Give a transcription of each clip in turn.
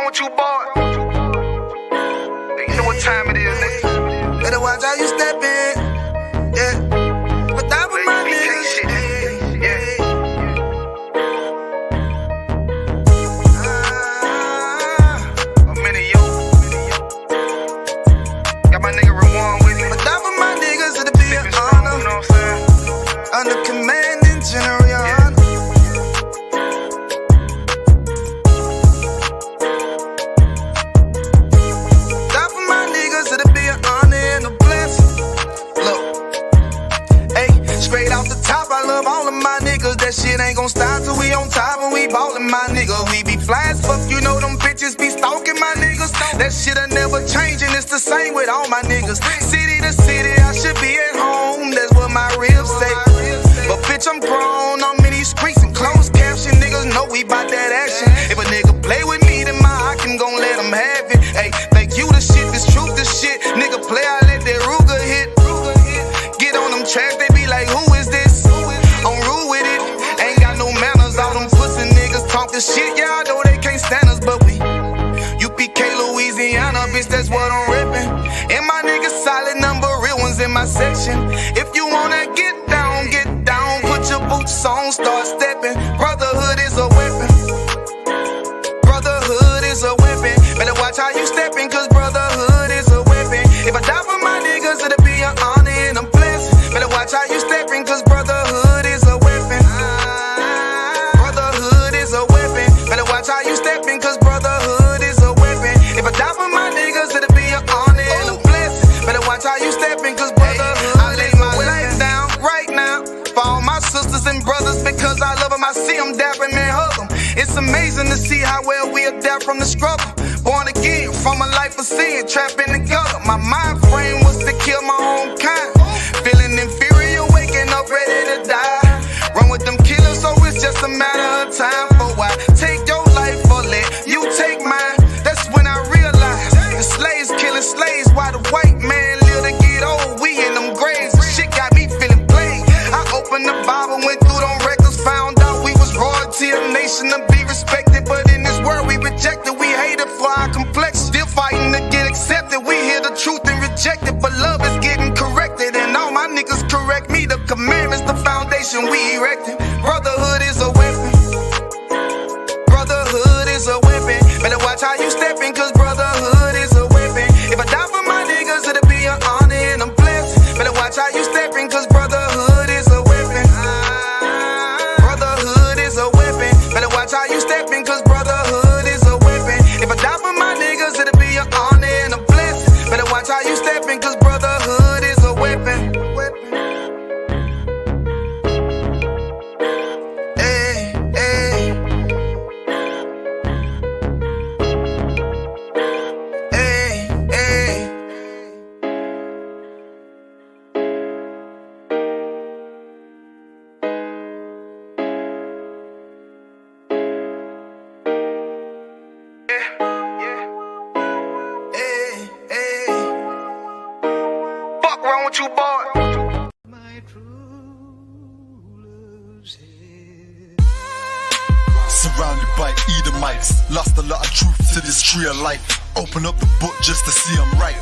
What you bought? You know what time it is, nigga. Better watch how you step in. Yeah. But that was my niggas. Yeah. I'm in it, yo. Got my nigga Lashawan with me. But that was my niggas, it'll be an honor. You know what I'm saying? Under commanding General. That shit ain't gon' stop till we on top and we ballin', my nigga. We be fly as fuck, you know them bitches be stalking my niggas. That shit'll never change and it's the same with all my niggas. City to city, I should be at home, that's what my ribs say. But bitch, I'm grown, I'm in these streets and closed caption. Niggas know we bout that action. If a nigga play with me, then my I can gon' let him have it. Hey, think you the shit, this truth the shit. Nigga play, I let that Ruger hit. Get on them tracks, they be like, who is this? I'm rude with it. Ain't got no manners. All them pussy niggas talkin' shit. Yeah, I know they can't stand us, but we UPK, Louisiana, bitch, that's what I'm reppin'. And my niggas solid number, real ones in my section. If you wanna get down, put your boots on, start steppin'. Brotherhood is a weapon. Brotherhood is a weapon. Better watch how you steppin', cause brotherhood is a weapon. If I die for my niggas, it'll be an honor and a blessing. Better watch how you steppin', cause brotherhood is a weapon. Brotherhood is a weapon. Better watch how you steppin', cause brotherhood is a weapon. If I die for my niggas, it'll be an honor and a blessing. Better watch how you steppin', cause brotherhood I lay my life down right now for all my sisters and brothers, because I love them. I see them dapping and hug them. It's amazing to see how well we adapt from the struggle. Born again from a life of sin, trapped in the gutter. My mind frame was to kill my own kind. Feeling inferior, waking up ready to die. Run with them killers, so it's just a matter of time. For why take your life or let you take mine? That's when I realized the slaves killing slaves while the white man live to get old. We in them graves, shit got me feeling played. I opened the Bible, went through them records, found out we was royalty, a nation to be respected. But in this world we rejected, we hated for our complexion. Still fighting to get accepted. We hear the truth and reject it, but love is getting corrected. And all my niggas correct me. The commandments, the foundation we erected. Brotherhood is a weapon. Brotherhood is a weapon. Better watch how you steppin', cause brotherhood is a weapon. If I die for my niggas, it'll be an honor and a blessing. Better watch how you steppin', cause brotherhood is a weapon. Brotherhood is a weapon. Better watch how you steppin', cause brotherhood is a weapon. If I die for my niggas, it'll be an honor and a blessing. Better watch how you steppin', cause brotherhood is a weapon. Wrong with you, boy? My true love's here. Surrounded by Edomites, lost a lot of truth to this tree of life. Open up the book just to see I'm right.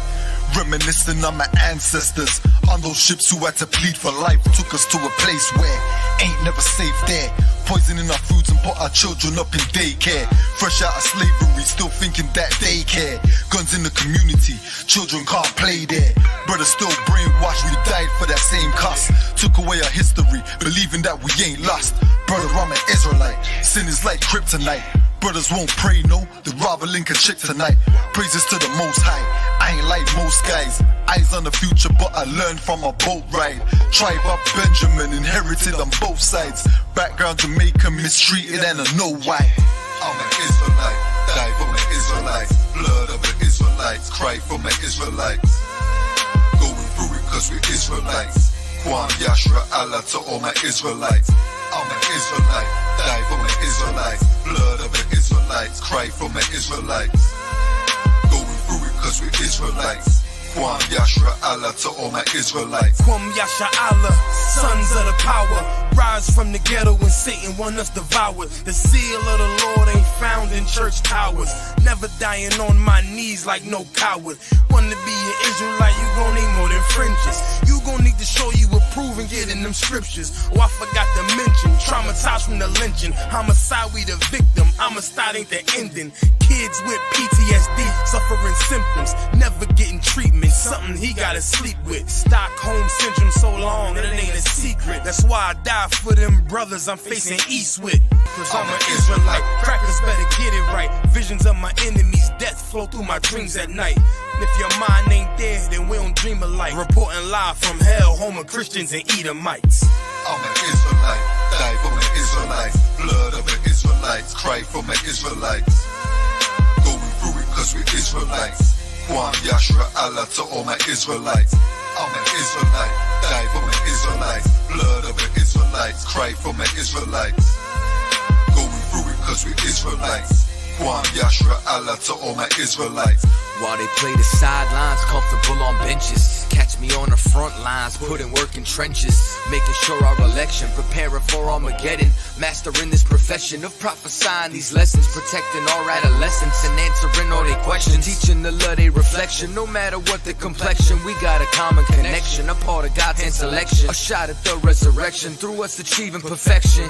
Reminiscing on my ancestors, on those ships who had to plead for life. Took us to a place where ain't never safe there. Poisoning our foods and put our children up in daycare. Fresh out of slavery, still thinking that they care. Guns in the community, children can't play there. Brothers still brainwashed, we died for that same cost. Took away our history, believing that we ain't lost. Brother, I'm an Israelite, sin is like kryptonite. Brothers won't pray, no, they'd rather link a chick tonight. Praises to the Most High, I ain't like most guys. Eyes on the future, but I learned from a boat ride. Tribe of Benjamin, inherited on both sides. Background Jamaican, mistreated, and I know why. I'm an Israelite, die for my Israelites. Blood of the Israelites, cry for my Israelites. Going through it cause we're Israelites. Kwam Yashra Allah to all my Israelites. I'm an Israelite, die for my Israelites. Blood of the Israelites, cry for my Israelites. Going through it cause we're Israelites. Kwam Yashra Allah to all my Israelites. Kwam Yasha Allah, sons of the power. Rise from the ghetto when Satan want us devoured. The seal of the Lord ain't found in church towers. Never dying on my knees like no coward. Wanna be an Israelite, you gon' need more than fringes. You gon' need to show you approve and get in them scriptures. Oh, I forgot to mention, traumatized from the lynching. Homicide, we the victim. Homicide ain't the ending. Kids with PTSD, suffering symptoms, never getting treatment. Something he gotta sleep with. Stockholm syndrome so long, and it ain't a secret. That's why I die for them brothers I'm facing east with. Cause I'm an Israelite. Crackers better get it right. Visions of my enemies, death flow through my dreams at night. And if your mind ain't there, then we don't dream alike. Reporting live from hell, home of Christians and Edomites. I'm an Israelite, die for my Israelites. Blood of the Israelites, cry for my Israelites. Going through it cause we're Israelites. Kwam Yashra Allah to all my Israelites. I'm an Israelite, die for my Israelites. Blood of the Israelites, cry for my Israelites. Going through it cause we're Israelites. Kwam Yashra Allah to all my Israelites. While they play the sidelines, comfortable on benches. Catch me on the front lines, putting work in trenches. Making sure our election, preparing for Armageddon. Mastering this profession of prophesying these lessons. Protecting our adolescents and answering all their questions. Teaching the love they reflection, no matter what the complexion. We got a common connection, a part of God's hand selection. A shot at the resurrection, through us achieving perfection.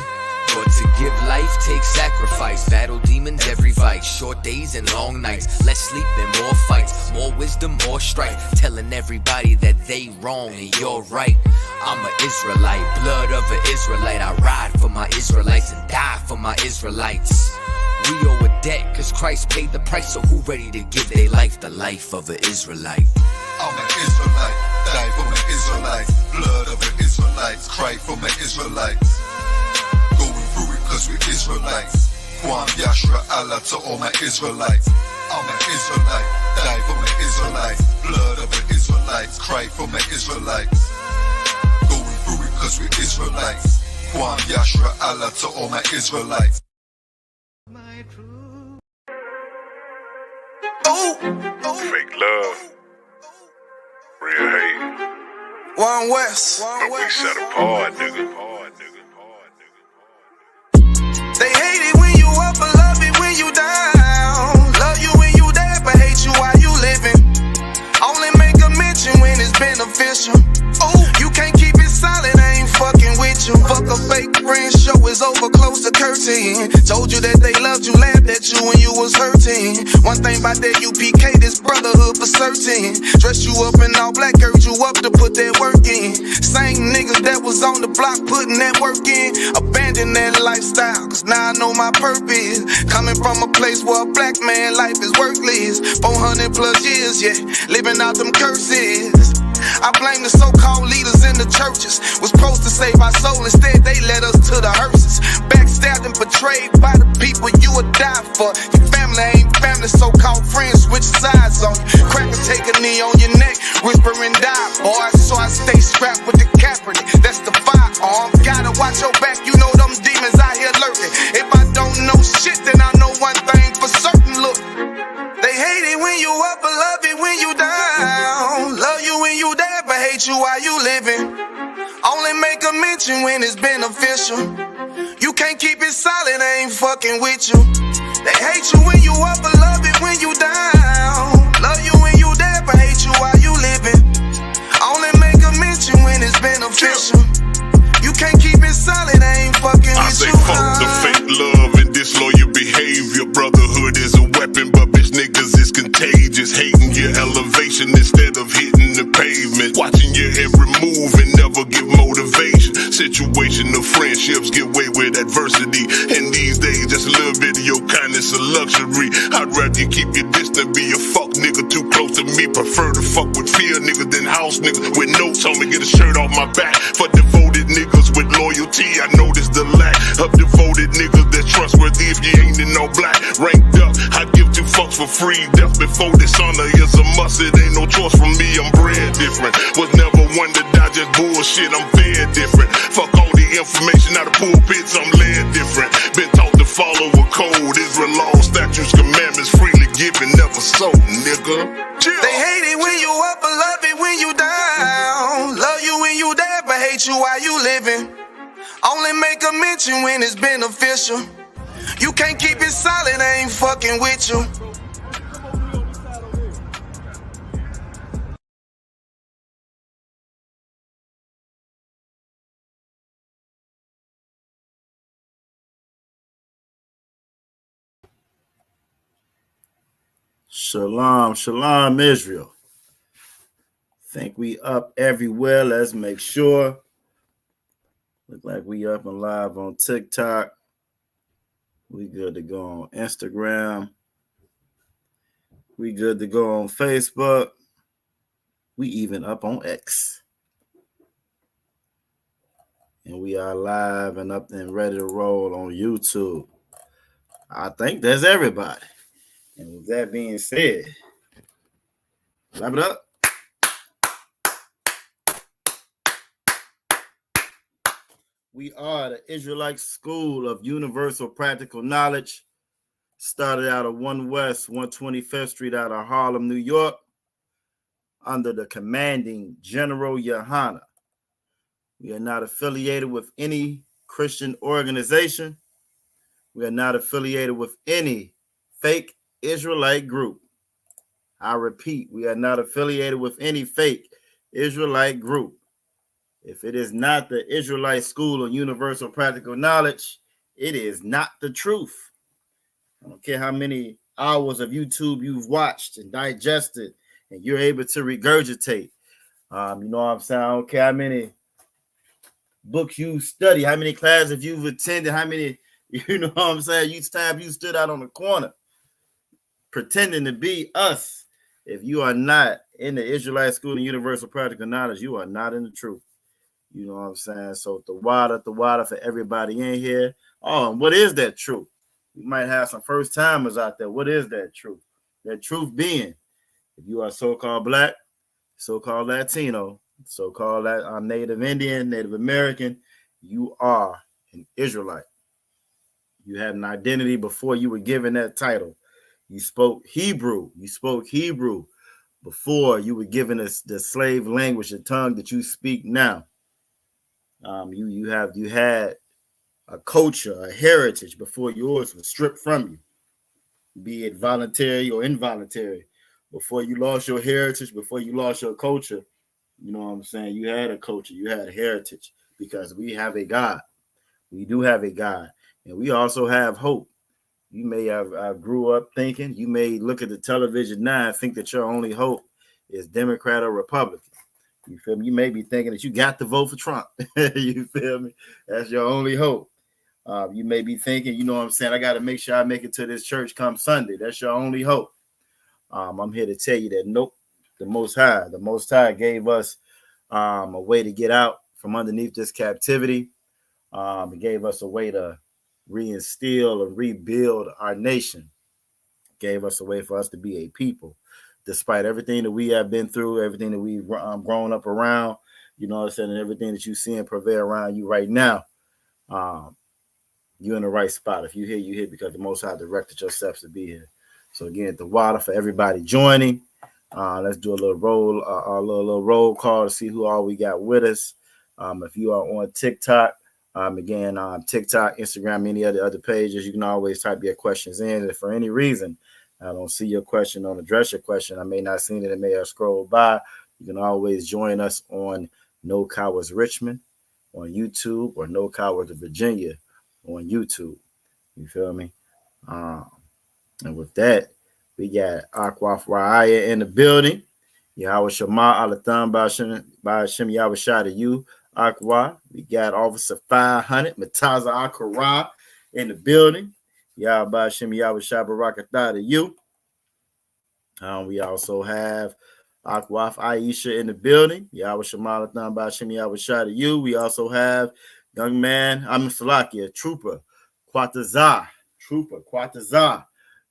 But to give life takes sacrifice. Battle demons every vice. Short days and long nights. Less sleep and more fights. More wisdom, more strife. Telling everybody that they wrong and you're right. I'm an Israelite, blood of an Israelite. I ride for my Israelites and die for my Israelites. We owe a debt cause Christ paid the price. So who ready to give their life the life of an Israelite? I'm an Israelite, die for my Israelites. Blood of the Israelites, cry for my Israelites. Going through it cause we're Israelites. Kwam Yashra Allah to all my Israelites. I'm an Israelite, die for my Israelites. Blood of the Israelites, cry for my Israelites. Going through it cause we're Israelites. Kwam Yashra Allah to all my Israelites. Fake love, real hate. One West. But we set apart, nigga. They hate it when you up, but love it when you down. Love you when you there, but hate you while you living. Only make a mention when it's beneficial. Oh, you can't keep it solid, I ain't fucking with you. Fuck a fake friend, show is over, close the curtain. Told you that they loved you, laughed at you when you was hurting. One thing about that UPK, this brotherhood for certain. Dress you up in all black, hurt you up to put that work in. Same niggas that was on the block putting that work in. Abandon that lifestyle, cause now I know my purpose. Coming from a place where a black man life is worthless. 400 plus years, yeah, living out them curses. I blame the so-called leaders in the churches. Was supposed to save our soul, instead they led us to the hearses. Backstabbed and betrayed by the people you would die for. Your family ain't family, so-called friends switch sides on you. Crackers take a knee on your neck, whisper and die, boy. So I stay strapped with the Kaepernick, that's the firearm. Gotta watch your back, you know them demons out here lurking. If I don't know shit, then I know one thing for certain, look. They hate it when you up, but love it when you down. Love you when you there, but hate you while you living. Only make a mention when it's beneficial. You can't keep it solid, I ain't fucking with you. They hate you when you up, but love it when you down. Love you when you there, but hate you while you living. Only make a mention when it's beneficial. You can't keep it solid, I ain't fucking with you. I say fuck the fake love and disloyal behavior. Brotherhood is a weapon, but bitch niggas is contagious. Hating your elevation instead of hitting the pavement. Watching your every move and never give motivation. Situational friendships give way with adversity. And these days, just a little bit of your kindness a luxury. I'd rather you keep your distance, be a fuck nigga too close to me. Prefer to fuck with fear niggas than house niggas with notes on me. Get a shirt off my back for devoted niggas with loyalty. I notice the lack of devoted niggas that's trustworthy. If you ain't in no black, ranked up, I'd give two fucks for free. Death before dishonor is a must. It ain't no choice from me. I'm bred different. Was never one to die just bullshit. I'm fed different. Fuck all the information out of pulpits. I'm led different. Been taught to follow a code. Israel law, statutes, commandments freely giving, never sold, nigga. They hate it when you up, but love it when you down. Love you when you there, but hate you while you living. Only make a mention when it's beneficial. You can't keep it solid, I ain't fucking with you. Shalom, shalom, Israel. Think we up everywhere. Let's make sure. Look like we up and live on TikTok. We good to go on Instagram. We good to go on Facebook. We even up on X. And we are live and up and ready to roll on YouTube. I think that's everybody. And with that being said, wrap it up. We are the Israelite School of Universal Practical Knowledge. Started out of 1 West, 125th Street out of Harlem, New York, under the commanding General Yohana. We are not affiliated with any Christian organization. We are not affiliated with any fake Israelite group. I repeat, we are not affiliated with any fake Israelite group. If it is not the Israelite School of Universal Practical Knowledge, it is not the truth. I don't care how many hours of YouTube you've watched and digested and you're able to regurgitate. You know what I'm saying? I don't care how many books you study, how many classes you've attended, how many, you know what I'm saying, each time you stood out on the corner pretending to be us. If you are not in the Israelite School of Universal Practical Knowledge, you are not in the truth. You know what I'm saying? So the water for everybody in here. Oh, and what is that truth? You might have some first timers out there. What is that truth? That truth being, if you are so-called Black, so-called Latino, so-called Native Indian, Native American, you are an Israelite. You had an identity before you were given that title. You spoke Hebrew. You spoke Hebrew before you were given the slave language, the tongue that you speak now. You had a culture, a heritage before yours was stripped from you, be it voluntary or involuntary. Before you lost your heritage, before you lost your culture, you know what I'm saying? You had a culture, you had a heritage, because we have a God. We do have a God, and we also have hope. You may have grew up thinking, you may look at the television now and think that your only hope is Democrat or Republican. You feel me? You may be thinking that you got to vote for Trump. You feel me? That's your only hope. You may be thinking, you know what I'm saying, I got to make sure I make it to this church come Sunday. That's your only hope. I'm here to tell you that nope, the Most High gave us a way to get out from underneath this captivity. It gave us a way to reinstill and rebuild our nation. It gave us a way for us to be a people. Despite everything that we have been through, everything that we've grown up around, you know what I'm saying, and everything that you see and prevail around you right now, you're in the right spot. If you're here, you're here because the Most High directed your steps to be here. So again, the water for everybody joining. Let's do a little roll call to see who all we got with us. If you are on TikTok, again, TikTok, Instagram, any other pages, you can always type your questions in. And if for any reason I don't see your question, don't address your question, I may not see it, it may have scrolled by, you can always join us on No Cowards Richmond on YouTube or No Cowards of Virginia on YouTube. You feel me? And with that, we got Akwaf Raya in the building. Yahweh Shema Alatham Ba'ashem Yahweh Shah to you, Akwa. We got Officer 500, Mataza Akara in the building. Yahweh Ba'ashem Yahweh Shah Barakatah to you. We also have Akwaf Aisha in the building. Yahweh Shema Alatham Ba'ashem Yahweh Shah to you. We also have young man, I'm Salakia, Trooper Quatazah.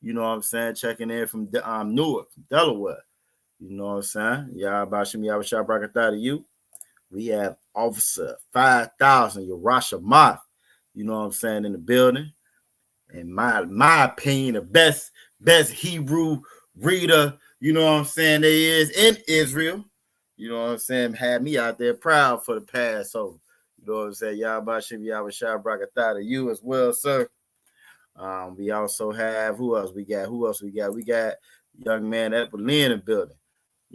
You know what I'm saying? Checking in from Newark, Delaware. You know what I'm saying? Yahbashim Yahbashah Brakatah to you. We have Officer 5000, Yarasha Moth. You know what I'm saying? In the building. And my opinion, the best best Hebrew reader, you know what I'm saying, there is in Israel. You know what I'm saying? Had me out there proud for the past. So, you know what I'm saying? Yahbashim Yahushua Brakatah to you as well, sir. We also have who else we got? We got young man that was in the building.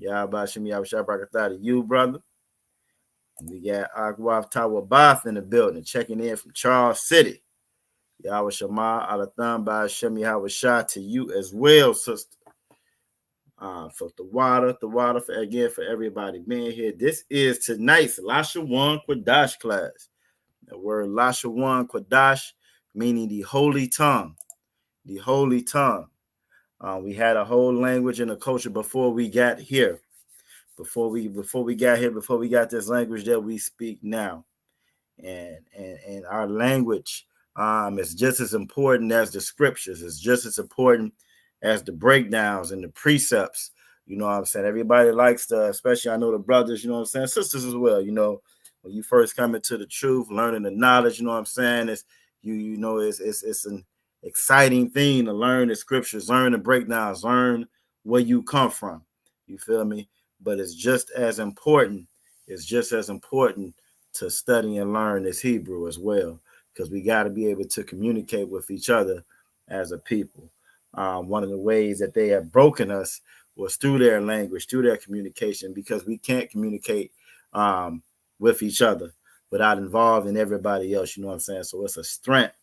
Yahbashim Yahushua Brakatah to you, brother. We got Agwaf Tawabath in the building, checking in from Charles City. Yahweh Shema Alatham by Hashem Yahweh to you as well, sister. For the water for again for everybody being here. This is tonight's Lashawan Qadash class. The word Lashawan Qadash meaning the holy tongue. The holy tongue. We had a whole language and a culture before we got here. Before we got this language that we speak now. And our language is just as important as the scriptures. It's just as important as the breakdowns and the precepts. You know what I'm saying? Everybody likes to, especially I know the brothers, you know what I'm saying, sisters as well, you know, when you first come into the truth, learning the knowledge, you know what I'm saying, it's it's an exciting thing to learn the scriptures, learn the breakdowns, learn where you come from. You feel me? But it's just as important to study and learn this Hebrew as well, because we got to be able to communicate with each other as a people. One of the ways that they have broken us was through their language, through their communication, because we can't communicate with each other without involving everybody else. You know what I'm saying? So it's a strength.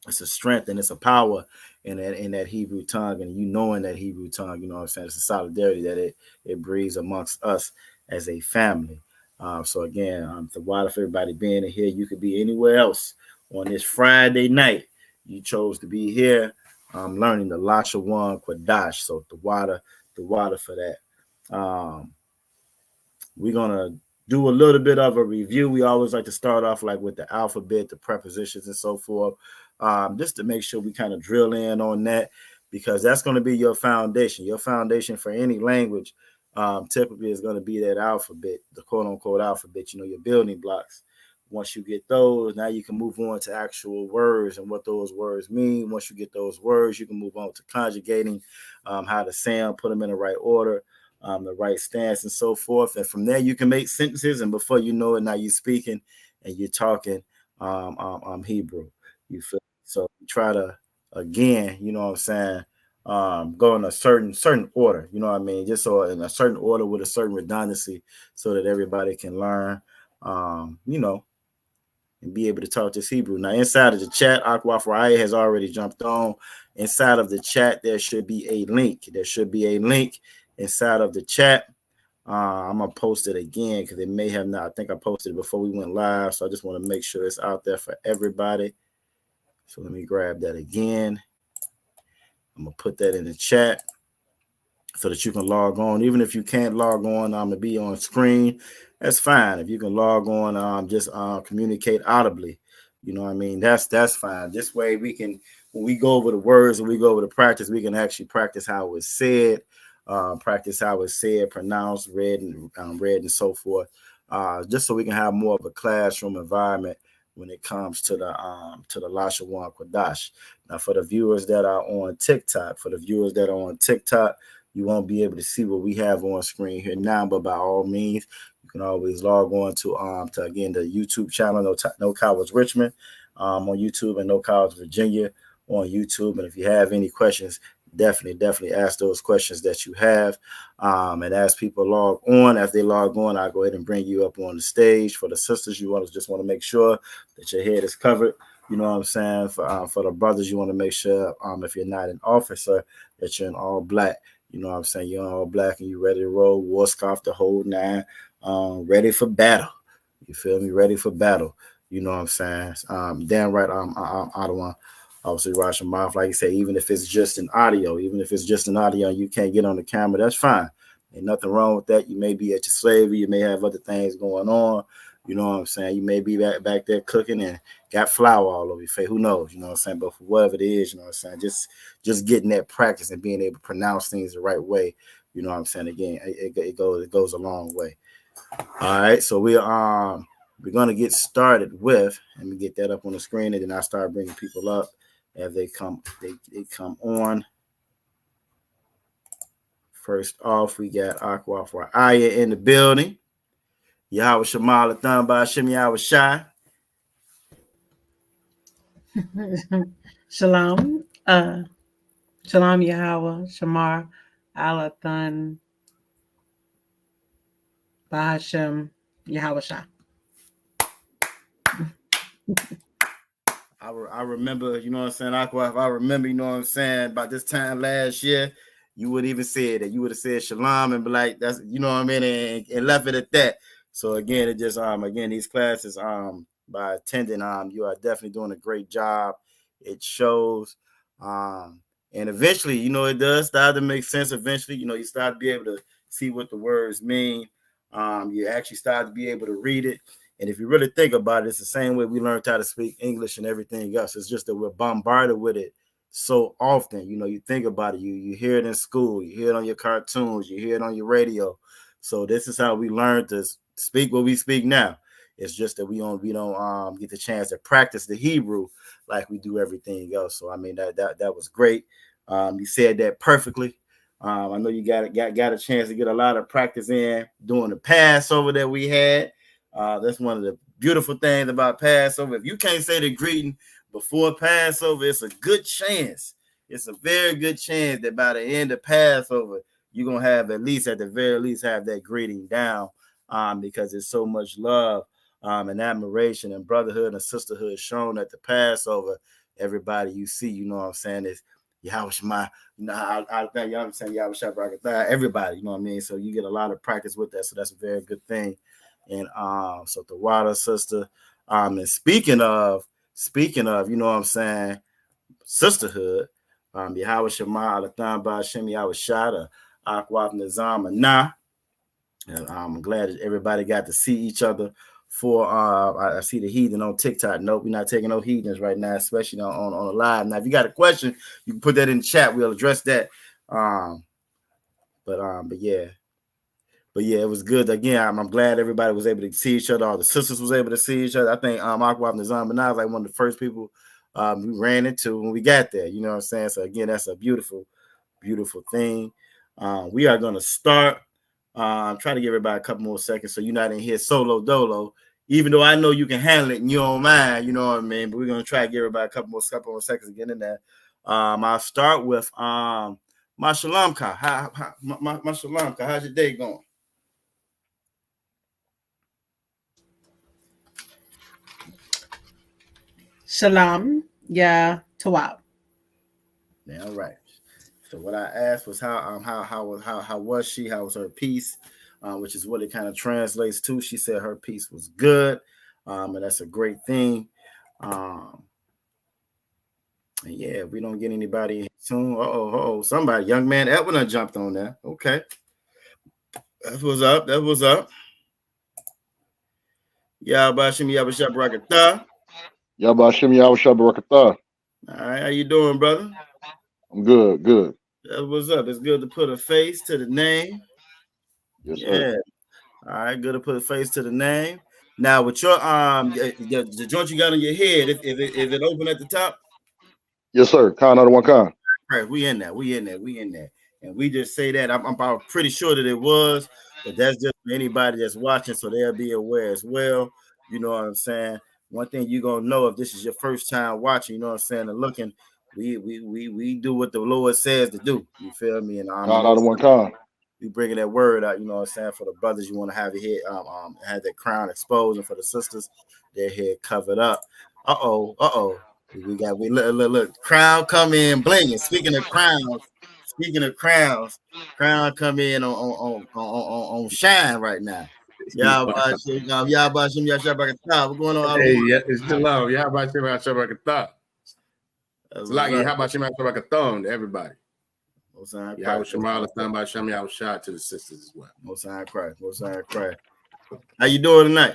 It's a strength and it's a power in that Hebrew tongue, and you knowing that Hebrew tongue, you know what I'm saying? It's a solidarity that it breeds amongst us as a family. So again, the water for everybody being in here. You could be anywhere else on this Friday night. You chose to be here learning the Lashawan Qadash. So the water for that. We're gonna do a little bit of a review. We always like to start off like with the alphabet, the prepositions, and so forth, just to make sure we kind of drill in on that, because that's going to be your foundation. Your foundation for any language typically is going to be that alphabet, the quote unquote alphabet, you know, your building blocks. Once you get those, now you can move on to actual words and what those words mean. Once you get those words, you can move on to conjugating, how to say them, put them in the right order, the right stance, and so forth. And from there, you can make sentences. And before you know it, now you're speaking and you're talking Hebrew. You feel so you try to again, you know what I'm saying, go in a certain order, you know what I mean, just so in a certain order with a certain redundancy, so that everybody can learn, you know, and be able to talk this Hebrew. Now, inside of the chat, Aqua Friday has already jumped on. Inside of the chat, there should be a link. Inside of the chat. I'm going to post it again because it may have not. I think I posted it before we went live, so I just want to make sure it's out there for everybody. So let me grab that again. I'm going to put that in the chat so that you can log on. Even if you can't log on, I'm going to be on screen. That's fine. If you can log on, just communicate audibly. You know what I mean? That's fine. This way we can, when we go over the words and we go over the practice, we can actually practice how it's said, pronounced, read, and so forth. Just so we can have more of a classroom environment when it comes to the Lashawan Qadash. Now, for the viewers that are on TikTok, you won't be able to see what we have on screen here now, but by all means, you can always log on to again the YouTube channel, No College Richmond on YouTube, and No College Virginia on YouTube. And if you have any questions, definitely ask those questions that you have. And as people log on, I'll go ahead and bring you up on the stage. For the sisters, just want to make sure that your head is covered. You know what I'm saying? For the brothers, you want to make sure if you're not an officer, that you're in all black. You know what I'm saying? You're in all black and you're ready to roll, war scarf, the whole nine, ready for battle. You feel me? Ready for battle. You know what I'm saying? Damn right. I don't want obviously Russian mouth, like you say, even if it's just an audio, and you can't get on the camera, that's fine. Ain't nothing wrong with that. You may be at your slavery, you may have other things going on. You know what I'm saying? You may be back there cooking and got flour all over your face. Who knows? You know what I'm saying? But for whatever it is, you know what I'm saying? Just getting that practice and being able to pronounce things the right way. You know what I'm saying? Again, it goes a long way. All right, so we're gonna get started with. Let me get that up on the screen, and then I start bringing people up as they come on. First off, we got Aqua for Aya in the building. Yahweh Shamal Athan by Hashem Yahweh Shai. Shalom. Shalom Yahweh, Shamar, Alathan, Bahashem, Yahweh Shah. I remember, you know what I'm saying, Aqua, if I remember, you know what I'm saying, about this time last year, you would even say that. You would have said shalom and be like, that's, you know what I mean, and left it at that. So again, it just again, these classes by attending, you are definitely doing a great job. It shows. And eventually, you know, it does start to make sense. Eventually, you know, you start to be able to see what the words mean. You actually start to be able to read it. And if you really think about it, it's the same way we learned how to speak English and everything else. It's just that we're bombarded with it so often. You know, you think about it, you hear it in school, you hear it on your cartoons, you hear it on your radio. So this is how we learn to speak what we speak now. It's just that we don't get the chance to practice the Hebrew like we do everything else. So I mean that was great. You said that perfectly. I know you got a chance to get a lot of practice in during the Passover that we had. That's one of the beautiful things about Passover. If you can't say the greeting before Passover, it's a good chance. It's a very good chance that by the end of Passover, you're going to have at the very least have that greeting down because there's so much love and admiration and brotherhood and sisterhood shown at the Passover. Everybody you see, you know what I'm saying, is Yahweh Shema, you know, I think y'all saying Yahweh Shema, everybody, you know what I mean? So you get a lot of practice with that. So that's a very good thing. And so the water sister. And speaking of, you know what I'm saying, sisterhood, Yahweh Shema, Alathan Ba Hashem Yahweh Shada, Akwaf Nizam and Na. And I'm glad that everybody got to see each other for I see the heathen on TikTok. Nope, we're not taking no heathens right now, especially on the live. Now, if you got a question, you can put that in the chat. We'll address that. But yeah. But yeah, it was good. Again, I'm glad everybody was able to see each other. All the sisters was able to see each other. I think Aqua Nizam Banaz was like one of the first people we ran into when we got there. You know what I'm saying? So again, that's a beautiful, beautiful thing. We are going to start. Try to give everybody a couple more seconds so you're not in here solo dolo. Even though I know you can handle it and you don't mind, you know what I mean? But we're going to try to give everybody a couple more seconds to get in there. I'll start with my Shalomka. My Shalomka, how's your day going? Shalom, Ya Tawab. Yeah, all right. So what I asked was how was she? How was her piece? Which is what it kind of translates to. She said her piece was good, and that's a great thing. And yeah, if we don't get anybody soon. Somebody, young man Edwin jumped on there. Okay, that was up. Yabashim Yabashab Rakatah. Yabashim Yahweh Barakatah. All right, how you doing, brother? I'm good. That was up. It's good to put a face to the name. Yes, sir. All right, good to put a face to the name. Now with your the joint you got on your head, if it open at the top. Yes, sir. Kind out of one kind. Right, we in there. And we just say that. I'm pretty sure that it was, but that's just for anybody that's watching, so they'll be aware as well. You know what I'm saying? One thing you're gonna know if this is your first time watching, you know what I'm saying, and looking, we do what the Lord says to do. You feel me? And Kind out of one kind. We bringing that word out, you know what I'm saying, for the brothers. You want to have your head have that crown exposed, and for the sisters, their head covered up. We look crown come in blinging. Speaking of crowns, crown come in on shine right now. Y'all about what's going on? Hey, yeah, it's Shalom. Y'all about Shema Shabbat. It's like how about Shema Shabbat to everybody. Y'all Shema Lashawan by Shem Yahweh Shah to the sisters as well. Most High Christ. How you doing tonight?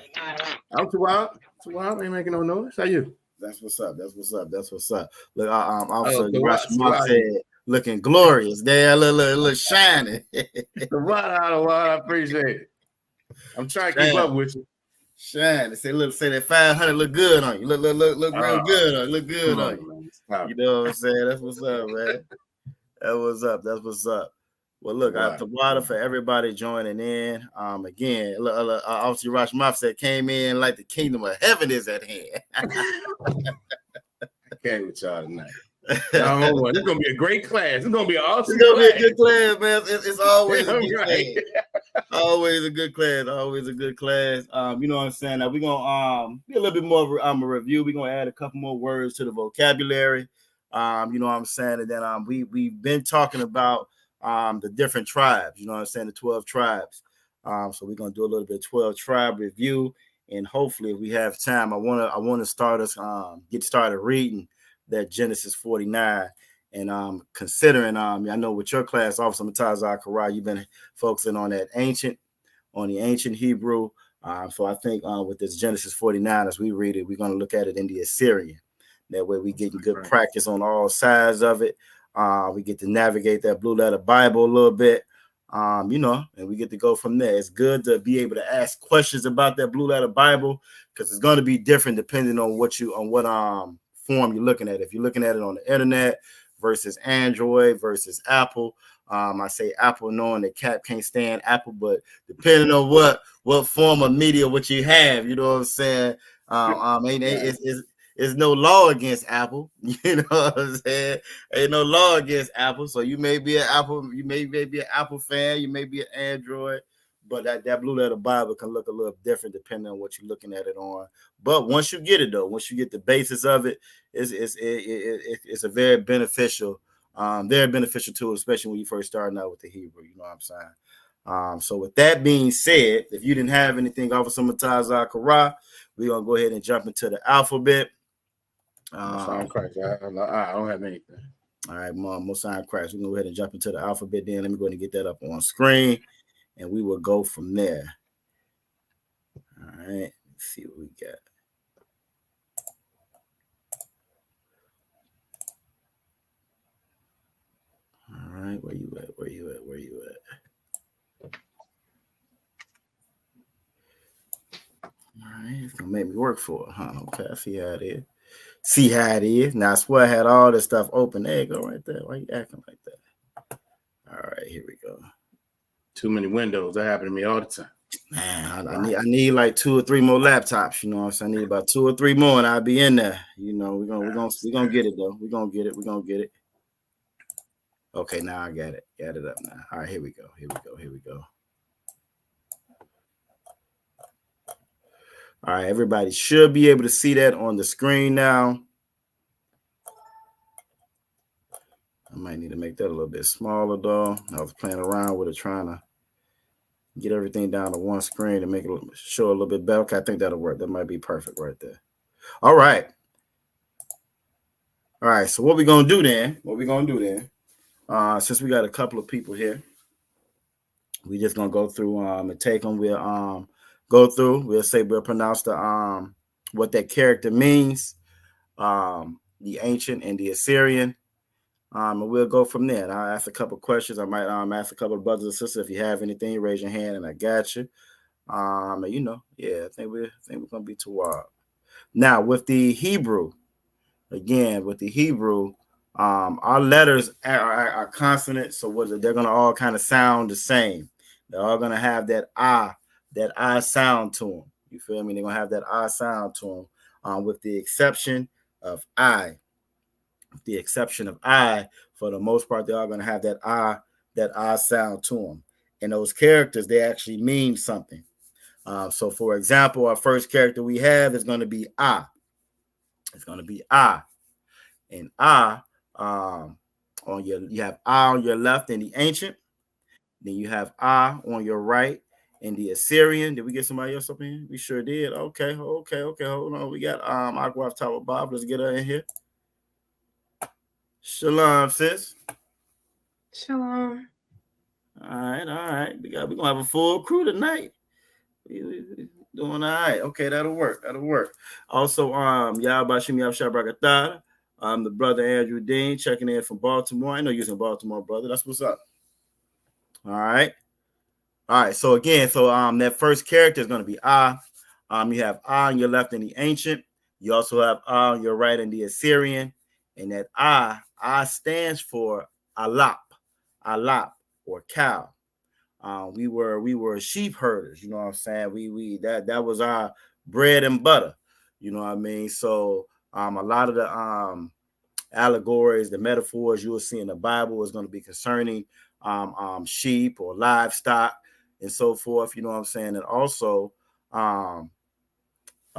I'm too wild. Ain't making no noise. How you? That's what's up. Look, also Yashma said looking glorious. There, little shining. I appreciate it. I'm trying to keep up with you. Shine. They say that 500 look good on you. Look real good on you. Look good on you. You know what I'm saying? That's what's up, man. That's what's up. Well, look, the water for everybody joining in. Again, Officer Rosh Maf said came in like the kingdom of heaven is at hand. I came with y'all tonight. No, it's gonna be a great class. It's gonna be an awesome. It's gonna class. be a good class, man. It's always a good right. class. Always a good class. Always a good class. You know what I'm saying? Now we're gonna be a little bit more of a review. We're gonna add a couple more words to the vocabulary. You know what I'm saying? And then we've been talking about the different tribes. You know what I'm saying? The 12 tribes. So we're gonna do a little bit of 12 tribe review, and hopefully, if we have time, I wanna start us get started reading that Genesis 49. And considering I know with your class, Officer Matazar Karai, you've been focusing on the ancient Hebrew. So I think with this Genesis 49, as we read it, we're going to look at it in the Assyrian. That way we get good practice on all sides of it. We get to navigate that blue letter Bible a little bit. You know, and we get to go from there. It's good to be able to ask questions about that blue letter Bible, because it's going to be different depending on what form you're looking at. If you're looking at it on the internet versus Android versus Apple. I say Apple knowing that Cap can't stand Apple, but depending on what form of media what you have, you know what I'm saying? It's no law against Apple. You know what I'm saying? Ain't no law against Apple. So you may be an Apple, you may be an Apple fan, you may be an Android, but that blue letter Bible can look a little different depending on what you're looking at it on. But once you get it, though, once you get the basis of it, it's a very beneficial tool, especially when you first starting out with the Hebrew. You know what I'm saying? So with that being said, if you didn't have anything off of some Matazar Kara, we're gonna go ahead and jump into the alphabet. I don't have anything. All right, Mosai Christ. We're gonna go ahead and jump into the alphabet. Then let me go ahead and get that up on screen, and we will go from there. All right, let's see what we got. All right, where you at? All right, it's gonna make me work for it, huh? Okay, I see how it is. Now I swear I had all this stuff open. There you go, right there. Why you acting like that? All right, here we go. Too many windows. That happens to me all the time. Man, I need like 2 or 3 more laptops. You know what I'm saying? I need about 2 or 3 more, and I'll be in there. You know, we're gonna get it though. We're gonna get it. Okay, now I got it. Got it up now. All right, here we go. All right, everybody should be able to see that on the screen now. I might need to make that a little bit smaller, though. I was playing around with it, trying to get everything down to one screen to make it show a little bit better. Okay, I think that'll work. That might be perfect right there. All right. So what we're going to do then, since we got a couple of people here, we just going to go through and take them. We'll go through. We'll pronounce the what that character means, the ancient and the Assyrian. And we'll go from there. And I'll ask a couple questions. I might ask a couple of brothers and sisters. If you have anything, raise your hand, and I got you. You know, I think we're gonna be toward. Now with the Hebrew, our letters are consonants, so they're gonna all kind of sound the same. They're all gonna have that I sound to them. You feel me? They're gonna have that I sound to them, with the exception of I. For the most part, they are going to have that I sound to them. And those characters, they actually mean something. So, for example, our first character we have is going to be I. It's going to be I. And I, you have I on your left in the ancient. Then you have I on your right in the Assyrian. Did we get somebody else up in here? We sure did. Okay. Hold on. We got Aqua off top of Bob. Let's get her in here. Shalom, sis. Shalom. All right. We're gonna have a full crew tonight. We doing all right. Okay, that'll work. Also, Yabashim Yabshabrakatah. I'm the brother Andrew Dean checking in from Baltimore. I know you're in Baltimore, brother. That's what's up. All right. So that first character is gonna be I. You have I on your left in the ancient. You also have I on your right in the Assyrian. And that I stands for Alap. or cow. We were sheep herders, you know what I'm saying? That was our bread and butter, you know what I mean? So a lot of the allegories, the metaphors you will see in the Bible is going to be concerning sheep or livestock and so forth, you know what I'm saying? And also a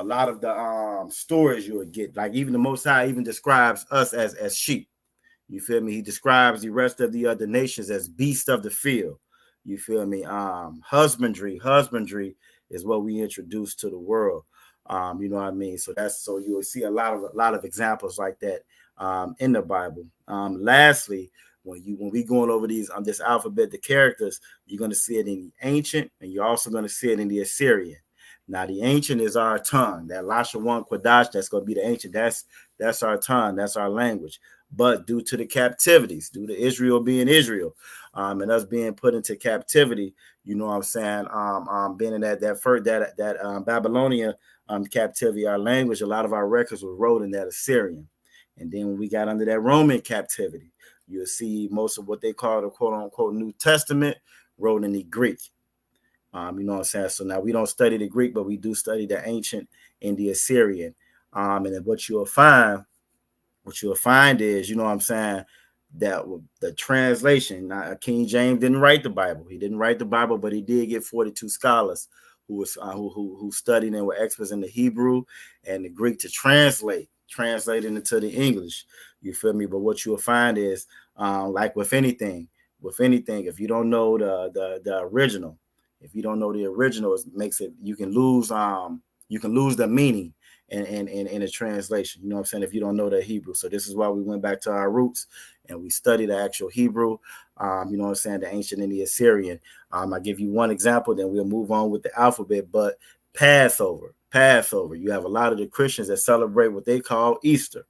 lot of the stories you would get, like even the Most High even describes us as sheep. You feel me? He describes the rest of the other nations as beasts of the field. You feel me? Husbandry is what we introduce to the world. You know what I mean? So you will see a lot of examples like that in the Bible. Lastly, when we going over these this alphabet, the characters, you're going to see it in the ancient, and you're also going to see it in the Assyrian. Now, the ancient is our tongue. That Lashawan Qadash, that's going to be the ancient. That's our tongue. That's our language. But due to the captivities, due to Israel being Israel, and us being put into captivity, you know what I'm saying, being in that Babylonian captivity, our language, a lot of our records were wrote in that Assyrian. And then when we got under that Roman captivity, you'll see most of what they call the quote unquote New Testament wrote in the Greek. You know what I'm saying? So now we don't study the Greek, but we do study the ancient and the Assyrian. And then what you'll find is, you know what I'm saying, that the translation, King James didn't write the Bible. He didn't write the Bible, but he did get 42 scholars who studied and were experts in the Hebrew and the Greek to translate it into the English. You feel me? But what you'll find is, like with anything, if you don't know the original, it makes it, you can lose the meaning in a translation, you know what I'm saying, if you don't know the Hebrew. So this is why we went back to our roots and we studied the actual Hebrew, you know what I'm saying, the ancient and the Assyrian. I'll give you one example, then we'll move on with the alphabet. But Passover, you have a lot of the Christians that celebrate what they call Easter,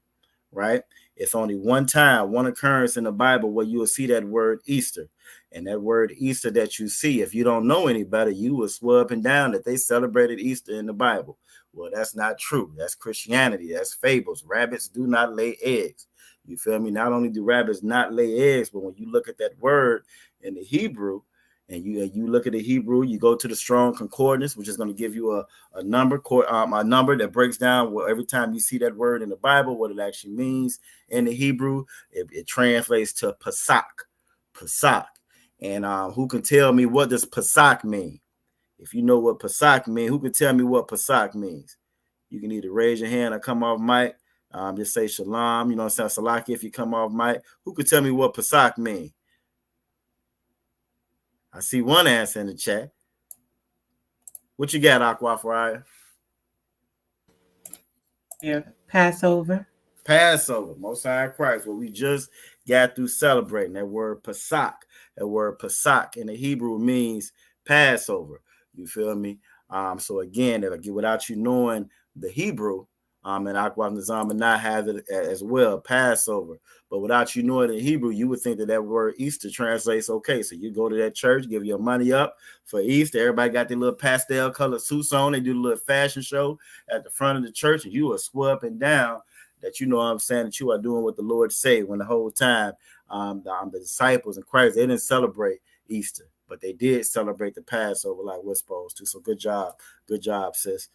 right? It's only one occurrence in the Bible where you will see that word Easter. And that word Easter that you see, if you don't know any better, you will swear up and down that they celebrated Easter in the Bible. Well, that's not true. That's Christianity. That's fables. Rabbits do not lay eggs. You feel me? Not only do rabbits not lay eggs, but when you look at that word in the Hebrew, and you look at the Hebrew, you go to the Strong Concordance, which is going to give you a number that breaks down well, every time you see that word in the Bible, what it actually means in the Hebrew. It translates to Pasak. And who can tell me what does Pasak mean? If you know what Pasak means, who can tell me what Pasak means? You can either raise your hand or come off mic. Just say shalom. You know what I'm saying? Salaki, if you come off mic. Who could tell me what Pasak means? I see one answer in the chat. What you got, Aqua Fryer? Yeah, Passover. Most High Christ. What we just got through celebrating. That word Pasak. In the Hebrew means Passover. You feel me? So again, without you knowing the Hebrew, and Aqua Nizam and not have it as well, Passover. But without you knowing the Hebrew, you would think that word Easter translates okay. So you go to that church, give your money up for Easter. Everybody got their little pastel colored suits on. They do a little fashion show at the front of the church, and you will swear up and down that you know what I'm saying, that you are doing what the Lord say, when the whole time the disciples and Christ, they didn't celebrate Easter, but they did celebrate the Passover like we're supposed to. So good job, sis.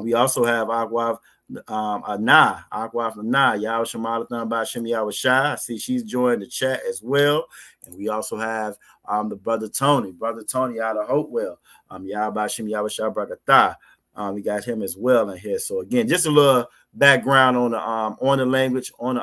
We also have Aqua Anah, Yahweh Shemalathan by Shem Yahweh Shai. I see she's joined the chat as well. And we also have the brother Tony out of Hopewell. Yahweh Shem Yahweh Shai Brakatah. We got him as well in here. So again, just a little background on the language on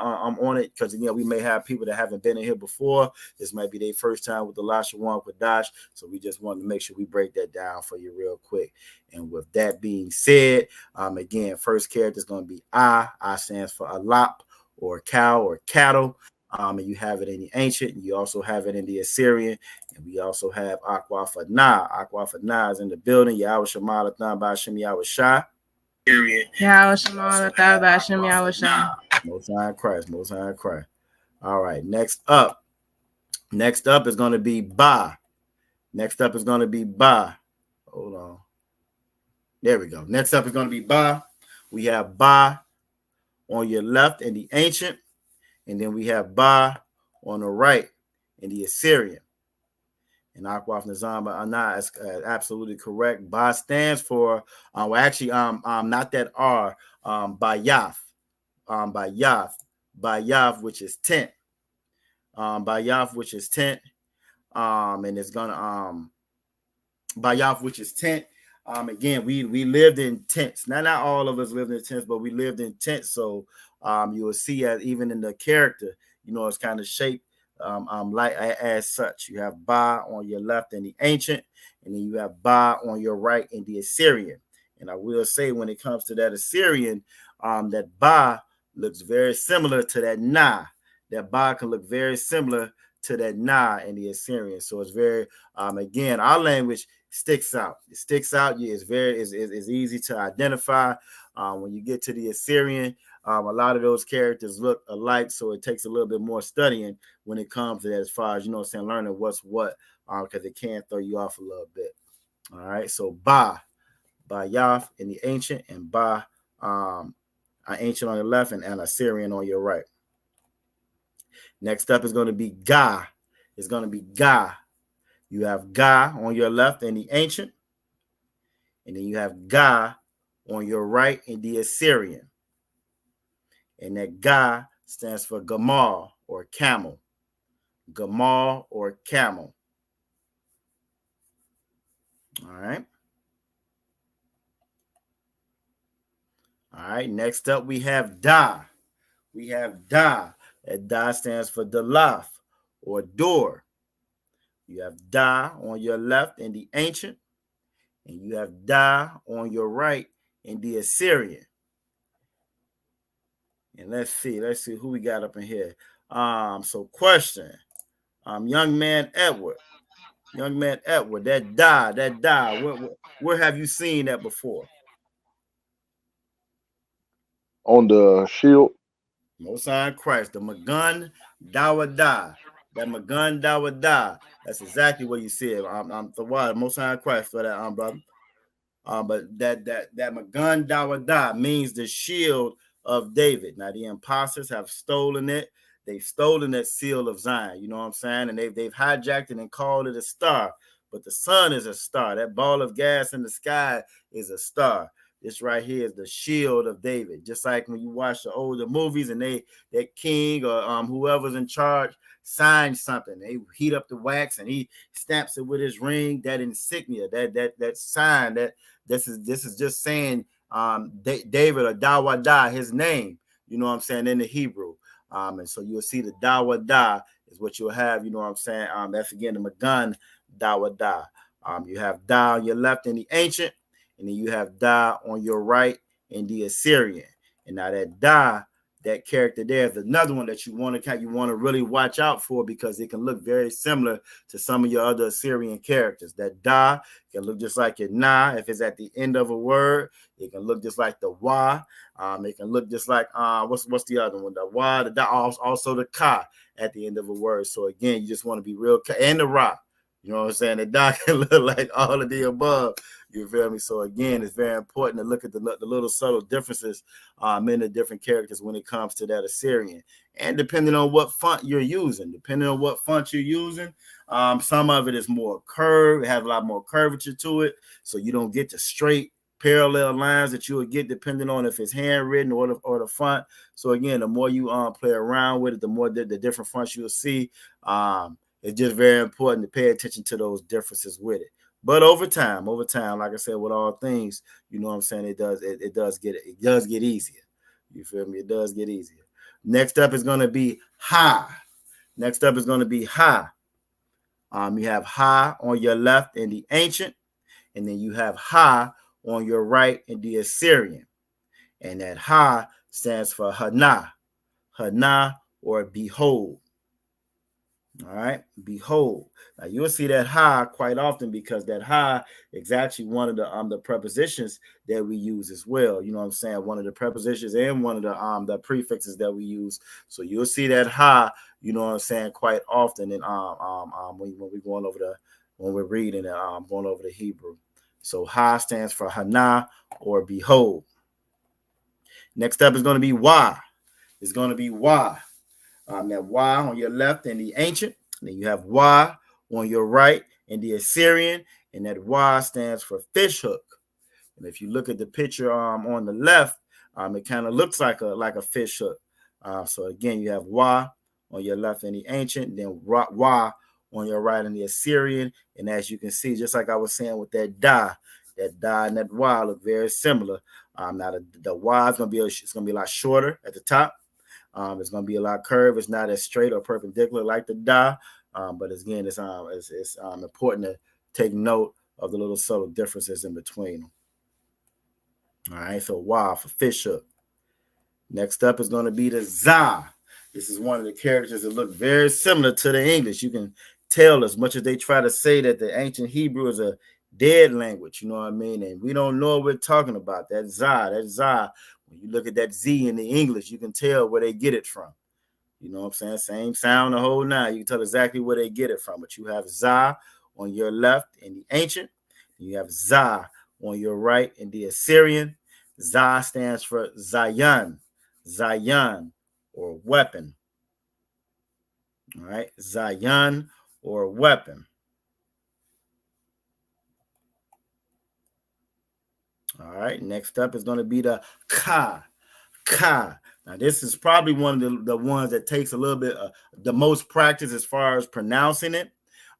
it, because we may have people that haven't been in here before. This might be their first time with the Lashawan Qadash, so we just wanted to make sure we break that down for you real quick. And with that being said, again, first character is going to be I. I stands for alap, or cow, or cattle. And you have it in the ancient, and you also have it in the Assyrian, and we also have Aqua Fanah. Aqua Fanah is in the building. Yahweh Shemalathan by Shem Yahweh Shai. Yahweh Shemalathan by Shem Yahweh Shai. Most High Christ. All right, next up is going to be Ba. Hold on. There we go. Next up is going to be Ba. We have Ba on your left in the ancient, and then we have Ba on the right in the Assyrian. And Akwaf Nizam Ana is absolutely correct. Ba stands for well, actually not that R, Bayaf, Bayaf, which is tent, Bayaf, which is tent, and it's gonna Bayaf, which is tent. Again, we lived in tents. Not all of us lived in tents, but we lived in tents. So you will see as even in the character, you know, it's kind of shaped like as such. You have Ba on your left in the ancient, and then you have Ba on your right in the Assyrian. And I will say when it comes to that Assyrian, that Ba looks very similar to that Na. That Ba can look very similar to that Na in the Assyrian. So it's very again, our language sticks out. It sticks out. Yeah, it's very is easy to identify. When you get to the Assyrian, a lot of those characters look alike, so it takes a little bit more studying when it comes to that, as far as, you know what I'm saying, learning what's what, because it can throw you off a little bit. All right, so Ba Yaf in the ancient, and Ba ancient on your left, and Assyrian on your right. Next up is going to be Ga. It's going to be Ga. You have Ga on your left in the ancient, and then you have Ga on your right in the Assyrian. And that Ga stands for Gamal or camel. Gamal or camel. All right. All right. Next up, we have Da. We have Da. That Da stands for Dalaf or door. You have Da on your left in the ancient, and you have Da on your right in the Assyrian. And let's see who we got up in here. So question. Young man Edward, that Da, where have you seen that before? On the shield. Most High Christ, the Magun Dawada. That Magun Dawada. That's exactly what you said. I'm the word Most High Christ for that, brother. But that Magun Dawada means the shield of David. Now the imposters have stolen it. They've stolen that seal of Zion. You know what I'm saying? And they've hijacked it and called it a star. But the sun is a star. That ball of gas in the sky is a star. This right here is the shield of David. Just like when you watch the older movies and that king or whoever's in charge signs something, they heat up the wax and he stamps it with his ring. That insignia, that sign, that this is just saying David or Dawada, his name. You know what I'm saying, in the Hebrew. And so you'll see the Dawada is what you'll have. You know what I'm saying. That's again the Magun Dawada. You have Da on your left in the ancient, and then you have Da on your right in the Assyrian. And now that Da, that character there is another one that you want to really watch out for, because it can look very similar to some of your other Assyrian characters. That Da can look just like your Na. If it's at the end of a word, it can look just like the Wa. It can look just like what's the other one? The Wa, the Da, also the Ka at the end of a word. So again, you just want to be real, and the Ra. You know what I'm saying? The Da can look like all of the above. You feel me? So again, it's very important to look at the little subtle differences in the different characters when it comes to that Assyrian. And depending on what font you're using, some of it is more curved, it has a lot more curvature to it, so you don't get the straight parallel lines that you would get depending on if it's handwritten or the font. So again, the more you play around with it, the more the different fonts you'll see. It's just very important to pay attention to those differences with it. But over time, like I said, with all things, you know what I'm saying, it does get easier. You feel me? It does get easier. Next up is going to be Ha. You have Ha on your left in the ancient, and then you have Ha on your right in the Assyrian. And that Ha stands for Hana or behold. All right, behold. Now you'll see that Ha quite often, because that Ha is actually one of the prepositions that we use as well. You know what I'm saying? One of the prepositions and one of the prefixes that we use. So you'll see that Ha, you know what I'm saying, quite often. And when we're going over when we're reading and going over the Hebrew. So Ha stands for Hana or behold. Next up is going to be Wa. It's going to be Wa. That Wa on your left in the ancient, and then you have Wa on your right in the Assyrian, and that Wa stands for fish hook. And if you look at the picture on the left, it kind of looks like a fish hook. So again, you have Wa on your left in the ancient, then Wa on your right in the Assyrian. And as you can see, just like I was saying with that Da and that Wa look very similar. Now the Wa is gonna be a lot shorter at the top. It's gonna be a lot curved. It's not as straight or perpendicular like the Da. But again, it's important to take note of the little subtle differences in between them. All right, so Wa for fish hook. Next up is going to be the Za. This is one of the characters that look very similar to the English. You can tell, as much as they try to say that the ancient Hebrew is a dead language, you know what I mean? And we don't know what we're talking about. That Za, when you look at that Z in the English, you can tell where they get it from. You know what I'm saying? Same sound the whole nine. You can tell exactly where they get it from. But you have Za on your left in the ancient. You have Za on your right in the Assyrian. Za stands for Zayan, or weapon. All right, Zayan or weapon. All right, next up is going to be the Ka. Now, this is probably one of the ones that takes a little bit the most practice as far as pronouncing it.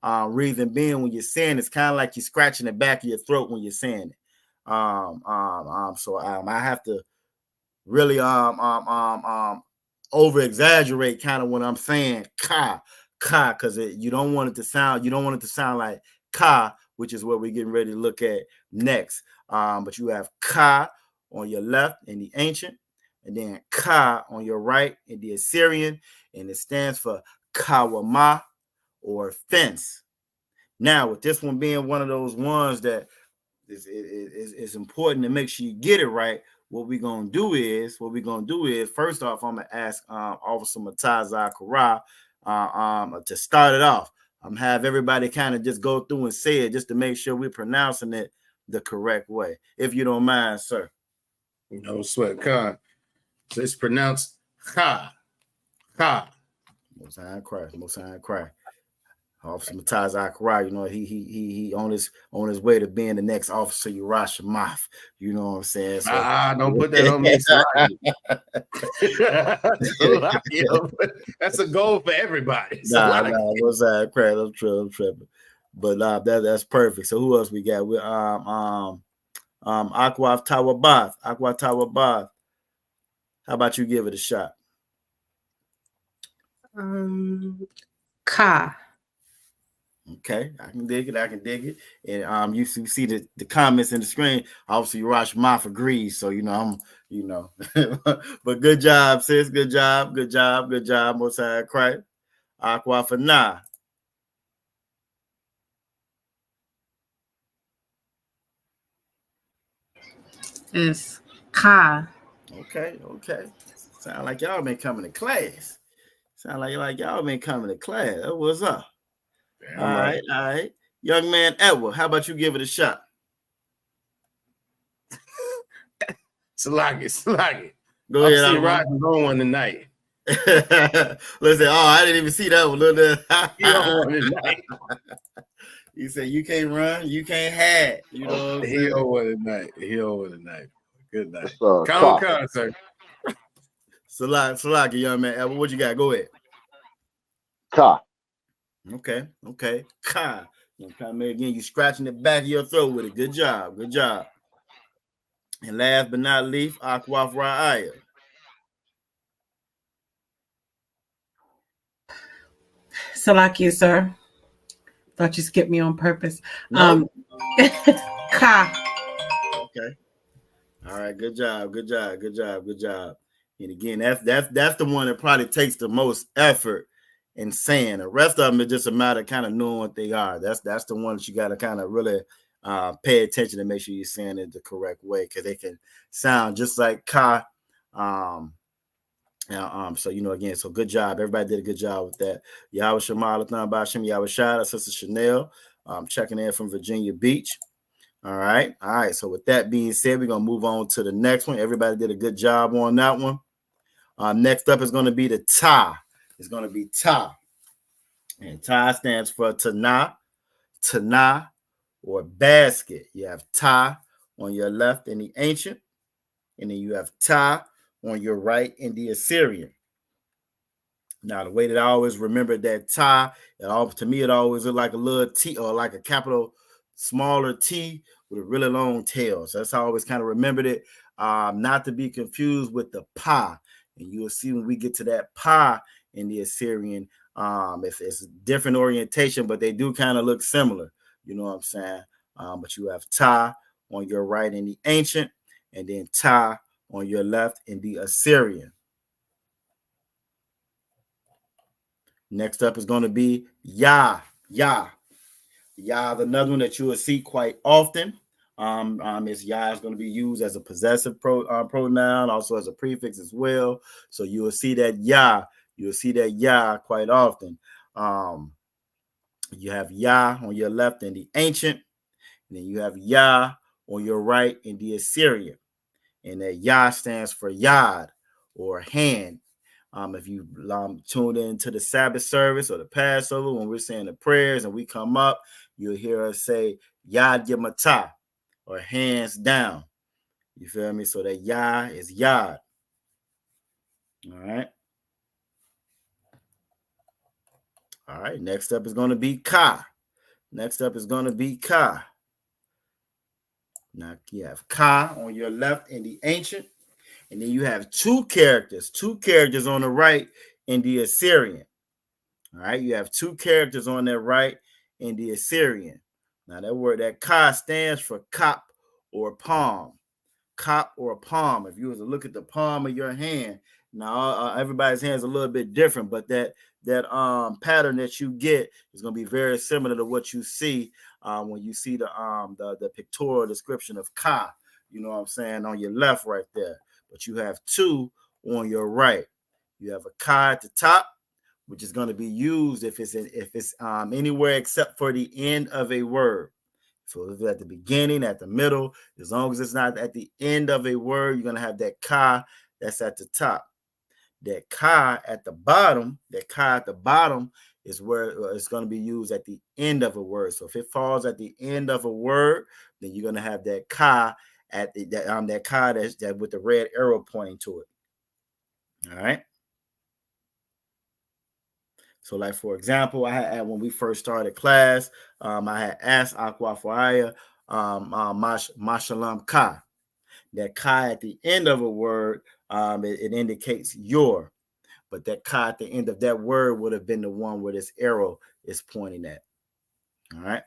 Reason being, when you're saying it's kind of like you're scratching the back of your throat when you're saying it. So I have to really over exaggerate kind of when I'm saying ka, because you don't want it to sound like ka, which is what we're getting ready to look at next. But you have ka on your left in the ancient, and then ka on your right in the Assyrian, and it stands for kawama, or fence. Now, with this one being one of those ones that is important to make sure you get it right, what we're gonna do is first off, I'm gonna ask Officer Matazai Kara to start it off. Have everybody kind of just go through and say it just to make sure we're pronouncing it the correct way, if you don't mind, sir. No sweat, Khan. So it's pronounced ha. Most High cry. Officer Matazai Kara, you know, he on his way to being the next Officer Urash Math. You know what I'm saying? So, don't put that on me. That's a goal for everybody. Most High cry. I'm tripping. But that's perfect. So who else we got? We Aquaf Tawabath. How about you give it a shot? Ka. Okay, I can dig it. And you see the comments in the screen. Obviously, Urash Maf agrees. So but good job, sis. Good job. Most High Christ. Aqua for nah. It's Ka. Okay. Sound like y'all been coming to class. What's up? All right. Young man Edward, how about you give it a shot? Salagi. Go ahead. I see Rodney on one tonight. Listen, I didn't even see that one. He on one tonight. You said you can't run, you can't hide. You know what I'm saying? He on one tonight. Good night. Con, sir. Salaki, young man Edward, what you got? Go ahead. Ka. Okay. Ka. Again, you scratching the back of your throat with it. Good job. And last but not least, Akwaf Ra'aya. Salaki, sir. Thought you skipped me on purpose. No. Ka. Okay. All right. Good job. And again, that's the one that probably takes the most effort in saying. The rest of them is just a matter of kind of knowing what they are. That's the one that you got to kind of really pay attention to make sure you're saying it the correct way, because they can sound just like ka. So again, so good job. Everybody did a good job with that. Yahweh Shema Lathan Bashim Yahweh Shad, Sister Chanel, checking in from Virginia Beach. All right. So with that being said, we're gonna move on to the next one. Everybody did a good job on that one. Next up is going to be the Ta. It's going to be Ta. And Ta stands for Tanah. tana, or basket. You have ta on your left in the ancient, and then you have ta on your right in the Assyrian. Now, the way that I always remember that ta, to me, it always looked like a little T or like a capital smaller T with a really long tail. So that's how I always kind of remembered it. Not to be confused with the pa. And you will see when we get to that pa in the Assyrian, it's a different orientation, but they do kind of look similar. You know what I'm saying? But you have ta on your right in the ancient, and then ta on your left in the Assyrian. Next up is going to be Yah. Yah, another one that you will see quite often. Is Yah is going to be used as a possessive pronoun, also as a prefix as well. So you will see that Yah. You will see that Yah quite often. You have Yah on your left in the ancient, and then you have Yah on your right in the Assyrian. And that Yah stands for Yad, or hand. If you tuned into the Sabbath service or the Passover, when we're saying the prayers and we come up, you'll hear us say Yad Yamata, or hands down. You feel me? So that Yah is Yad. All right. All right. Next up is going to be Ka. Now you have Ka on your left in the ancient, and then you have two characters on the right in the Assyrian. All right, you have two characters on that right in the Assyrian. Now that word, that Ka, stands for cop or palm. Cop or palm. If you was to look at the palm of your hand, now everybody's hand is a little bit different, but that pattern that you get is going to be very similar to what you see when you see the pictorial description of Ka. You know what I'm saying, on your left right there. But you have two on your right. You have a Ka at the top, which is going to be used if it's anywhere except for the end of a word. So if it's at the beginning, at the middle, as long as it's not at the end of a word, you're going to have that Ka that's at the top. That Ka at the bottom, is where it's going to be used at the end of a word. So if it falls at the end of a word, then you're going to have that Ka at that Ka that's with the red arrow pointing to it. All right. So, like, for example, I had, when we first started class, I had asked Aquafaya, Mashalam Ka. That Ka at the end of a word, it indicates your. But that Ka at the end of that word would have been the one where this arrow is pointing at. All right.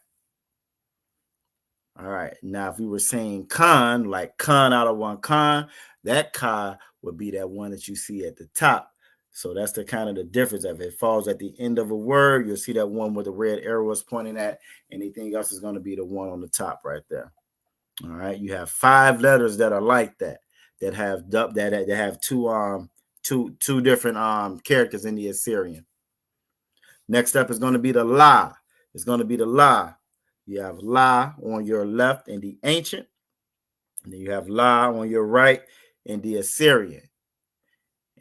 All right. Now, if we were saying Khan, like Khan out of one Khan, that Ka would be that one that you see at the top. So that's the kind of the difference. If it falls at the end of a word, you'll see that one where the red arrow is pointing at. Anything else is going to be the one on the top right there. All right. You have 5 letters that are like that have two different characters in the Assyrian. Next up is going to be the La. It's going to be the La. You have La on your left in the ancient, and then you have La on your right in the Assyrian.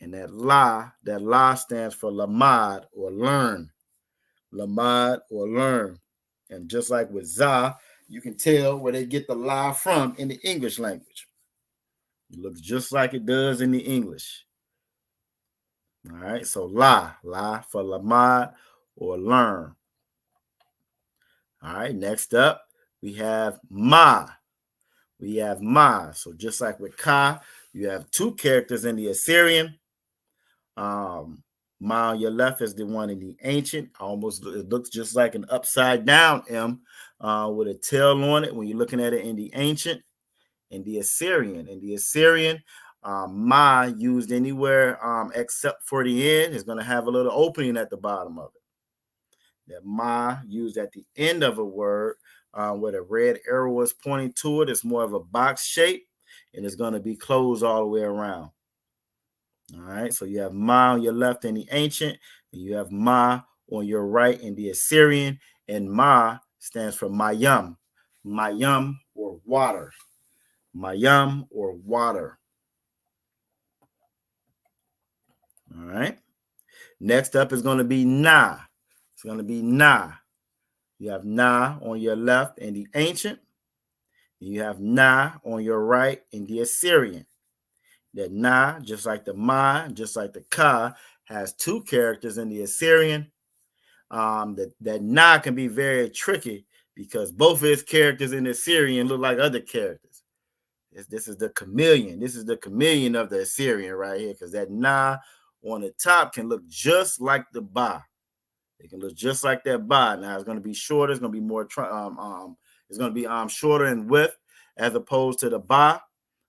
And that La stands for Lamad, or learn. Lamad, or learn. And just like with Za, you can tell where they get the La from in the English language. It looks just like it does in the English. All right, so La for Lamad, or learn. All right, next up, we have Ma. So just like with Ka, you have 2 characters in the Assyrian. Ma on your left is the one in the ancient. It looks just like an upside down M with a tail on it when you're looking at it in the ancient. In the Assyrian, Ma used anywhere except for the end is going to have a little opening at the bottom of it. That Ma used at the end of a word where the red arrow is pointing to it. It's more of a box shape, and it's going to be closed all the way around. All right, so you have Ma on your left in the ancient, and you have Ma on your right in the Assyrian, and Ma stands for Mayam. Mayam, or water. Mayam, or water. All right. Next up is going to be Na. It's going to be Na. You have Na on your left in the ancient. You have Na on your right in the Assyrian. That Na, just like the Ma, just like the Ka, has two characters in the Assyrian. That Na can be very tricky because both of his characters in the Assyrian look like other characters. This is the chameleon. This is the chameleon of the Assyrian right here, because that Na on the top can look just like the Ba. It can look just like that Ba. Now it's going to be shorter. It's going to be more. It's going to be shorter in width as opposed to the Ba.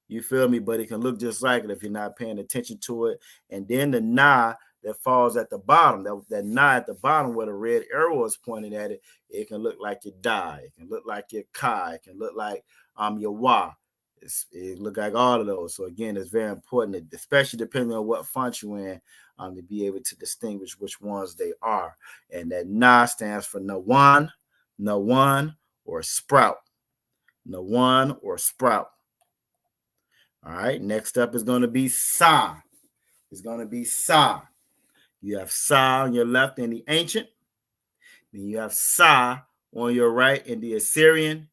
You feel me? But it can look just like it if you're not paying attention to it. And then the Na that falls at the bottom, that Na at the bottom where the red arrow is pointing at it, it can look like your Da. It can look like your Ka. It can look like your Wa. It look like all of those. So again, it's very important, especially depending on what font you're in, to be able to distinguish which ones they are. And that Na stands for Nawan, or sprout. Nawan or sprout. All right, next up is going to be Sa. It's going to be Sa. You have Sa on your left in the ancient. Then you have Sa on your right in the Assyrian.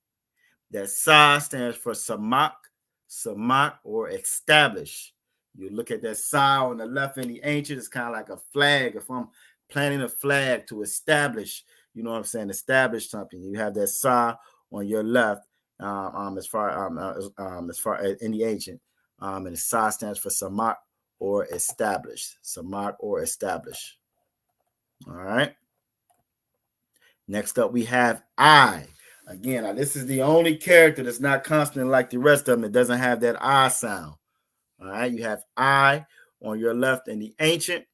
That Sa stands for Samak, or establish. You look at that Sa on the left in the ancient, it's kind of like a flag. If I'm planting a flag to establish, you know what I'm saying, establish something. You have that Sa on your left, as far in the ancient, and the Sa stands for Samak or establish. Samak or establish. All right. Next up, we have I. Again, now this is the only character that's not consonant like the rest of them. It doesn't have that I sound. All right, you have I on your left in the ancient,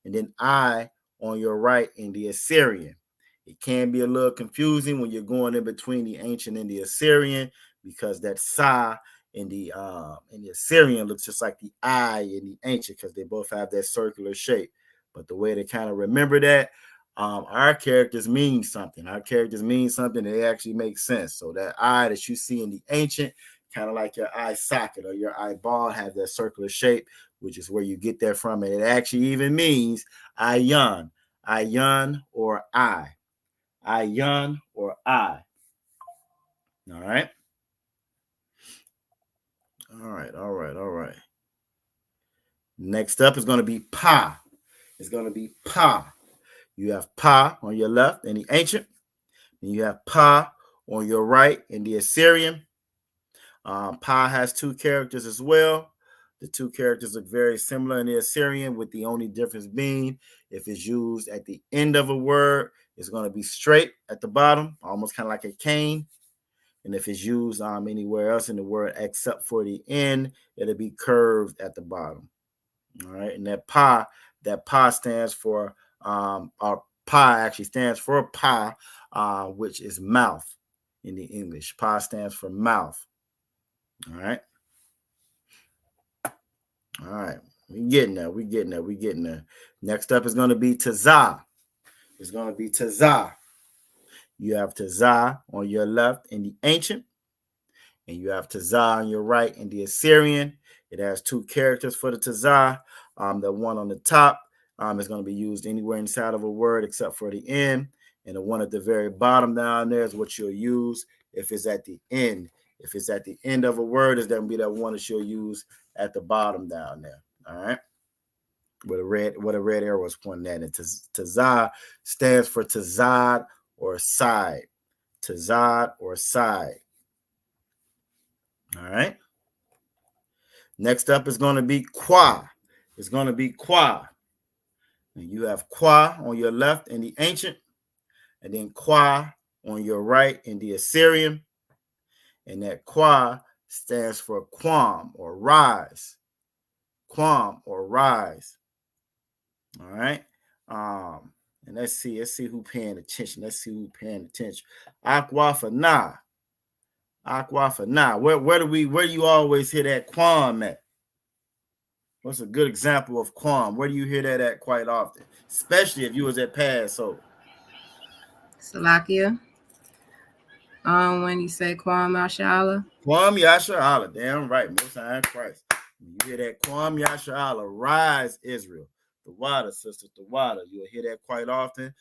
and then I on your right in the Assyrian. It can be a little confusing when you're going in between the ancient and the Assyrian, because that Sa in the Assyrian looks just like the I in the ancient, because they both have that circular shape. But the way to kind of remember that, our characters mean something. Our characters mean something that actually makes sense. So that I that you see in the ancient, kind of like your eye socket or your eyeball, have that circular shape, which is where you get that from. And it actually even means Ayan or I. Ayan or I. All right. All right. Next up is going to be Pa. It's going to be Pa. You have Pa on your left in the ancient, and you have Pa on your right in the Assyrian. Pa has two characters as well. The two characters look very similar in the Assyrian, with the only difference being if it's used at the end of a word, it's going to be straight at the bottom, almost kind of like a cane. And if it's used anywhere else in the word except for the end, it'll be curved at the bottom. All right, and that Pa stands for or Pa actually stands for Pa, which is mouth in the English. Pa stands for mouth. All right. We're getting there. Next up is going to be Tazah. It's going to be Tazah. You have Tazah on your left in the ancient, and you have Tazah on your right in the Assyrian. It has two characters for the Tazah. The one on the top is going to be used anywhere inside of a word except for the end. And the one at the very bottom down there is what you'll use if it's at the end. If it's at the end of a word, it's going to be that one that you'll use at the bottom down there. All right. Where the red arrow is pointing at. And Tazah stands for Tazad or side. Tazad or side. All right. Next up is going to be Qua. It's going to be Qua. And you have Qua on your left in the ancient, and then Qua on your right in the Assyrian. And that Qua stands for Quam or rise. Quam or rise. All right. And let's see who paying attention. Aqua for nah. Where do you always hear that Quam at? What's a good example of Quam? Where do you hear that at quite often? Especially if you was at Passover. Salakia. When you say Kwam Yashala. Kwam Yashala, damn right. Most High in Christ. When you hear that Kwam Yashala, rise Israel. The water, sister, the water. You'll hear that quite often.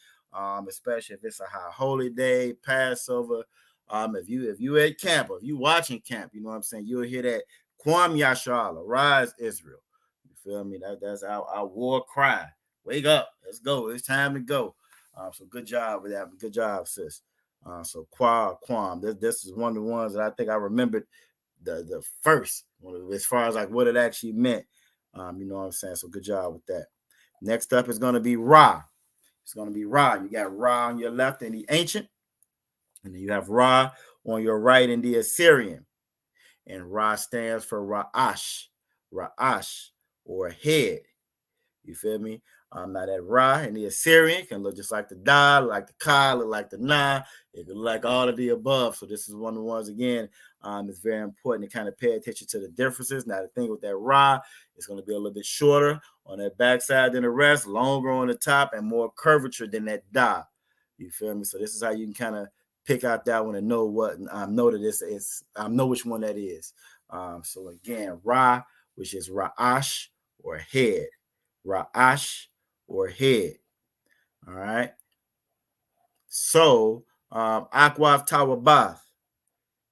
especially if it's a high holy day, Passover. If you at camp or if you watching camp, you know what I'm saying, you'll hear that Kwam Yashala, rise Israel. You feel me? That's our war cry. Wake up, let's go. It's time to go. So good job with that. Good job, sis. So Quam. This is one of the ones that I think I remembered the first one as far as like what it actually meant. You know what I'm saying? So good job with that. Next up is going to be Ra. It's going to be Ra. You got Ra on your left in the ancient, and then you have Ra on your right in the Assyrian. And Ra stands for Ra'ash, or head. You feel me? Now that Ra in the Assyrian can look just like the Da, like the Ka, look like the Na. It can look like all of the above. So this is one of the ones, again, it's very important to kind of pay attention to the differences. Now the thing with that Ra, it's going to be a little bit shorter on that backside than the rest, longer on the top, and more curvature than that Da. You feel me? So this is how you can kind of pick out that one and know what, know that this is, know which one that is. So again, Ra, which is Ra'ash or head. Ra'ash or head. All right. So Akwaf Tawabath.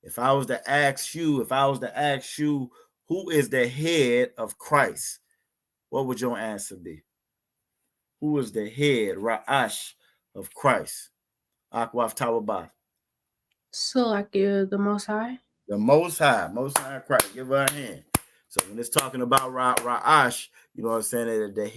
If I was to ask you, who is the head of Christ, what would your answer be? Who is the head, Ra'ash, of Christ? Akwaf Tawabath. Salakia, the Most High. The Most High Christ. Give her a hand. So when it's talking about Ra'ash, you know what I'm saying, the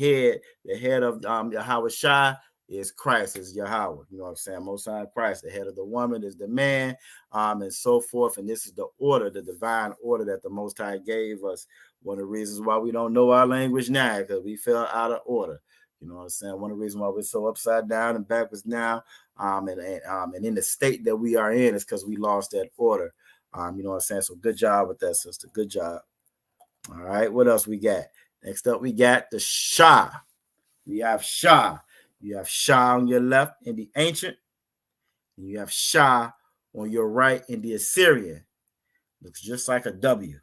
head of Yahweh Shai is Christ, is Yahweh. You know what I'm saying? Most High Christ, the head of the woman is the man, and so forth. And this is the order, the divine order that the Most High gave us. One of the reasons why we don't know our language now, because we fell out of order. You know what I'm saying? One of the reasons why we're so upside down and backwards now, and in the state that we are in is because we lost that order. You know what I'm saying? So good job with that, sister. Good job. All right, what else we got? Next up, we got the Shah. We have Shah. You have Shah on your left in the ancient, and you have Shah on your right in the Assyrian. Looks just like a W.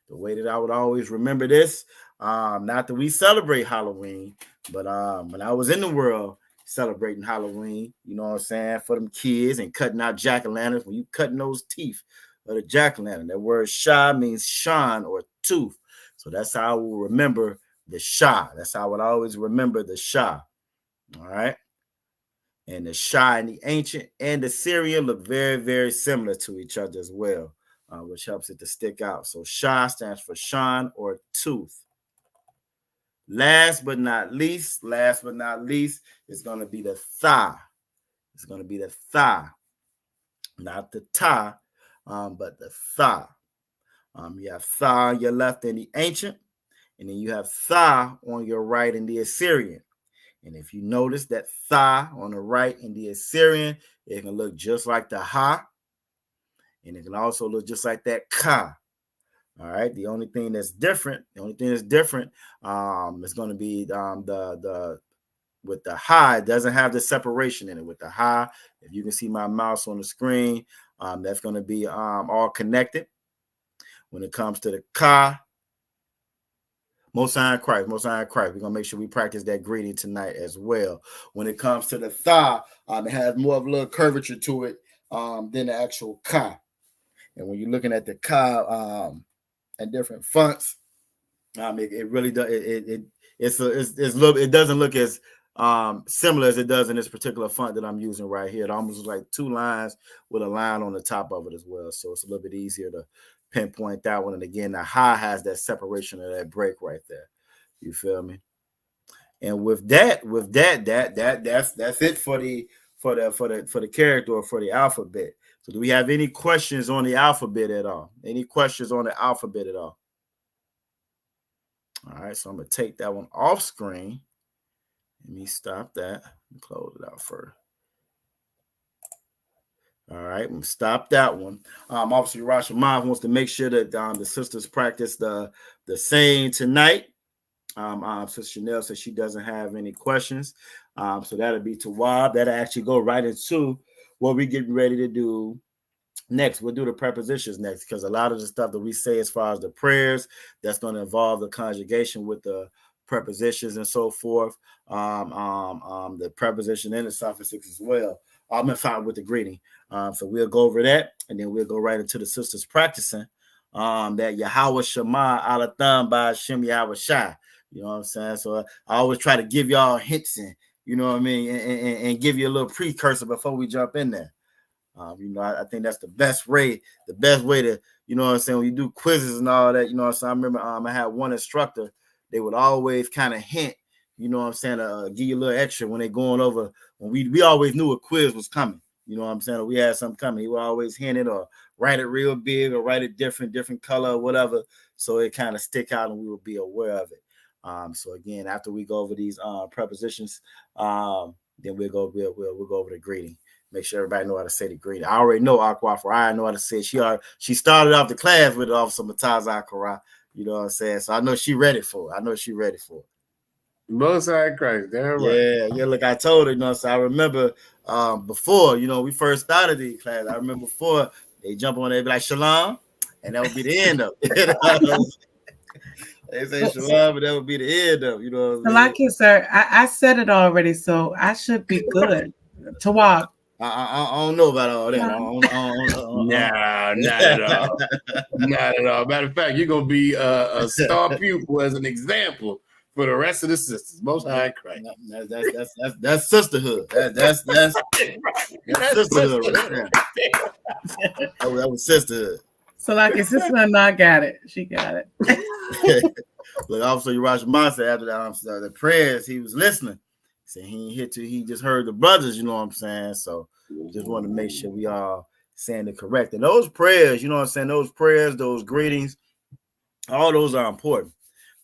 The way that I would always remember this, not that we celebrate Halloween, but when I was in the world celebrating Halloween, you know what I'm saying, for them kids and cutting out jack-o'-lanterns, when you cutting those teeth of the jack-o'-lantern, that word Shah means shine or tooth. So that's how I will remember the Shah. That's how I would always remember the Shah. All right. And the Shah in the ancient and the Syrian look very, very similar to each other as well, which helps it to stick out. So Shah stands for shine or tooth. Last but not least, is going to be the Tha. It's going to be the Tha. Not the Ta, but the Tha. You have Tha on your left in the ancient, and then you have Tha on your right in the Assyrian. And if you notice that Tha on the right in the Assyrian, it can look just like the Ha, and it can also look just like that Ka. All right. The only thing that's different is going to be the with the Ha. It doesn't have the separation in it. With the Ha, if you can see my mouse on the screen, that's going to be all connected. When it comes to the Ka, Most High Christ. We're going to make sure we practice that greeting tonight as well. When it comes to the Tha, it has more of a little curvature to it than the actual Ka. And when you're looking at the Ka and different fonts, it really does. It's a little. It doesn't look as similar as it does in this particular font that I'm using right here. It almost looks like two lines with a line on the top of it as well. So it's a little bit easier to pinpoint that one. And again, the Ha has that separation of that break right there. You feel me? And with that, that's it for the character or for the alphabet. So do we have any questions on the alphabet at all? All right, so I'm gonna take that one off screen. Let me stop that and close it out first. All right, I'm gonna stop that one. Obviously, Lashawan wants to make sure that the sisters practice the saying tonight. Sister Chanel says she doesn't have any questions. So that'll be Tawab. That'll actually go right into what we're getting ready to do next. We'll do the prepositions next, because a lot of the stuff that we say as far as the prayers, that's going to involve the conjugation with the prepositions and so forth. The preposition and the suffixes as well. I'm gonna find with the greeting. So we'll go over that, and then we'll go right into the sisters practicing that Yahweh Shema Alatham by Hashem Yahweh Shai. You know what I'm saying? So I always try to give y'all hints and you know what I mean, and give you a little precursor before we jump in there. I think that's the best way to, you know what I'm saying, when you do quizzes and all that, you know what I'm saying. I remember I had one instructor, they would always kind of hint, you know what I'm saying, give you a little extra when they going over, when we always knew a quiz was coming, you know what I'm saying, or we had something coming. He would always hint it or write it real big or write it different color or whatever, so it kind of stick out and we would be aware of it. So again, after we go over these prepositions, then we'll go over the greeting. Make sure everybody know how to say the greeting. I already know Aquafra. I know how to say it. She started off the class with Officer Mataz Akara. You know what I'm saying? So I know she ready for it. Most High Christ, damn right. Yeah. Look, I told her, you know, so I remember before, you know, we first started the class. I remember before they jump on there, be like Shalom, and that would be the end of it. They say Shalom, but that would be the end of it. You know what I mean? Sir, I said it already, so I should be good to walk. I don't know about all that. Nah, not at all. Not at all. Matter of fact, you're gonna be a star pupil as an example for the rest of the sisters. Most High Christ. That's sisterhood. That's sisterhood right there. That was sisterhood. So like his sister I got it. She got it. Look, Officer Urash said after the prayers, he was listening. He said he ain't hit to, he just heard the brothers, you know what I'm saying? So just want to make sure we all saying it correct. And those prayers, you know what I'm saying? Those prayers, those greetings, all those are important.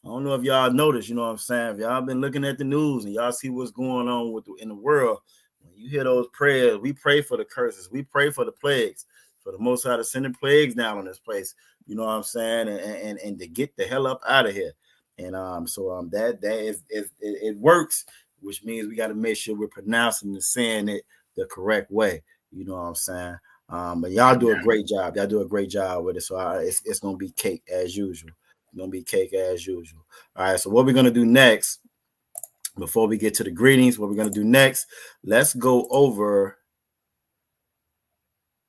I don't know if y'all noticed, you know what I'm saying? If y'all been looking at the news and y'all see what's going on in the world, when you hear those prayers, we pray for the curses, we pray for the plagues, for the Most High to send the plagues down on this place, you know what I'm saying? And to get the hell up out of here. And that is it works, which means we got to make sure we're pronouncing and saying it the correct way. You know what I'm saying? But y'all do a great job. Y'all do a great job with it. So it's going to be cake as usual. It's going to be cake as usual. All right. So what we're going to do next, before we get to the greetings, what we're going to do next, let's go over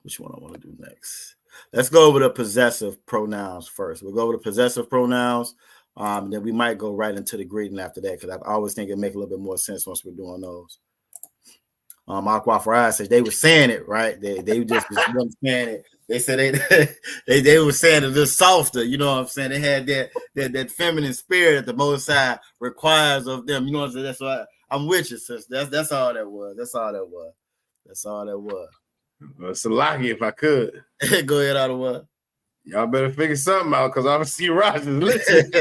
which one I want to do next. Let's go over the possessive pronouns first. We'll go over the possessive pronouns. Then we might go right into the greeting after that, because I always think it make a little bit more sense once we're doing those. Aqua says they were saying it right. They just wasn't saying it. They said they were saying it just softer. You know what I'm saying? They had that feminine spirit that the Most High requires of them. You know what I'm saying? That's why I'm with you, sister. That's all that was. That's all that was. Well, Salaki, if I could. Go ahead, out of what? Y'all better figure something out, because I don't see Rogers listening.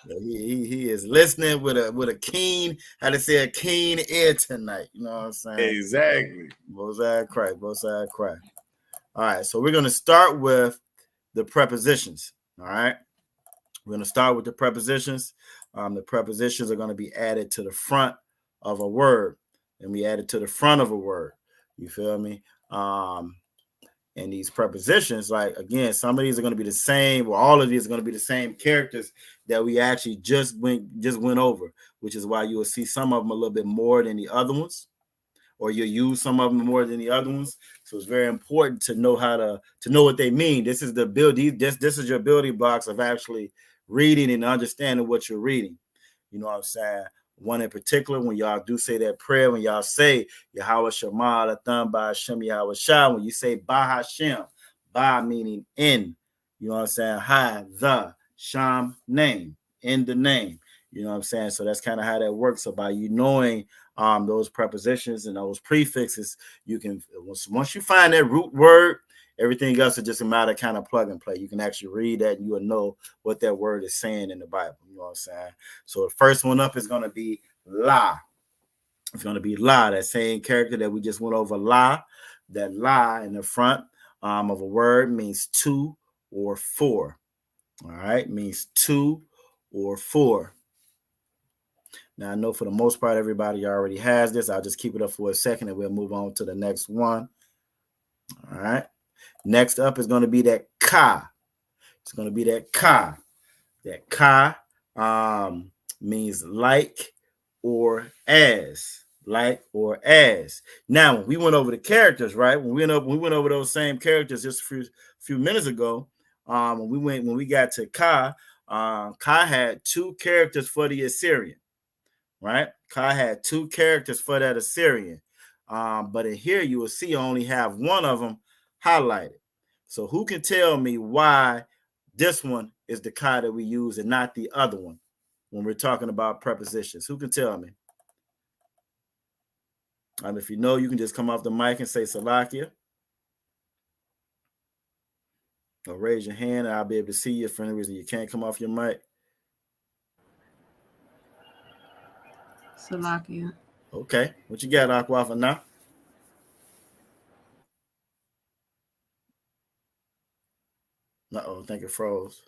he is listening with a keen, how to say, a keen ear tonight. You know what I'm saying? Exactly. Both sides cry. All right, so we're going to start with the prepositions. All right, we're going to start with the prepositions. The prepositions are going to be added to the front of a word, and we add it to the front of a word. You feel me? And these prepositions, like, again, some of these are going to be the same, or all of these are going to be the same characters that we actually just went over, which is why you will see some of them a little bit more than the other ones, or you'll use some of them more than the other ones. So it's very important to know how to know what they mean. This is the ability, this is your building blocks of actually reading and understanding what you're reading. You know what I'm saying? One in particular, when y'all do say that prayer, when y'all say Yahweh Shema Latham Ba Hashem Yahweh Shah, when you say Ba Hashem, Ba meaning in, you know what I'm saying? Ha, the, Sham, name, in the name. You know what I'm saying? So that's kind of how that works. So by you knowing those prepositions and those prefixes, you can, once you find that root word, everything else is just a matter of kind of plug and play. You can actually read that and you will know what that word is saying in the Bible. You know what I'm saying? So the first one up is going to be la. It's going to be la, that same character that we just went over, la. That la in the front of a word means two or four. All right, means two or four. Now, I know for the most part, everybody already has this. I'll just keep it up for a second and we'll move on to the next one. All right. Next up is going to be that ka. It's going to be that ka. That ka means like or as. Like or as. Now, when we went over the characters, right? When we went over those same characters just a few minutes ago. When we got to Ka, Ka had 2 characters for the Assyrian, right? Ka had 2 characters for that Assyrian. But in here you will see I only have one of them highlighted. So who can tell me why this one is the Ka that we use and not the other one when we're talking about prepositions? Who can tell me? If you know, you can just come off the mic and say Salakia. Or raise your hand and I'll be able to see you. For any reason you can't come off your mic. Salakia. Okay. What you got, Aquafa, now? Uh-oh, I think it froze.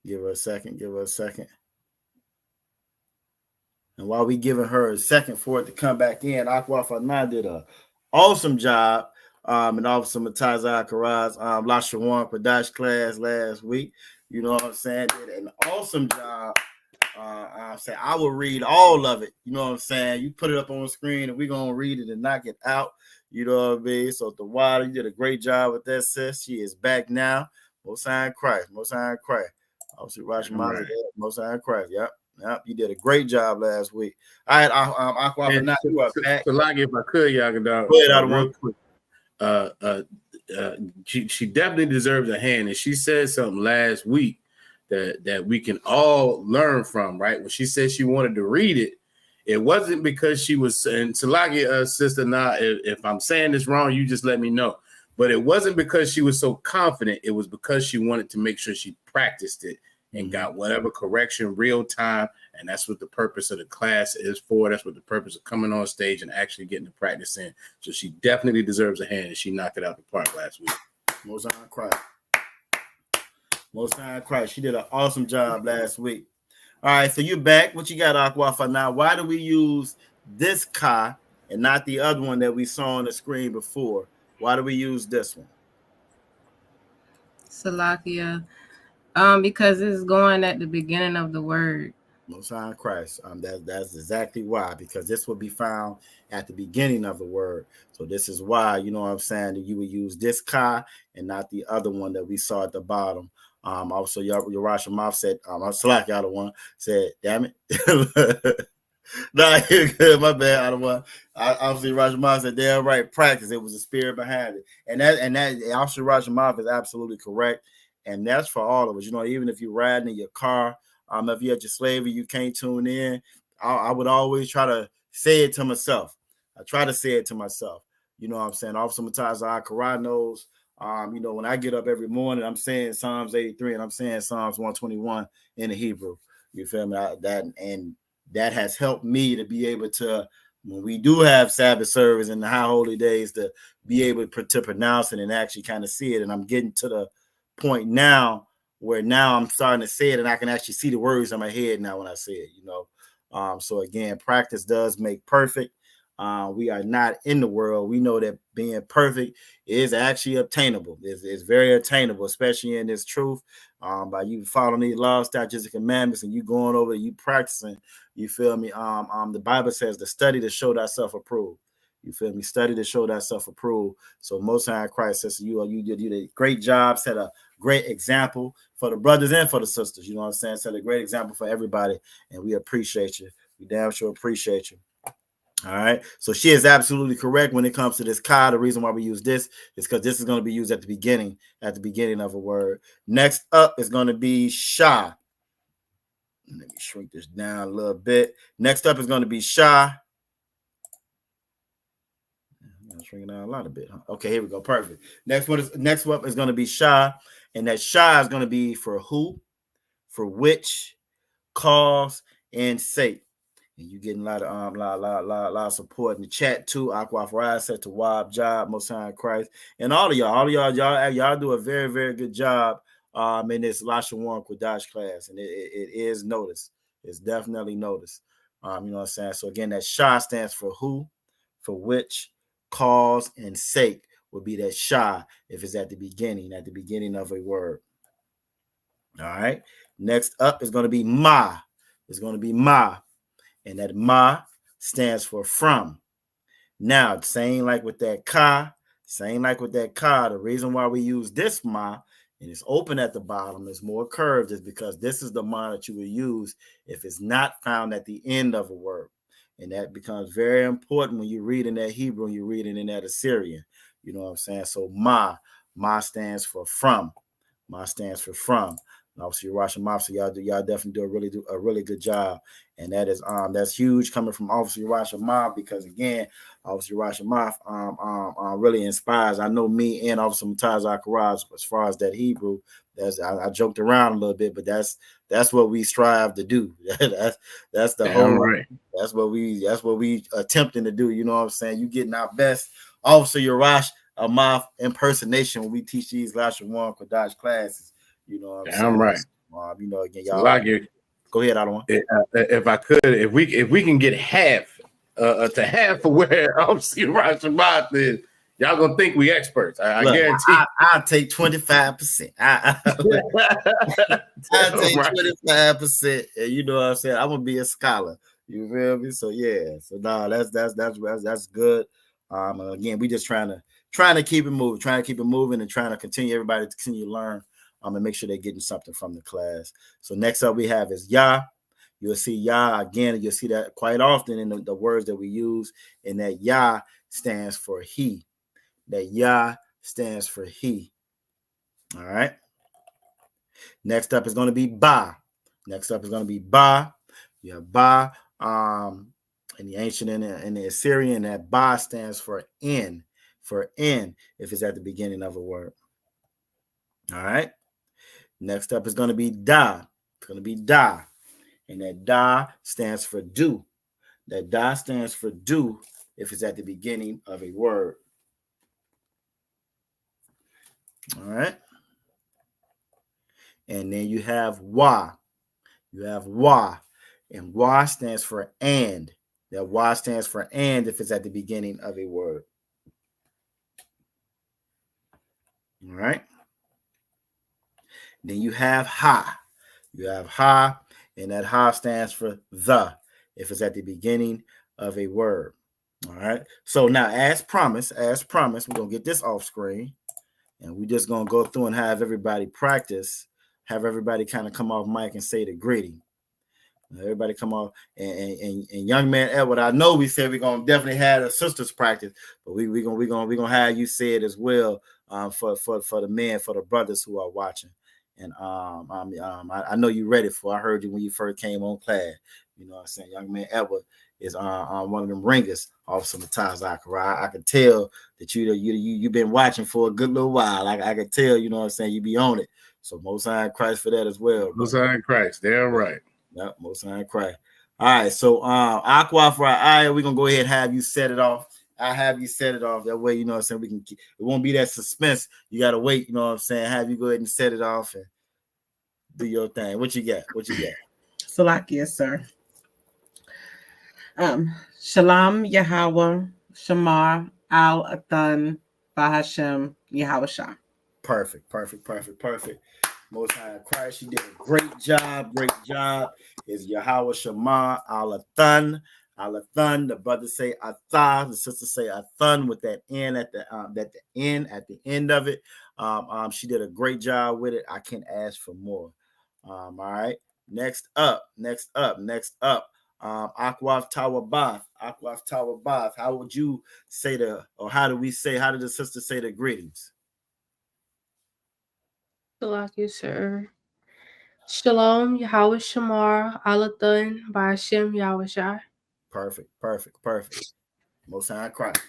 Give her a second. And while we giving her a second for it to come back in, Aquafa did an awesome job. And also Matazah Karaz, Lashawan Qadash class last week. You know what I'm saying? Did an awesome job. I will read all of it. You know what I'm saying? You put it up on the screen and we're going to read it and knock it out. You know what I mean? So the water, you did a great job with that, sis. She is back now. Most High in Christ. Obviously, Rashomon, Most High in Christ. Yep. You did a great job last week. All right, Aquafa, now you are back. Like if I could, y'all could go ahead, out of one quick. She definitely deserves a hand, and she said something last week that we can all learn from. Right, when she said she wanted to read it, it wasn't because she was. And Salaki, sister, now if I'm saying this wrong, you just let me know. But it wasn't because she was so confident. It was because she wanted to make sure she practiced it and got whatever correction real time. And that's what the purpose of the class is for. That's what the purpose of coming on stage and actually getting the practice in. So she definitely deserves a hand, and she knocked it out the park last week. Most High Christ. She did an awesome job last week. All right, so you're back. What you got, Aquafa? Now, why do we use this Ka and not the other one that we saw on the screen before? Why do we use this one? Salakia. Because it's going at the beginning of the word. Most High in Christ. That's exactly why, because this will be found at the beginning of the word. So this is why, you know what I'm saying, that you would use this Ka and not the other one that we saw at the bottom. Also, Yarash Mouth said, Slack out of one said, damn it. Nah, you're good. My bad. Out of one. Obviously, Rajamah said, damn right, practice. It was the spirit behind it. And that obviously Rajamah is absolutely correct. And that's for all of us. You know, even if you're riding in your car, if you're at your slavery, you can't tune in. I would always try to say it to myself. I try to say it to myself. You know what I'm saying? Officer Matazah Karad knows, you know, when I get up every morning, I'm saying Psalms 83 and I'm saying Psalms 121 in the Hebrew. You feel me? That has helped me to be able to, when we do have Sabbath service and the high holy days, to be able to pronounce it and actually kind of see it. And I'm getting to the point now where now I'm starting to say it and I can actually see the words in my head now when I say it, you know. So again, practice does make perfect. We are not in the world. We know that being perfect is actually obtainable. It's very attainable, especially in this truth. By you following these laws, statutes, and commandments, and you going over, you practicing. You feel me? The Bible says to study to show thyself approved. You feel me? Study to show thyself approved. So Most High Christ says you did a great job, set a great example for the brothers and for the sisters. You know what I'm saying? Set a great example for everybody, and we appreciate you. We damn sure appreciate you. All right. So she is absolutely correct when it comes to this Ka. The reason why we use this is because this is going to be used at the beginning of a word. Next up is going to be Shah. Let me shrink this down a little bit. Next up is going to be Shah. I'm shrinking down a lot of bit. Huh? Okay, here we go. Perfect. Next one is going to be Shah, and that Shah is going to be for who, for which, cause, and sake. And you getting a lot of support in the chat too. Aqua Farad said to Wab Job, Most High Christ, and all of y'all do a very, very good job in this Lashawan Qadash class, and it is noticed. It's definitely noticed. You know what I'm saying? So again, that Shah stands for who, for which, cause, and sake would be that Shah if it's at the beginning of a word. All right. Next up is going to be ma. It's going to be ma. And that ma stands for from. Now, same like with that ka, the reason why we use this ma and it's open at the bottom, is more curved, is because this is the ma that you would use if it's not found at the end of a word. And that becomes very important when you read in that Hebrew and you read it in that Assyrian. You know what I'm saying? So ma stands for from. Ma stands for from. Obviously, you're watching Mop, so y'all definitely do a really good job, and that's huge coming from Officer Urash Mob, because again, Officer Urash Mob really inspires. I know me and Officer Mutaz Akaraj as far as that Hebrew. I joked around a little bit, but that's what we strive to do. that's the whole right. That's what we attempting to do. You know what I'm saying? You getting our best Officer Urash Mob impersonation when we teach these Lashawan Qadash classes. You know what I'm saying? Right. You know, again, y'all. Salaki, go ahead, I don't want. If I could, if we can get half to half of where Officer Rashabot is, y'all gonna think we experts. I guarantee. I'll take 25%. I'll take 25%. You know what I'm saying? I'm gonna be a scholar. You feel me? So yeah. So no, that's good. Again, we just trying to keep it moving, and trying to continue everybody to continue to learn. And make sure they're getting something from the class. So next up we have is Yah. You'll see Yah again. You'll see that quite often in the words that we use. And that Yah stands for he. That Yah stands for he. All right. Next up is going to be Ba. You have Ba. In the ancient and the Assyrian, that Ba stands for in. If it's at the beginning of a word. All right. Next up is going to be Da. It's going to be Da. And that Da stands for do. That Da stands for do if it's at the beginning of a word. All right. And then you have Wa. And Wa stands for and. That Wa stands for and if it's at the beginning of a word. All right. Then you have Ha. And that Ha stands for the if it's at the beginning of a word. All right. So now, as promised, we're going to get this off screen. And we're just going to go through and have everybody practice, have everybody kind of come off mic and say the greeting. Everybody come off. And young man Edward, I know we said we're going to definitely have a sisters practice, but we're going to have you say it as well for the men, for the brothers who are watching. And I know you're ready for. I heard you when you first came on class. You know what I'm saying? Young man Edward is one of them ringers, Officer Mataz Akara. I can tell that you've been watching for a good little while. I can tell, you know what I'm saying, you be on it. So Most High Christ for that as well. Most High Christ, damn right. Yep, Most High Christ. All right, so Aqua for our eye, we're gonna go ahead and have you set it off. I'll have you set it off. That way, you know what I'm saying, we can it won't be that suspense. You gotta wait, you know what I'm saying. Have you go ahead and set it off and do your thing. What you got? Salakia, sir. Shalom Yahweh Shamar Al Athan Bahashem Yahweh. Perfect. Most High Christ, you did a great job. Is Yahweh Shema Al Athan. The brothers say Atha, the sisters say Athan with that N at the end of it. She did a great job with it. I can't ask for more. All right. Next up. Akwaf Tower Bath. How would you say how did the sisters say the greetings? Salakia, sir. Shalom, Yahweh Shamar, Alathan, Ba'ashem, Yahweh Shai. Perfect. Most High Christ.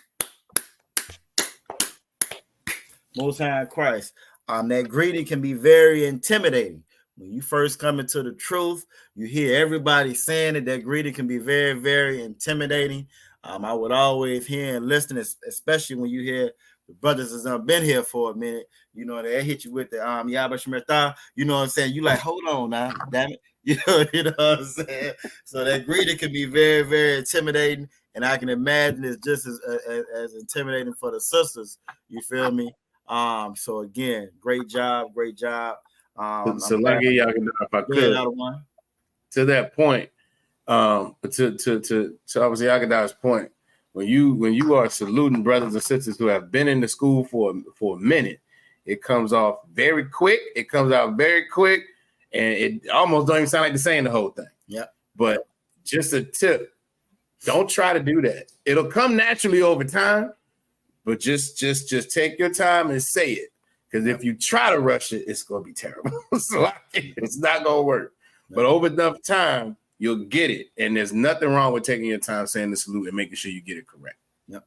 That greeting can be very intimidating. When you first come into the truth, you hear everybody saying it. That greeting can be very, very intimidating. I would always hear and listen, especially when you hear the brothers has been here for a minute. You know, they hit you with the Yabba Shemertah. You know what I'm saying? You like, hold on now, damn it. You know what I'm saying? So that greeting can be very, very intimidating. And I can imagine it's just as intimidating for the sisters. You feel me? So again, great job. So lucky y'all can do it if I could. To that point, to obviously Agada's point, when you are saluting brothers and sisters who have been in the school for a minute, it comes off very quick. It comes out very quick, and it almost don't even sound like they're saying the whole thing. Yeah. But just a tip: don't try to do that. It'll come naturally over time, but just take your time and say it. Because if you try to rush it, it's gonna be terrible. So it's not gonna work. But over enough time, you'll get it. And there's nothing wrong with taking your time saying the salute and making sure you get it correct. Yep.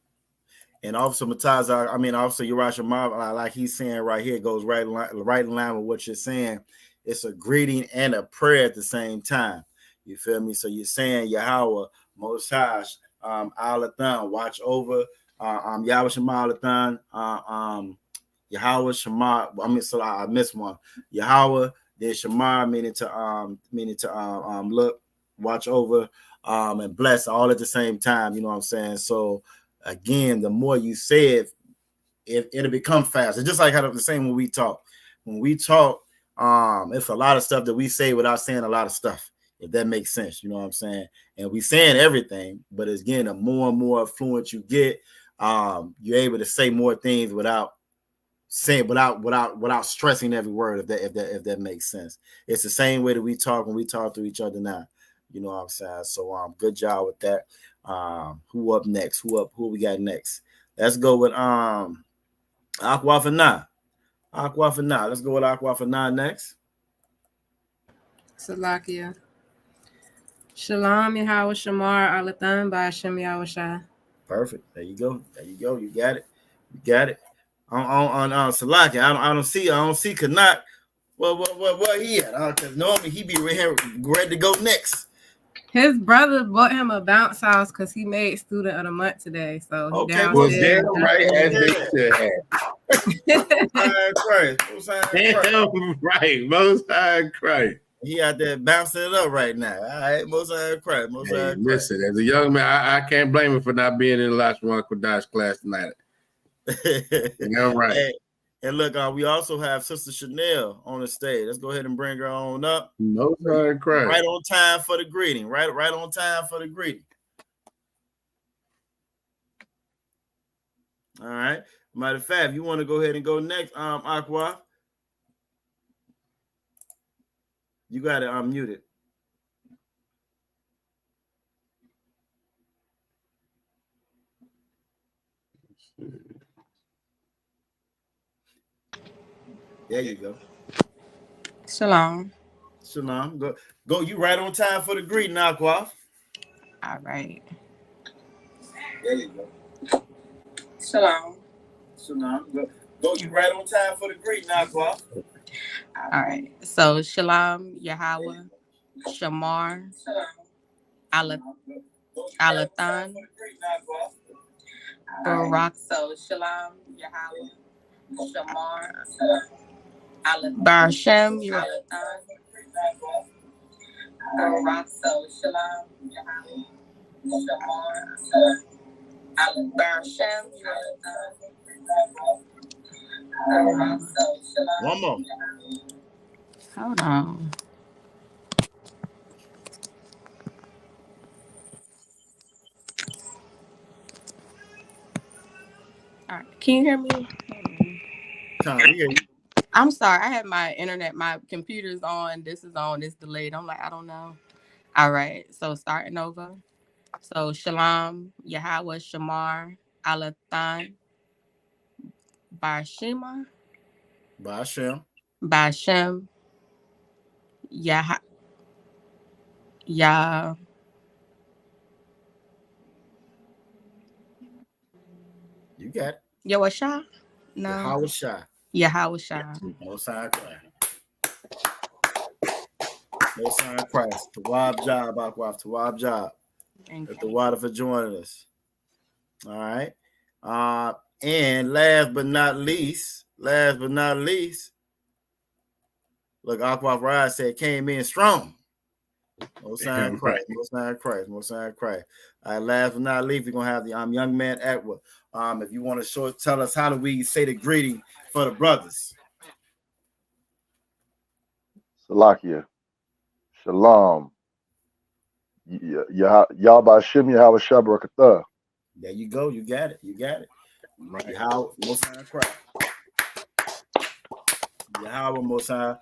And Officer Mataza, Officer Urash Amab, like he's saying right here, goes right in line with what you're saying. It's a greeting and a prayer at the same time. You feel me? So you're saying Yahweh, Most High, Alathan, watch over, Yahweh Shema Alathan, Yahweh Shema. So I missed one. Yahweh, then Shema, meaning to look, watch over, and bless all at the same time. You know what I'm saying? So again, the more you say it, it'll become faster. Just like how the same when we talk. When we talk, it's a lot of stuff that we say without saying a lot of stuff. If that makes sense, you know what I'm saying? And we saying everything, but again, the more and more fluent you get, you're able to say more things without stressing every word. If that makes sense, it's the same way that we talk when we talk to each other now. You know what I'm saying? So good job with that. Who up next? Who we got next? Let's go with Aquafana. Let's go with Aquafana next. Salakia. Shalom, Yahweh Shamar, Alathan, by Hashem Yahweh Shai. Perfect. There you go. You got it. On Salakia, I don't see Kanak. Well, he at? Because normally he be ready to go next. His brother bought him a bounce house because he made Student of the Month today. So he was there right as they should have. Right, Most High Christ. He out there bouncing it up right now. All right, Most High Christ. Listen, as a young man, I can't blame him for not being in the Lashawan Qadash class tonight. You're right. Hey, and look, we also have Sister Chanel on the stage. Let's go ahead and bring her on up. Most High Christ. Right on time for the greeting. Right on time for the greeting. All right. Matter of fact, if you want to go ahead and go next, Aqua. You got it unmuted. There you go. Shalom. Go. You right on time for the greeting, Aqua. All right. There you go. Shalom. Go. You right on time for the greeting, Aqua. All right. So Shalom, Yahweh, Shamar, Alathan, Barak. So Shalom, Yahweh, Shamar, Barshem, Alathan, Barak. So Shalom, Yahweh, Shamar, Barshem, Alathan. One more. Hold on. All right. Can you hear me? I'm sorry. I had my internet, my computer's on. This is on. It's delayed. I'm like, I don't know. All right. So starting over. So Shalom, Yahweh, Shamar, Alathan, Barshema. Bashem, Yah. You got it. Yahweh. No. Yahweh Shai. Most High Christ. Most High Christ. Tawab job, Aquaf. Tawab job. At the water for joining us. All right. And last but not least, look, Aquaf Ride said came in strong. Most High Christ. All right, last but not least, we're gonna have the young man Atwood. If you want to tell us how do we say the greeting for the brothers. Salakia. Shalom. Yahba Shem Yahweh Shabrakatah. There you go. You got it. You got it. Right. Yahweh Most High Christ. Yahweh Most High,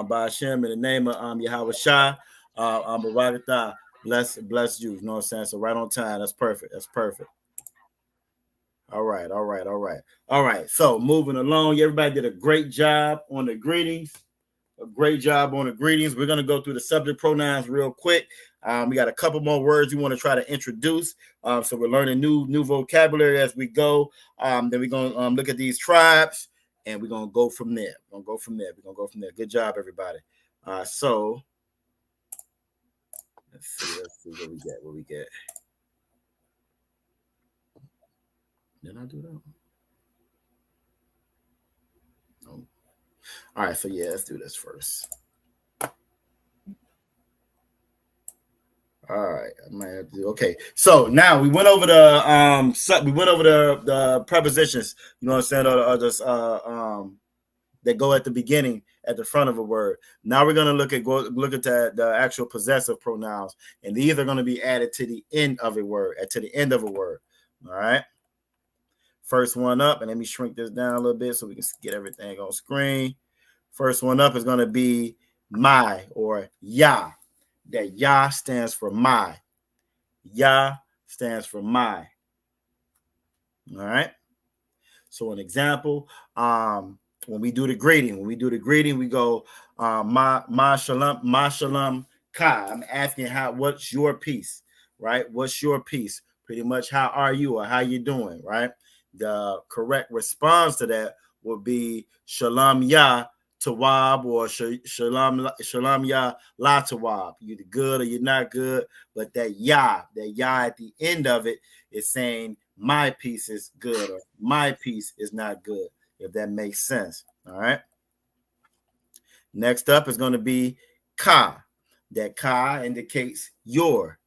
by Hashem, in the name of Yahweh Shah, Barakatah. Bless you. You know what I'm saying? So right on time. That's perfect. That's perfect. All right. So moving along, everybody did a great job on the greetings. We're going to go through the subject pronouns real quick. We got a couple more words we want to try to introduce. So we're learning new vocabulary as we go. Then we're going to look at these tribes, and we're going to go from there. Good job, everybody. So let's see what we get. Did I do that? No. All right, so yeah, let's do this first. All right, I might have to do okay. So now we went over the prepositions. You know what I'm saying? Or just that go at the beginning, at the front of a word. Now we're gonna look at the actual possessive pronouns, and these are going to be added to the end of a word. All right. First one up, and let me shrink this down a little bit so we can get everything on screen. First one up is going to be my or Yah. That Yah stands for my. Yah stands for my. All right. So an example, when we do the greeting, we go ma shalom ka. I'm asking what's your peace, right? What's your peace? Pretty much, how are you or how you doing, right? The correct response to that would be Shalom Yah Tawab or Shalom Yah La Tawab. You're good or you're not good, but that Yah at the end of it is saying my peace is good or my peace is not good, if that makes sense. All right. Next up is going to be Ka. That Ka indicates your.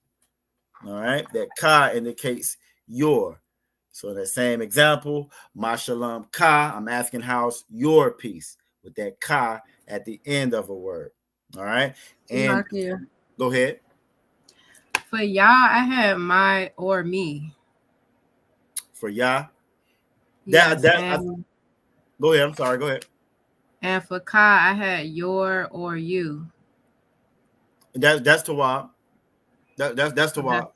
All right. That Ka indicates your. So the same example, Mashalom Ka, I'm asking how's your peace with that Ka at the end of a word. All right. And go ahead. For Yah, I had my or me. For Yah. Yes, Go ahead. I'm sorry. Go ahead. And for Ka, I had your or you. That's Tawab. That's Tawab.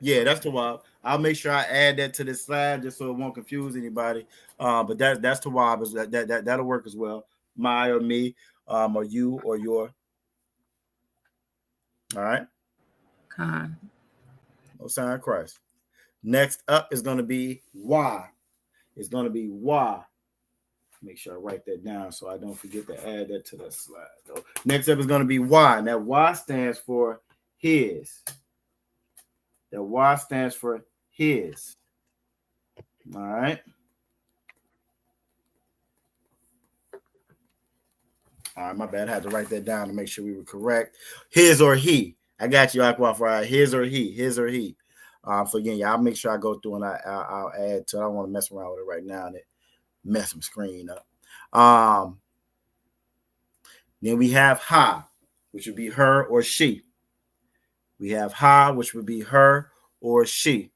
Yeah, that's Tawab. I'll make sure I add that to this slide just so it won't confuse anybody. But that's Tawab. That'll work as well. My or me, or you or your. All right. Khan. No sign of Christ. Next up is going to be why. It's going to be why. Make sure I write that down so I don't forget to add that to the slide. So next up is going to be why. Now, why stands for his. That Y stands for his. All right. All right, my bad. I had to write that down to make sure we were correct. His or he. I got you, Aquafry. His or he. So again, yeah, I'll make sure I go through and I'll add to it. I don't want to mess around with it right now and mess my screen up. Then we have ha, which would be her or she. We have ha, which would be her or she.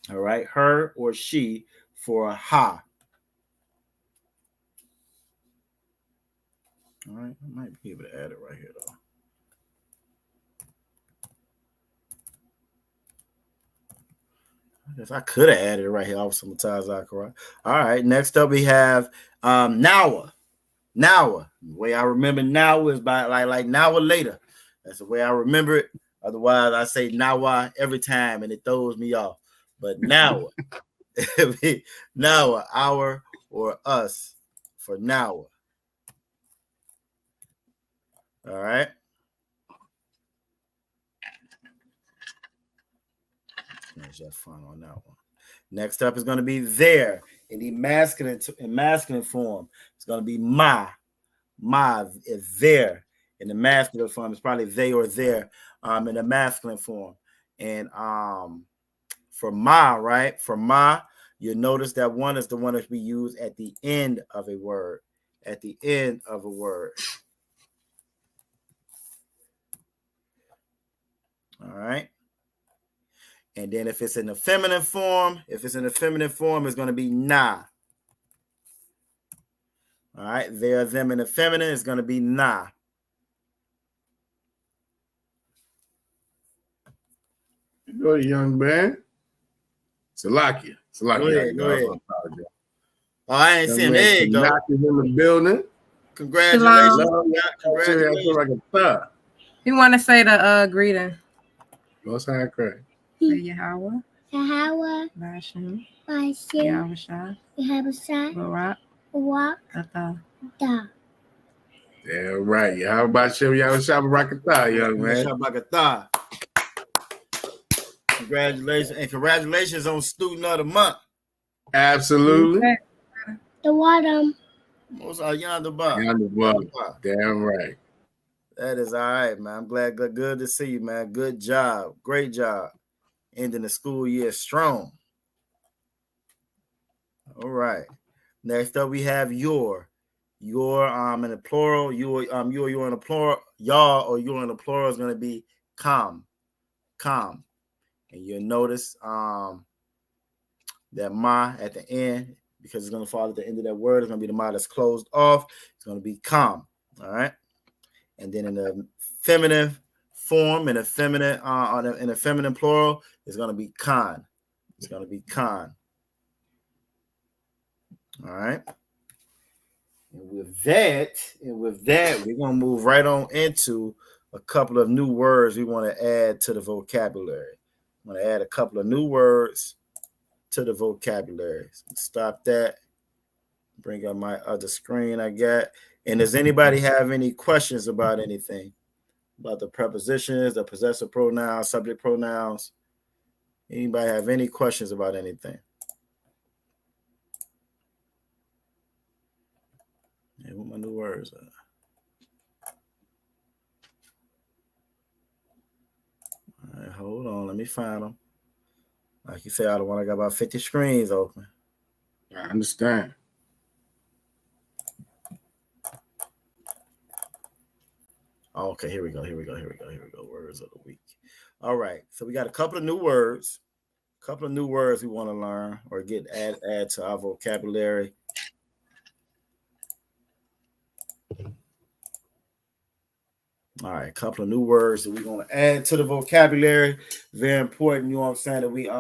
All right, her or she for ha. All right, I might be able to add it right here though. I guess I could have added it right here. Sometimes I correct. All right, next up we have Nawa. The way I remember Nawa is by like Nawa later. That's the way I remember it. Otherwise, I say Nawa every time and it throws me off. But Nawa, Nawa, our or us for Nawa. All right. Finish that fun on that one. Next up is going to be there in the masculine form. It's going to be ma is there in the masculine form. It's probably they or there in the masculine form. And for ma, right? For ma, you'll notice that one is the one that we use at the end of a word. At the end of a word. All right. And then if it's in the feminine form, it's going to be na. All right. There, them in the feminine is going to be na. Go ahead, young man. Salakia. Go ahead. Oh, I ain't seen him. There you go. In the building. Congratulations. Congratulations. You want to say the greeting? Most High Christ. Yahweh. Yahweh. Lashawan. Lashawan. Yahweh. Barak. Atah. Yeah, right. How about Shem Yahweh Shabbat, young man? Shabbat. Congratulations. And congratulations on Student of the Month. Absolutely. The water. Most yonder bar. Damn right. That is all right, man. I'm glad. Good to see you, man. Good job. Great job. Ending the school year strong. All right. Next up, we have your in the plural. You're in the plural. Y'all or you're in the plural is going to be calm. And you'll notice that ma at the end, because it's going to fall at the end of that word, it's going to be the ma that's closed off. It's going to be calm. All right. And then in the feminine form, in the feminine plural, it's going to be khan. It's going to be khan. All right. And with that, we're going to move right on into a couple of new words we want to add to the vocabulary. I'm going to add a couple of new words to the vocabulary. So stop that. Bring up my other screen I got. And does anybody have any questions about anything? About the prepositions, the possessive pronouns, subject pronouns? Anybody have any questions about anything? Yeah, what my new words are. All right, hold on. Let me find them. Like you said, I got about 50 screens open. I understand. Okay, here we go. Words of the week. All right. So we got a couple of new words. We want to learn or add to our vocabulary. All right, a couple of new words that we're going to add to the vocabulary. Very important, you know what I'm saying, that we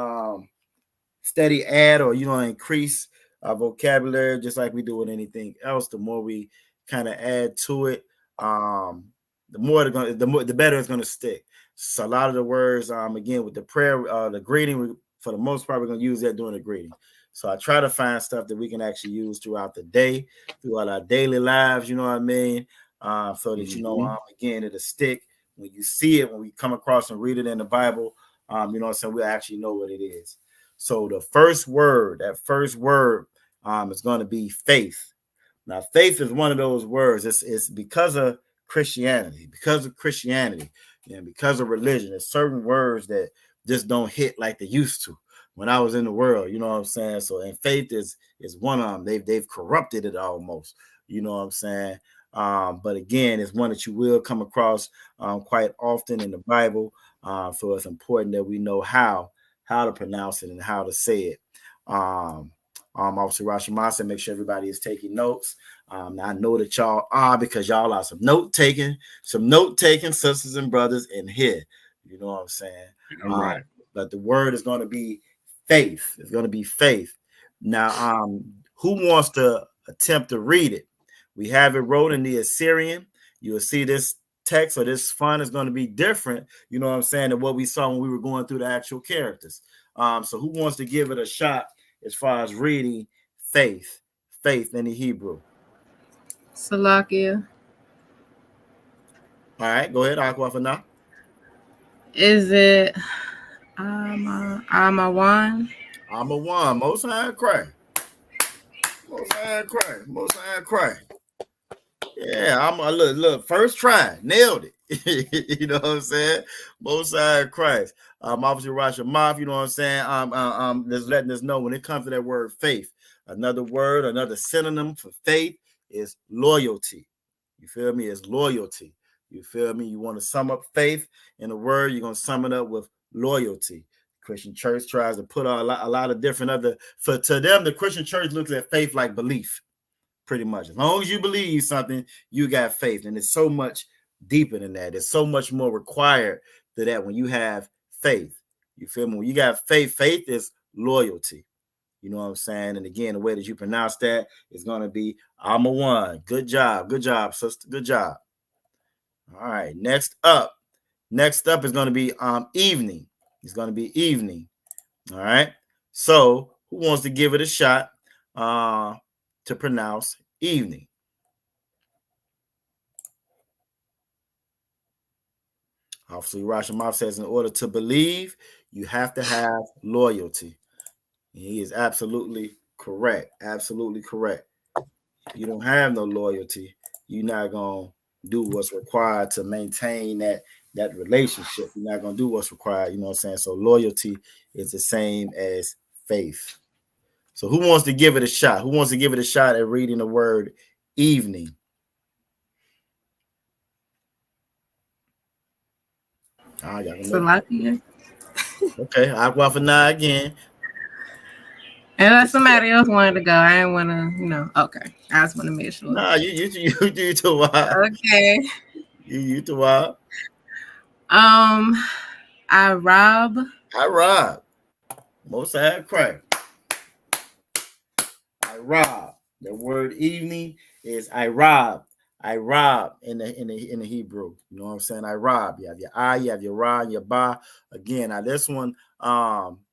steady add or increase our vocabulary just like we do with anything else. The more we kind of add to it, the better it's going to stick. So a lot of the words, again, with the prayer, the greeting, for the most part, we're going to use that during the greeting. So I try to find stuff that we can actually use throughout the day, throughout our daily lives, you know what I mean? So that, again, it'll stick when you see it, when we come across and read it in the Bible, you know what I'm saying? We actually know what it is. So the first word is going to be faith. Now, faith is one of those words. It's because of Christianity, and because of religion. There's certain words that just don't hit like they used to when I was in the world, you know what I'm saying? So, and faith is one of them. They've corrupted it almost, you know what I'm saying? But again, it's one that you will come across quite often in the Bible. So it's important that we know how to pronounce it and how to say it. Officer Rashomon said, make sure everybody is taking notes. I know that y'all are, because y'all are some note taking sisters and brothers in here. You know what I'm saying? All right. But the word is going to be faith. It's going to be faith. Now, who wants to attempt to read it? We have it wrote in the Assyrian. You will see this text or this font is going to be different, you know what I'm saying, than what we saw when we were going through the actual characters. So who wants to give it a shot as far as reading faith in the Hebrew? Salakia. All right, go ahead, Aquafana. Is it Amawan? Amawan, Most High Christ. Yeah, I'm a look, first try, nailed it. You know what I'm saying? Most High Christ. Officer Rasha Moff, you know what I'm saying? Just letting us know when it comes to that word faith. Another synonym for faith is loyalty. You feel me? It's loyalty. You feel me? You want to sum up faith in a word, you're going to sum it up with loyalty. Christian church tries to put a lot of different to them, the Christian church looks at faith like belief, pretty much. As long as you believe something, you got faith. And it's so much deeper than that. There's so much more required to that when you have faith. You feel me? When you got faith, faith is loyalty. You know what I'm saying? And again, the way that you pronounce that is going to be I'm a one. Good job, sister. Good job. All right. Next up is going to be evening. It's going to be evening. All right. So who wants to give it a shot to pronounce evening? Obviously, Rashamov says in order to believe, you have to have loyalty. And he is absolutely correct. Absolutely correct. You don't have no loyalty, you're not going to do what's required to maintain that relationship. You're not going to do what's required. You know what I'm saying? So loyalty is the same as faith. So who wants to give it a shot? Who wants to give it a shot at reading the word evening? I got Salakia. Okay, I'll go for now again. Unless somebody else wanted to go, I didn't want to, okay. I just want to make sure. Nah, you too wild. Okay. You too wild. I rob. Most I crack. I rob. The word evening is I rob. I rob in the Hebrew. You know what I'm saying? I rob. You have your I, you have your ra, and your ba. Again, now this one,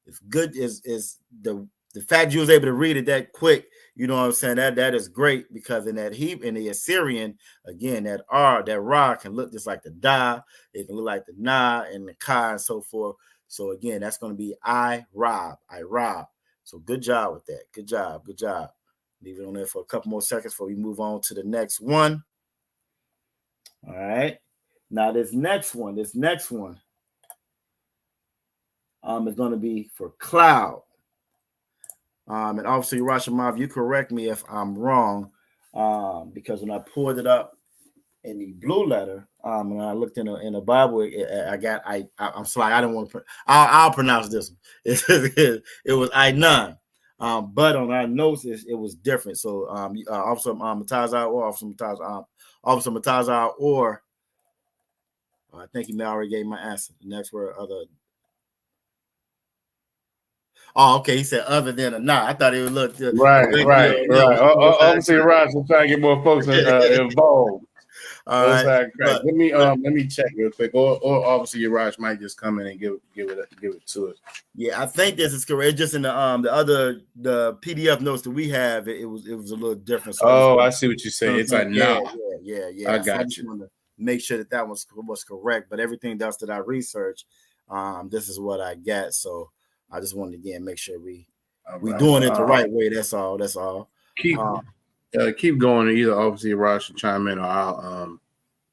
it's good. Is the fact you was able to read it that quick. You know what I'm saying? That is great because in the Assyrian, again, that R, that ra can look just like the da. It can look like the na and the ka and so forth. So again, that's going to be I rob. I rob. So good job with that. Good job. Leave it on there for a couple more seconds before we move on to the next one. All right. Now this next one is going to be for cloud. And obviously, Rashamav, you correct me if I'm wrong, because when I pulled it up in the blue letter, and I looked in the Bible, I'm sorry, I don't want to. I'll pronounce this one. It was I9, but on our notes it was different. So Officer Matazar or Officer Matazar or I think he may already gave my answer. The next word other. Oh, okay. He said other than or not. I thought it would look right. Obviously, Raj will try to get more folks involved. All right. Let me check real quick. Or obviously, Raj might just come in and give it to us. Yeah, I think this is correct. Just in the PDF notes that we have, it was a little different. So I see what you're saying. It's like yeah. I got you. Want to make sure that was correct. But everything else that I researched, this is what I got. So I just wanted to again make sure we doing it the right way. That's all. Keep going. Either obviously Raj should chime in, or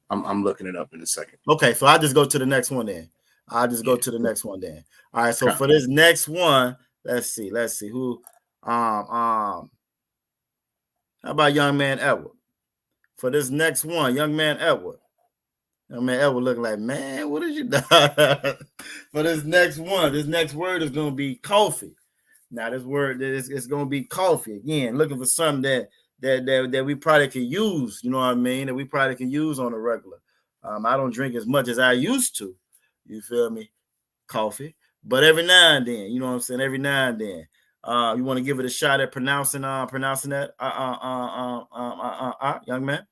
I'm looking it up in a second. Okay, so I'll just go to the next one then. All right, so for this next one, let's see who. How about young man Edward? For this next one, young man Edward. Young man Edward looking like, man, what did you do? For this next one, this next word is going to be coffee. Now this word is going to be coffee again. Looking for something that we probably can use. You know what I mean? That we probably can use on a regular. I don't drink as much as I used to. You feel me? Coffee, but every now and then, you know what I'm saying? Every now and then, you want to give it a shot at pronouncing that, young man.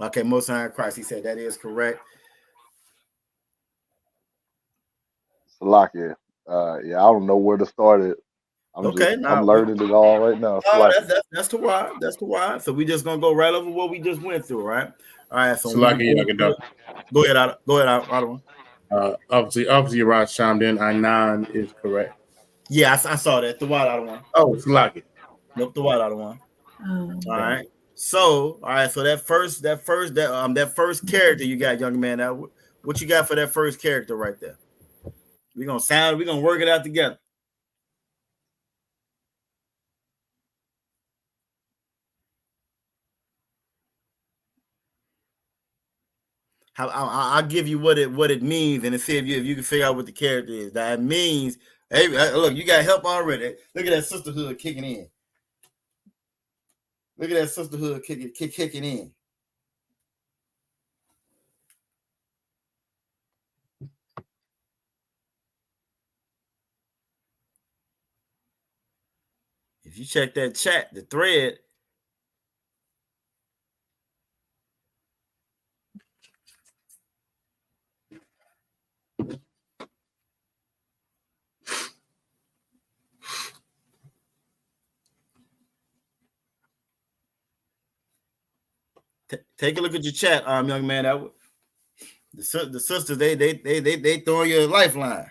Okay, Most High Christ. He said that is correct. Salakia. I don't know where to start it. I'm learning it all right now. That's the why. That's the why. So we just gonna go right over what we just went through, right? All right. So go ahead, Otto. Obviously, Raj chimed in. I9 is correct. Yeah, I saw that. The white Otto one. Oh, Salakia. Nope, the white Otto one. All right. So, So that first character you got, young man. Now, what you got for that first character right there? We're gonna work it out together. I'll give you what it means, and see if you can figure out what the character is. That means, hey, look, you got help already. Look at that sisterhood kicking in. Look at that sisterhood kicking in. If you check that chat, the thread. Take a look at your chat, young man. The sisters, they throwing you a lifeline.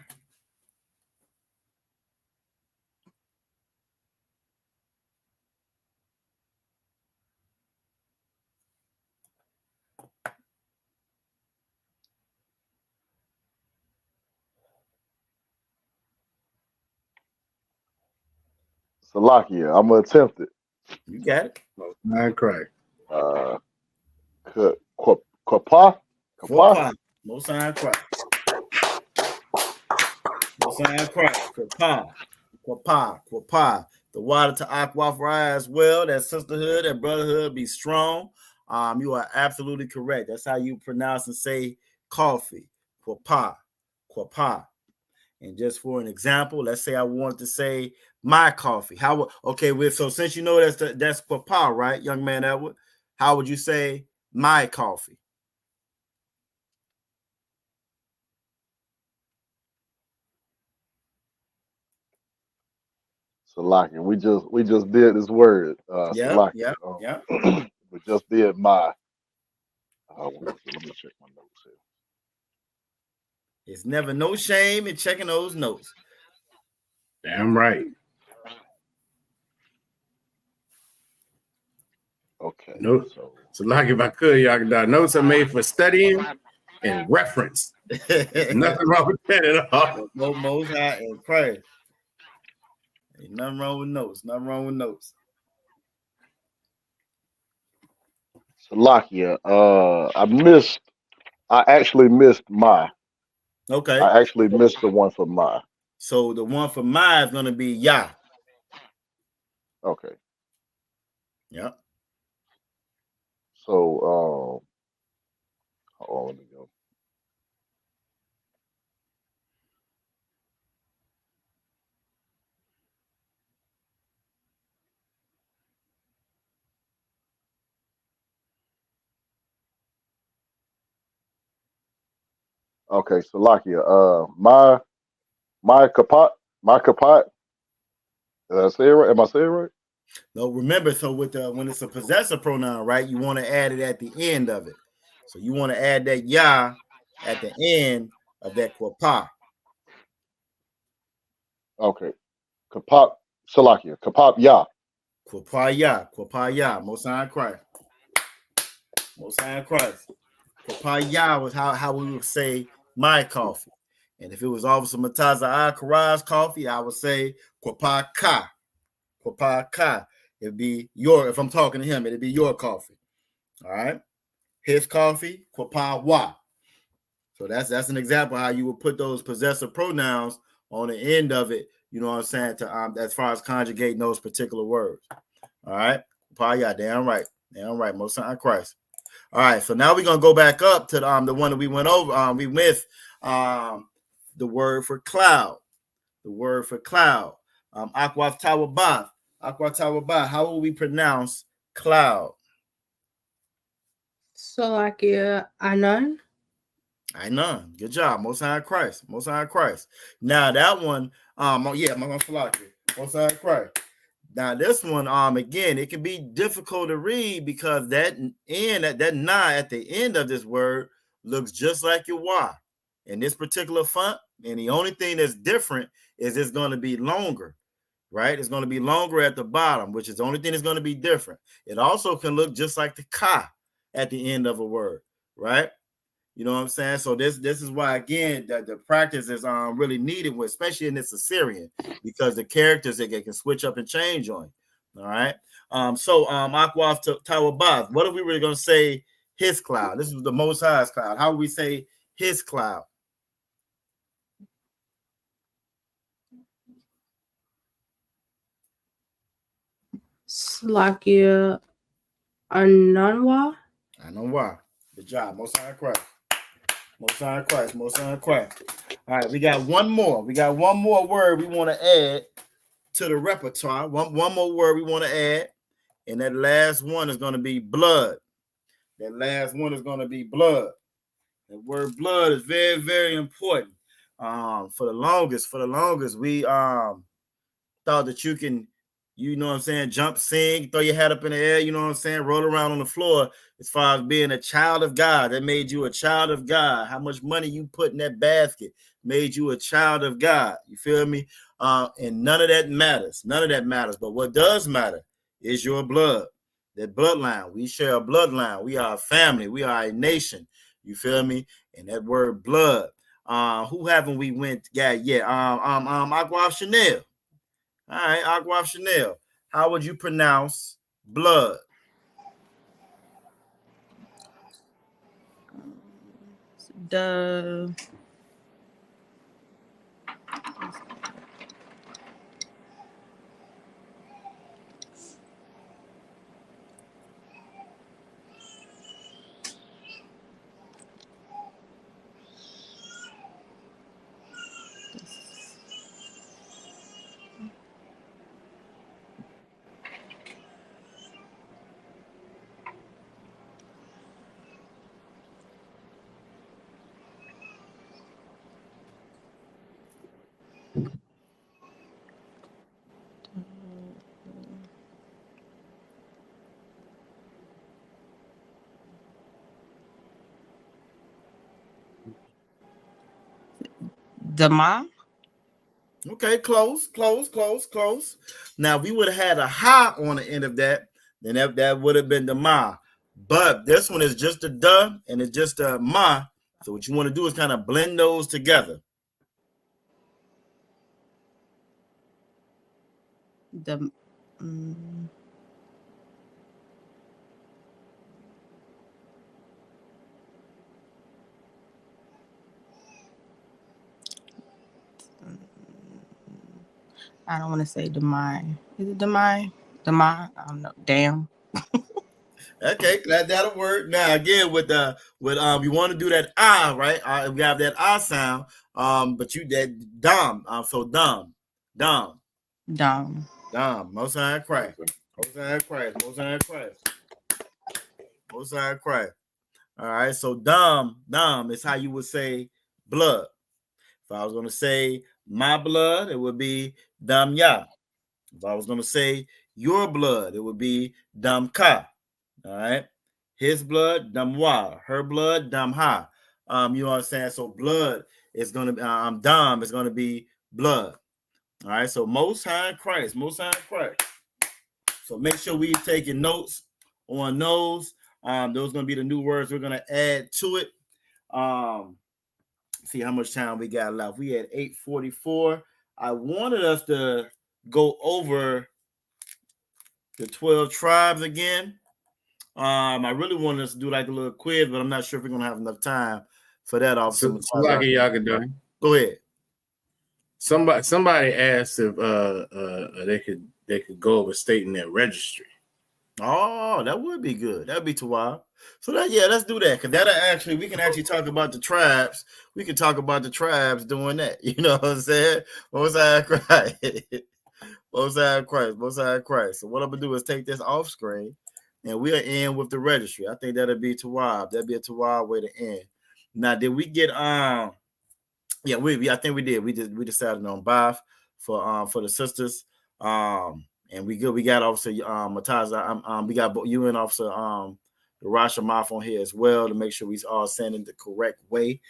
Salakia, I'm gonna attempt it. You got it. Not correct. Quapa. Most High Christ. Most High Christ. Quapa. The water to aqua fry as well. That sisterhood, that brotherhood be strong. You are absolutely correct. That's how you pronounce and say coffee. Quapa. And just for an example, let's say I want to say my coffee. So since you know that's quapa, right, young man Edward? How would you say my coffee? Salakia. We just did this word. Yeah. We just did my. Let me check my notes here. It's never no shame in checking those notes. Damn right. Okay. Notes. So like if I could, y'all notes are made for studying and reference. Nothing wrong with that at all. Most High and pray. Ain't nothing wrong with notes. Salakia. I actually missed my. Okay. I actually missed the one for my. So the one for my is gonna be Yah. Okay. Yep. So let me go. Okay, Salakia. My kapat. Did I say it right? Am I saying it right? No, remember, so with when it's a possessive pronoun, right, you want to add it at the end of it. So you want to add that Yah at the end of that quapa. Okay. Kapat Salakia. Kapat Yah. Quapa Yah. Most High Christ. Quapa Yah was how we would say my coffee. And if it was Officer Mataza Al-Kharaj's coffee, I would say Quapa Ka. It'd be if I'm talking to him, it'd be your coffee. All right. His coffee, Quapa Wa. So that's an example how you would put those possessive pronouns on the end of it, you know what I'm saying, to as far as conjugating those particular words. All right. Quapa Ya, damn right. Most High Christ. All right, so now we're gonna go back up to the one that we went over. We with the word for cloud. Aqua Tawabah. How will we pronounce cloud? Salakia Anan. Good job. Most High Christ. Now that one, my Salakia. Most High Christ. Now this one, again, it can be difficult to read because that na at the end of this word looks just like your Y in this particular font. And the only thing that's different is it's going to be longer, right? It's going to be longer at the bottom, which is the only thing that's going to be different. It also can look just like the ka at the end of a word, right? You know what I'm saying? So this is why, again, that the practice is really needed, especially in this Assyrian, because the characters that can switch up and change on you. All right. Aquaf Tawabaz. What are we really going to say his cloud. This is the Most High's cloud. How would we say his cloud? Slakia Ananwa. I know why. Good job. Most High Christ. Most High Christ. Most High Christ. All right, we got one more. We got one more word we want to add to the repertoire. One more word we want to add. And that last one is going to be blood. That last one is going to be blood. The word blood is very, very important. For the longest, we thought that you can, you know what I'm saying, jump, sing, throw your hat up in the air, you know what I'm saying, roll around on the floor as far as being a child of God. That made you a child of God. How much money you put in that basket made you a child of God. You feel me? And none of that matters. None of that matters. But what does matter is your blood. That bloodline. We share a bloodline. We are a family. We are a nation. You feel me? And that word blood. Who haven't we got yet? Aqua Chanel. All right, Aqua Chanel. How would you pronounce blood? The Dama. Okay, close. Now, if we would have had a ha on the end of that, then that would have been the ma. But this one is just a duh and it's just a ma. So what you want to do is kind of blend those together. The I don't want to say Demai. Is it Demai? Demai? I don't know. Damn. Okay, that'll work. Now again, with you want to do that ah, right? We have that ah sound. But you that dom. So dom. Most High Christ. Most High Christ. All right. So dom is how you would say blood. If I was going to say my blood, it would be dam ya. If I was going to say your blood, it would be dam ka. All right. His blood, damwa. Her blood, damha. You know what I'm saying? So blood is going to be dam is going to be blood. All right. So Most High Christ. So make sure we taking notes on those. Those are going to be the new words we're going to add to it. See how much time we got left. We had 8:44. I wanted us to go over the 12 tribes again. I really wanted us to do like a little quiz, but I'm not sure if we're gonna have enough time for that. Go ahead. Somebody asked if they could go over stating their registry. Oh, that would be good. That'd be too wild. So let's do that, because we can actually talk about the tribes. We can talk about the tribes doing that. You know what I'm saying? Most High Christ. Most High Christ. So what I'm gonna do is take this off screen, and we'll end with the registry. I think that'd be too wild. That'd be a too wild way to end. Now, did we get I think we did. We decided on Bath for the sisters. And we got Officer Mataza. We got you and Officer the Rasha Moff on here as well to make sure we all send it the correct way.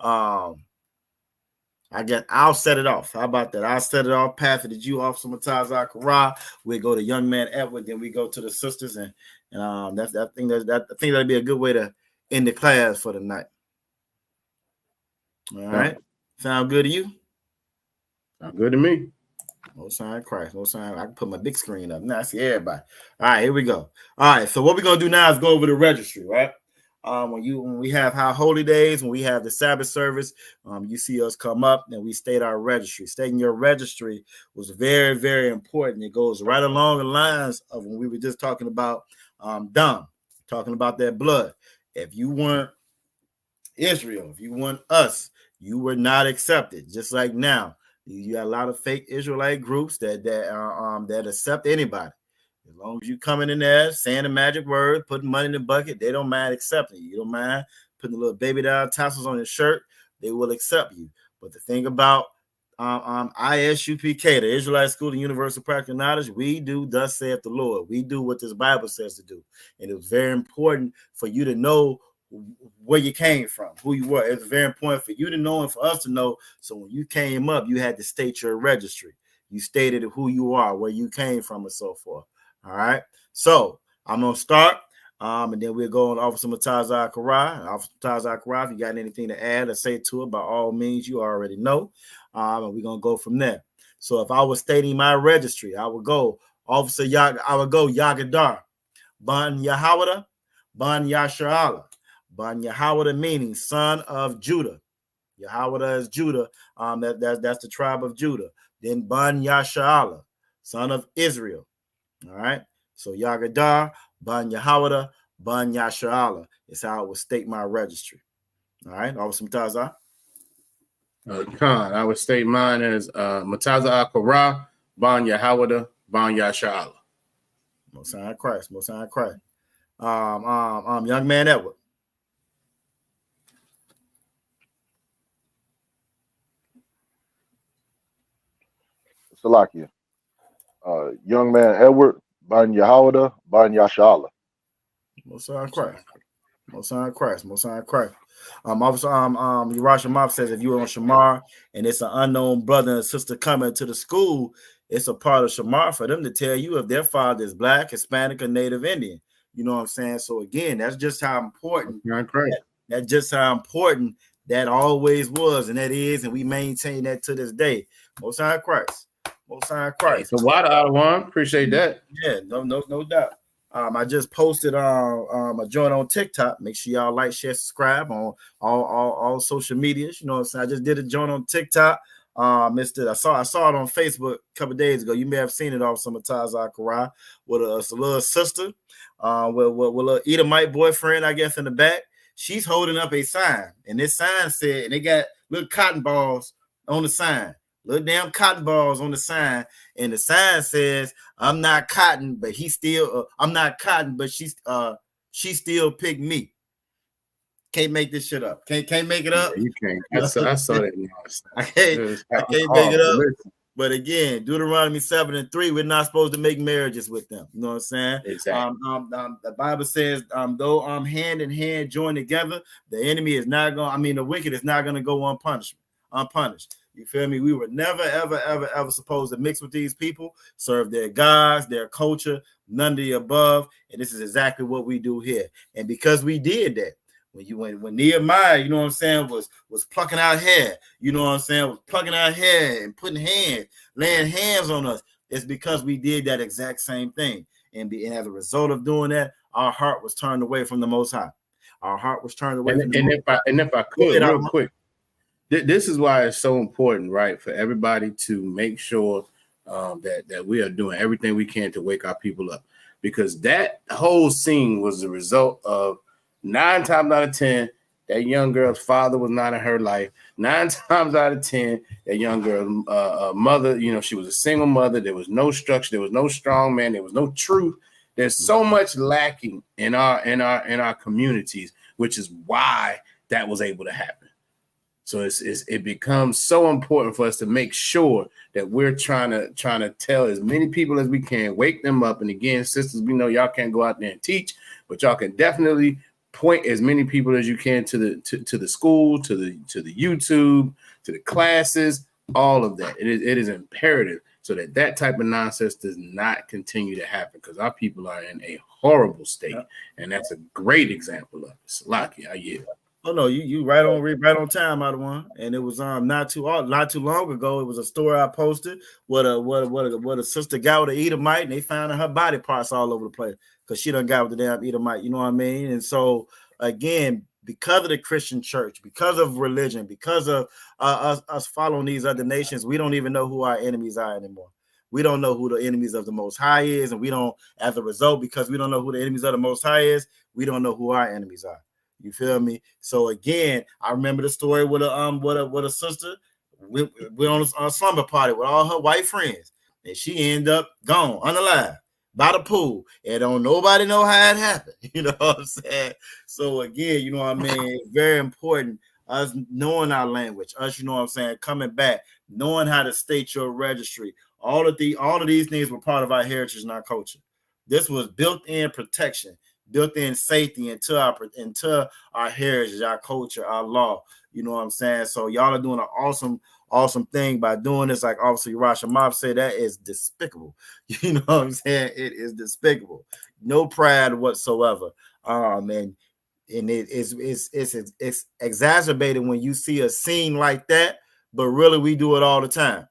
I'll set it off. How about that? I'll set it off. Path it to you, Officer Mataza Kara. We go to Young Man Edward, then we go to the sisters, and I think that'd be a good way to end the class for the night. All right. Sound good to you? Sound good to me. Most High Christ. I can put my big screen up. Now I see everybody. All right, here we go. All right, so what we're going to do now is go over the registry, right? When we have high holy days, when we have the Sabbath service, you see us come up and we state our registry. Stating your registry was very, very important. It goes right along the lines of when we were just talking about Dom, talking about that blood. If you weren't Israel, if you weren't us, you were not accepted. Just like now, you got a lot of fake Israelite groups that accept anybody. As long as you coming in there saying the magic word, putting money in the bucket, they don't mind accepting you. You don't mind putting a little baby doll tassels on your shirt, they will accept you. But the thing about ISUPK, the Israelite School of Universal Practical Knowledge, we do thus saith the Lord. We do what this Bible says to do. And it was very important for you to know where you came from, who you were. It's very important for you to know and for us to know. So when you came up, you had to state your registry. You stated who you are, where you came from, and so forth. All right. So I'm gonna start, and then we'll go on Officer Mataza Karai. Officer Mataza Karai, if you got anything to add or say to it, by all means, you already know. And we're gonna go from there. So if I was stating my registry, I would go Officer I would go Yagadar, Ban Yahawada, Ban Yasharala. Ban Yahawada meaning son of Judah. Yahawada is Judah. That's the tribe of Judah. Then Ban Yasharala, son of Israel. All right. So Yagadar, Ban Yahawada, Ban Yasharala is how I would state my registry. All right. Officer Mataza. Khan, I would state mine as Mataza Akara, Ban Yahawada, Ban Yasharala. Most High Christ. Most High Christ. Young man Edward. Salakia. Young man Edward, Ban Yahawada, Ban Yashala. Most High Christ. Most High Christ. Most High Christ. Officer, Urash Mop says if you're on Shamar and it's an unknown brother and sister coming to the school, it's a part of Shamar for them to tell you if their father is black, Hispanic, or Native Indian. You know what I'm saying? So again, that's just how important. That's just how important that always was, and that is, and we maintain that to this day. Most High Christ. Most High Christ. So water out of one. Appreciate that. Yeah, no doubt. I just posted a joint on TikTok. Make sure y'all like, share, subscribe on all social medias. You know what I'm saying? I just did a joint on TikTok. I saw it on Facebook a couple of days ago. You may have seen it off some of Tazah Karai with a little sister, with a little Edomite boyfriend, I guess, in the back. She's holding up a sign, and this sign said, and they got little cotton balls on the sign. Little damn cotton balls on the sign, and the sign says, "I'm not cotton, but he still. I'm not cotton, but she still picked me." Can't make this shit up. Can't make it up. Yeah, you can't. I saw that. I can't make it up. But again, Deuteronomy 7:3, we're not supposed to make marriages with them. You know what I'm saying? Exactly. The Bible says, though hand in hand joined together, the enemy is not going. The wicked is not going to go unpunished. You feel me? We were never, ever supposed to mix with these people, serve their gods, their culture, none of the above. And this is exactly what we do here. And because we did that, when Nehemiah, you know what I'm saying, was plucking our hair, you know what I'm saying, was plucking our hair and laying hands on us, it's because we did that exact same thing. And as a result of doing that, our heart was turned away from the Most High. Our heart was turned away from the Most High. And if I could, real quick, this is why it's so important, right, for everybody to make sure that we are doing everything we can to wake our people up, because that whole scene was the result of 9 times out of 10 that young girl's father was not in her life. 9 times out of 10 that young girl's mother, she was a single mother. There was no structure. There was no strong man. There was no truth. There's so much lacking in our communities, which is why that was able to happen. So it becomes so important for us to make sure that we're trying to tell as many people as we can, wake them up. And again, sisters, we know y'all can't go out there and teach, but y'all can definitely point as many people as you can to the school, to the YouTube, to the classes, all of that. It is imperative so that type of nonsense does not continue to happen, because our people are in a horrible state, and that's a great example of it. Salaki, I yield. Oh no, you right on time, out of one. And it was not too long ago. It was a story I posted what a sister got with an Edomite, and they found her body parts all over the place because she done got with the damn Edomite. You know what I mean? And so again, because of the Christian church, because of religion, because of us following these other nations, we don't even know who our enemies are anymore. We don't know who the enemies of the Most High is, and we don't, as a result, because we don't know who the enemies of the Most High is, we don't know who our enemies are. You feel me? So again, I remember the story with a sister. We on a slumber party with all her white friends, and she ended up gone, unalive, by the pool, and don't nobody know how it happened. You know what I'm saying? So again, you know what I mean? It's very important us knowing our language, us, you know what I'm saying, coming back, knowing how to state your registry. All of these things were part of our heritage and our culture. This was built-in protection, built-in safety into our heritage, our culture, our law. You know what I'm saying? So y'all are doing an awesome thing by doing this. Like Officer Urash Mob said, that is despicable. You know what I'm saying? It is despicable. No pride whatsoever. Man, and it's exacerbated when you see a scene like that. But really, we do it all the time.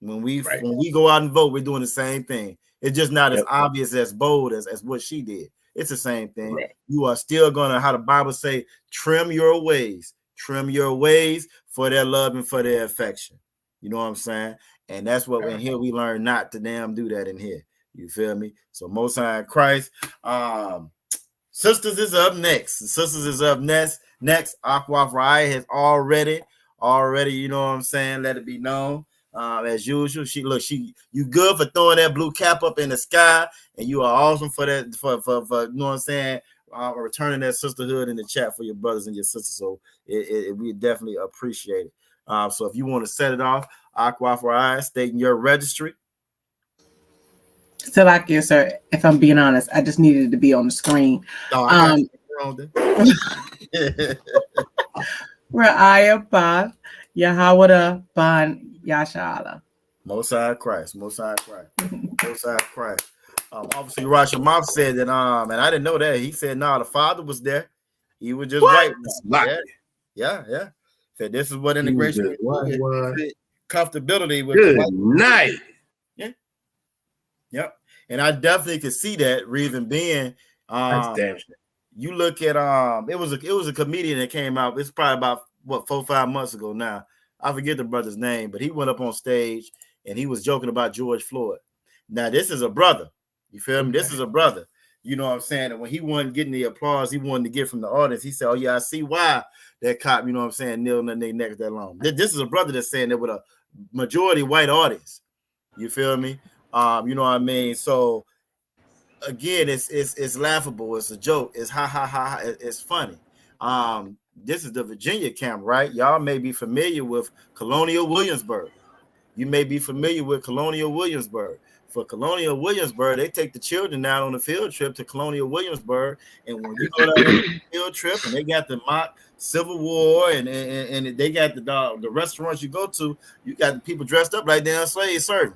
When we go out and vote, we're doing the same thing. It's just not as obvious, as bold as what she did. It's the same thing. Right. You are still gonna, how the Bible say, trim your ways for their love and for their affection. You know what I'm saying? And that's what in here we learn not to damn do that in here. You feel me? So Most High in Christ. Sisters is up next. Next, Aqua Raya has already, you know what I'm saying, let it be known. As usual, you good for throwing that blue cap up in the sky, and you are awesome for that, for you know what I'm saying, returning that sisterhood in the chat for your brothers and your sisters. So we definitely appreciate it. So if you want to set it off, Aqua for Eyes, stating your registry. So like you, sir, if I'm being honest, I just needed to be on the screen. Ra'aya Ba Yahawada Ban Yashala. Most High Christ. Obviously, Rasha Mouth said that, and I didn't know that. He said, no, the father was there. He was just white. Yeah. Said this is what integration is. Comfortability with good night. Yeah. Yep. And I definitely could see that, reason being, you look at it was a comedian that came out. It's probably about 4-5 months ago now. I forget the brother's name, but he went up on stage and he was joking about George Floyd. Now, this is a brother. You feel me? This is a brother. You know what I'm saying? And when he wasn't getting the applause he wanted to get from the audience, he said, oh, yeah, I see why that cop, you know what I'm saying, kneeling on their neck that long. This is a brother that's saying that with a majority white audience. You feel me? You know what I mean? So, again, it's laughable. It's a joke. It's ha. It's funny. This is the Virginia camp, right? Y'all may be familiar with Colonial Williamsburg. You may be familiar with Colonial Williamsburg. For Colonial Williamsburg, they take the children out on a field trip to Colonial Williamsburg. And when you go down on the field trip and they got the mock Civil War and they got the restaurants you go to, you got the people dressed up like damn slaves serving.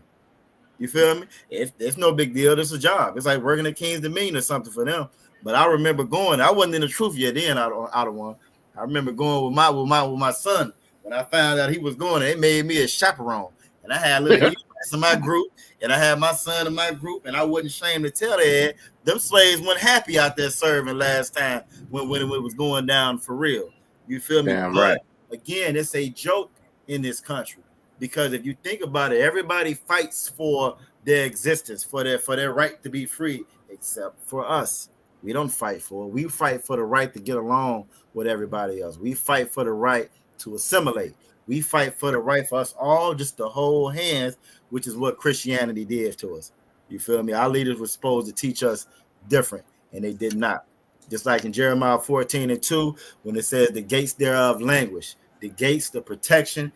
You feel me? It's no big deal. This is a job. It's like working at King's Dominion or something for them. But I remember going. I wasn't in the truth yet then out of one. I remember going with my son. When I found out he was going, it made me a chaperone. And I had little in my group, and I had my son in my group, and I wasn't ashamed to tell that them slaves weren't happy out there serving last time when it was going down for real. You feel me? Damn right. Again, it's a joke in this country. Because if you think about it, everybody fights for their existence, for their right to be free, except for us. We don't fight for it. We fight for the right to get along with everybody else. We fight for the right to assimilate. We fight for the right for us all just to hold hands, which is what Christianity did to us. You feel me? Our leaders were supposed to teach us different, and they did not. Just like in Jeremiah 14:2, when it says the gates thereof languish, the gates, the protection,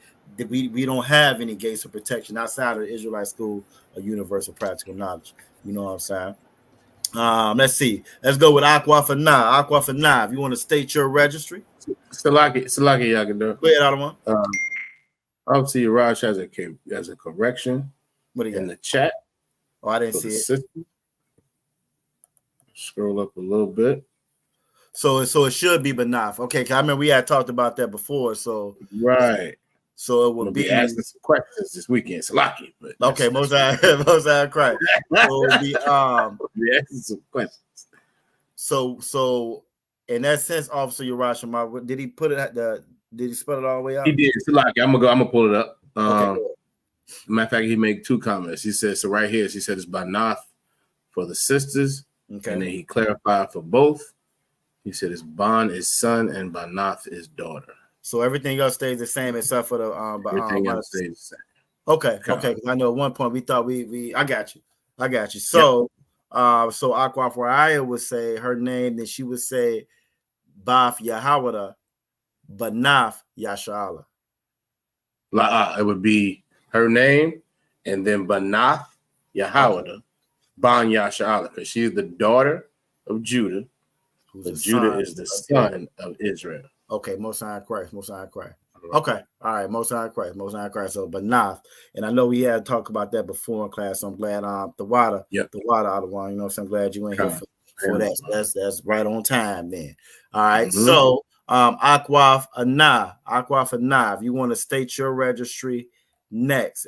we don't have any gates of protection outside of the Israelite school of universal practical knowledge. You know what I'm saying? Let's see. Let's go with Aqua for now. If you want to state your registry. Salaki Yagado. Go ahead, Adawan. Obviously, Raj has a correction in the chat. Oh, I didn't see it. Scroll up a little bit. So it should be Benaf. Okay, I remember we had talked about that before. So right. So it will be asking some questions this weekend, Salaki. But okay, most I cry. So it'll be asking some questions. So in that sense, Officer Uriah, did he put it at the? Did he spell it all the way out? He did. So like, I'm gonna pull it up. Okay. Matter of fact, he made 2 comments. He said, so right here, he said it's Banath for the sisters. Okay. And then he clarified for both. He said it's Ban is son and Banath is daughter. So everything else stays the same except for the everything else stays the same. Okay. Because I know at one point we thought we I got you. So so Aquafariah would say her name, then she would say Baf Yahawada, Banath Yashala. It would be her name and then Banath Yahawada, Ban Yashala, because she's the daughter of Judah. Judah is the son of Israel. Okay, Most High Christ. Okay, all right, Most High Christ. So Banath, and I know we had talked about that before in class. So I'm glad the water out of one. You know, so I'm glad you went here for that. That's right on time then. All right, so Aquaf Anah. If you want to state your registry next,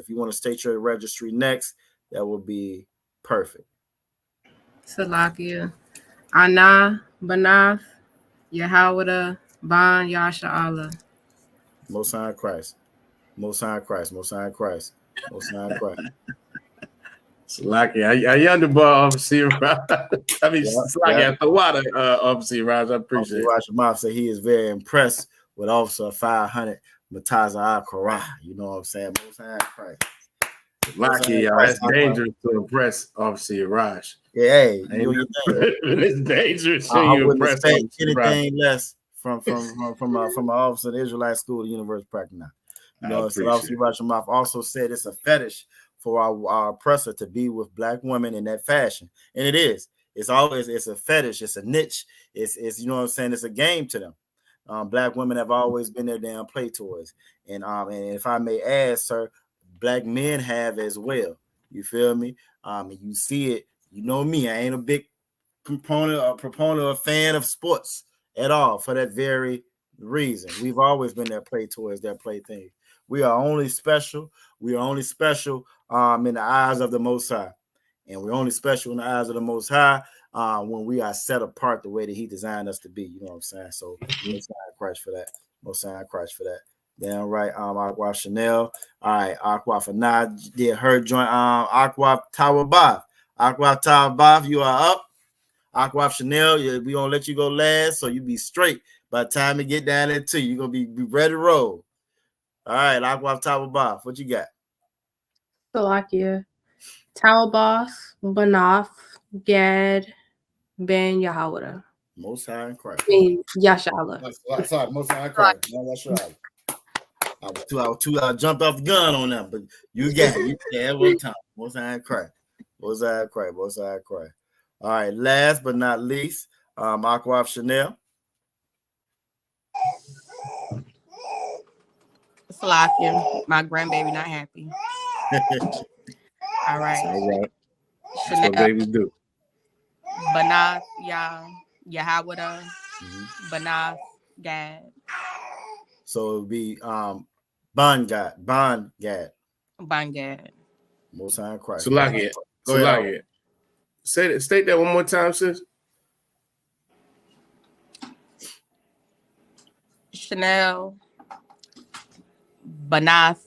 that would be perfect. Salakia. Anah, Banath, Yahawada, Ban, Yasha'Allah. Most High Christ. Slaki, I underbar Officer Raj. I mean, Slaki at the water, Officer Raj. I appreciate it. Raj said he is very impressed with Officer 500 Mataza Al-Qur'an. You know what I'm saying? Most High Christ. Slaki, y'all. That's dangerous to impress Officer Raj. Yeah, hey, it's dangerous to you impress anything less from an officer in the Israelite school, the Universal Practice now. You know, so Officer Rashomov also said it's a fetish for our oppressor to be with black women in that fashion, and it is. It's a fetish. It's a niche. It's you know what I'm saying. It's a game to them. Black women have always been their damn play toys, and if I may add, sir, black men have as well. You feel me? And you see it. You know me. I ain't a big proponent or fan of sports at all for that very reason. We've always been their play toys, their playthings. We are only special. In the eyes of the Most High. And we're only special in the eyes of the Most High when we are set apart the way that He designed us to be. You know what I'm saying? So Most High Christ for that. Damn right. Aqua Chanel. All right. Aqua Fanad did her joint. Aqua Tower Bath. You are up. Aqua Chanel, we gonna let you go last, so you be straight by the time we get down there to you. You're gonna be ready to roll. All right, Aqua Tower Bath. What you got? Salakia. Talbos, Banath, Gad, Ben Yahawada. Most High in Christ. Yashala. Sorry, Most High in Christ. No, that's right. I jumped off the gun on that, but you got it. You got one time. Most High in Christ. All right, last but not least, Aqua Chanel. Salakia, my grandbaby not happy. All right. That's what babies do. Banath, Yahawada, Banath, Gad. So it would be Ban Gad. Most High in Christ. Salakia. State that one more time, sis. Chanel, Banath,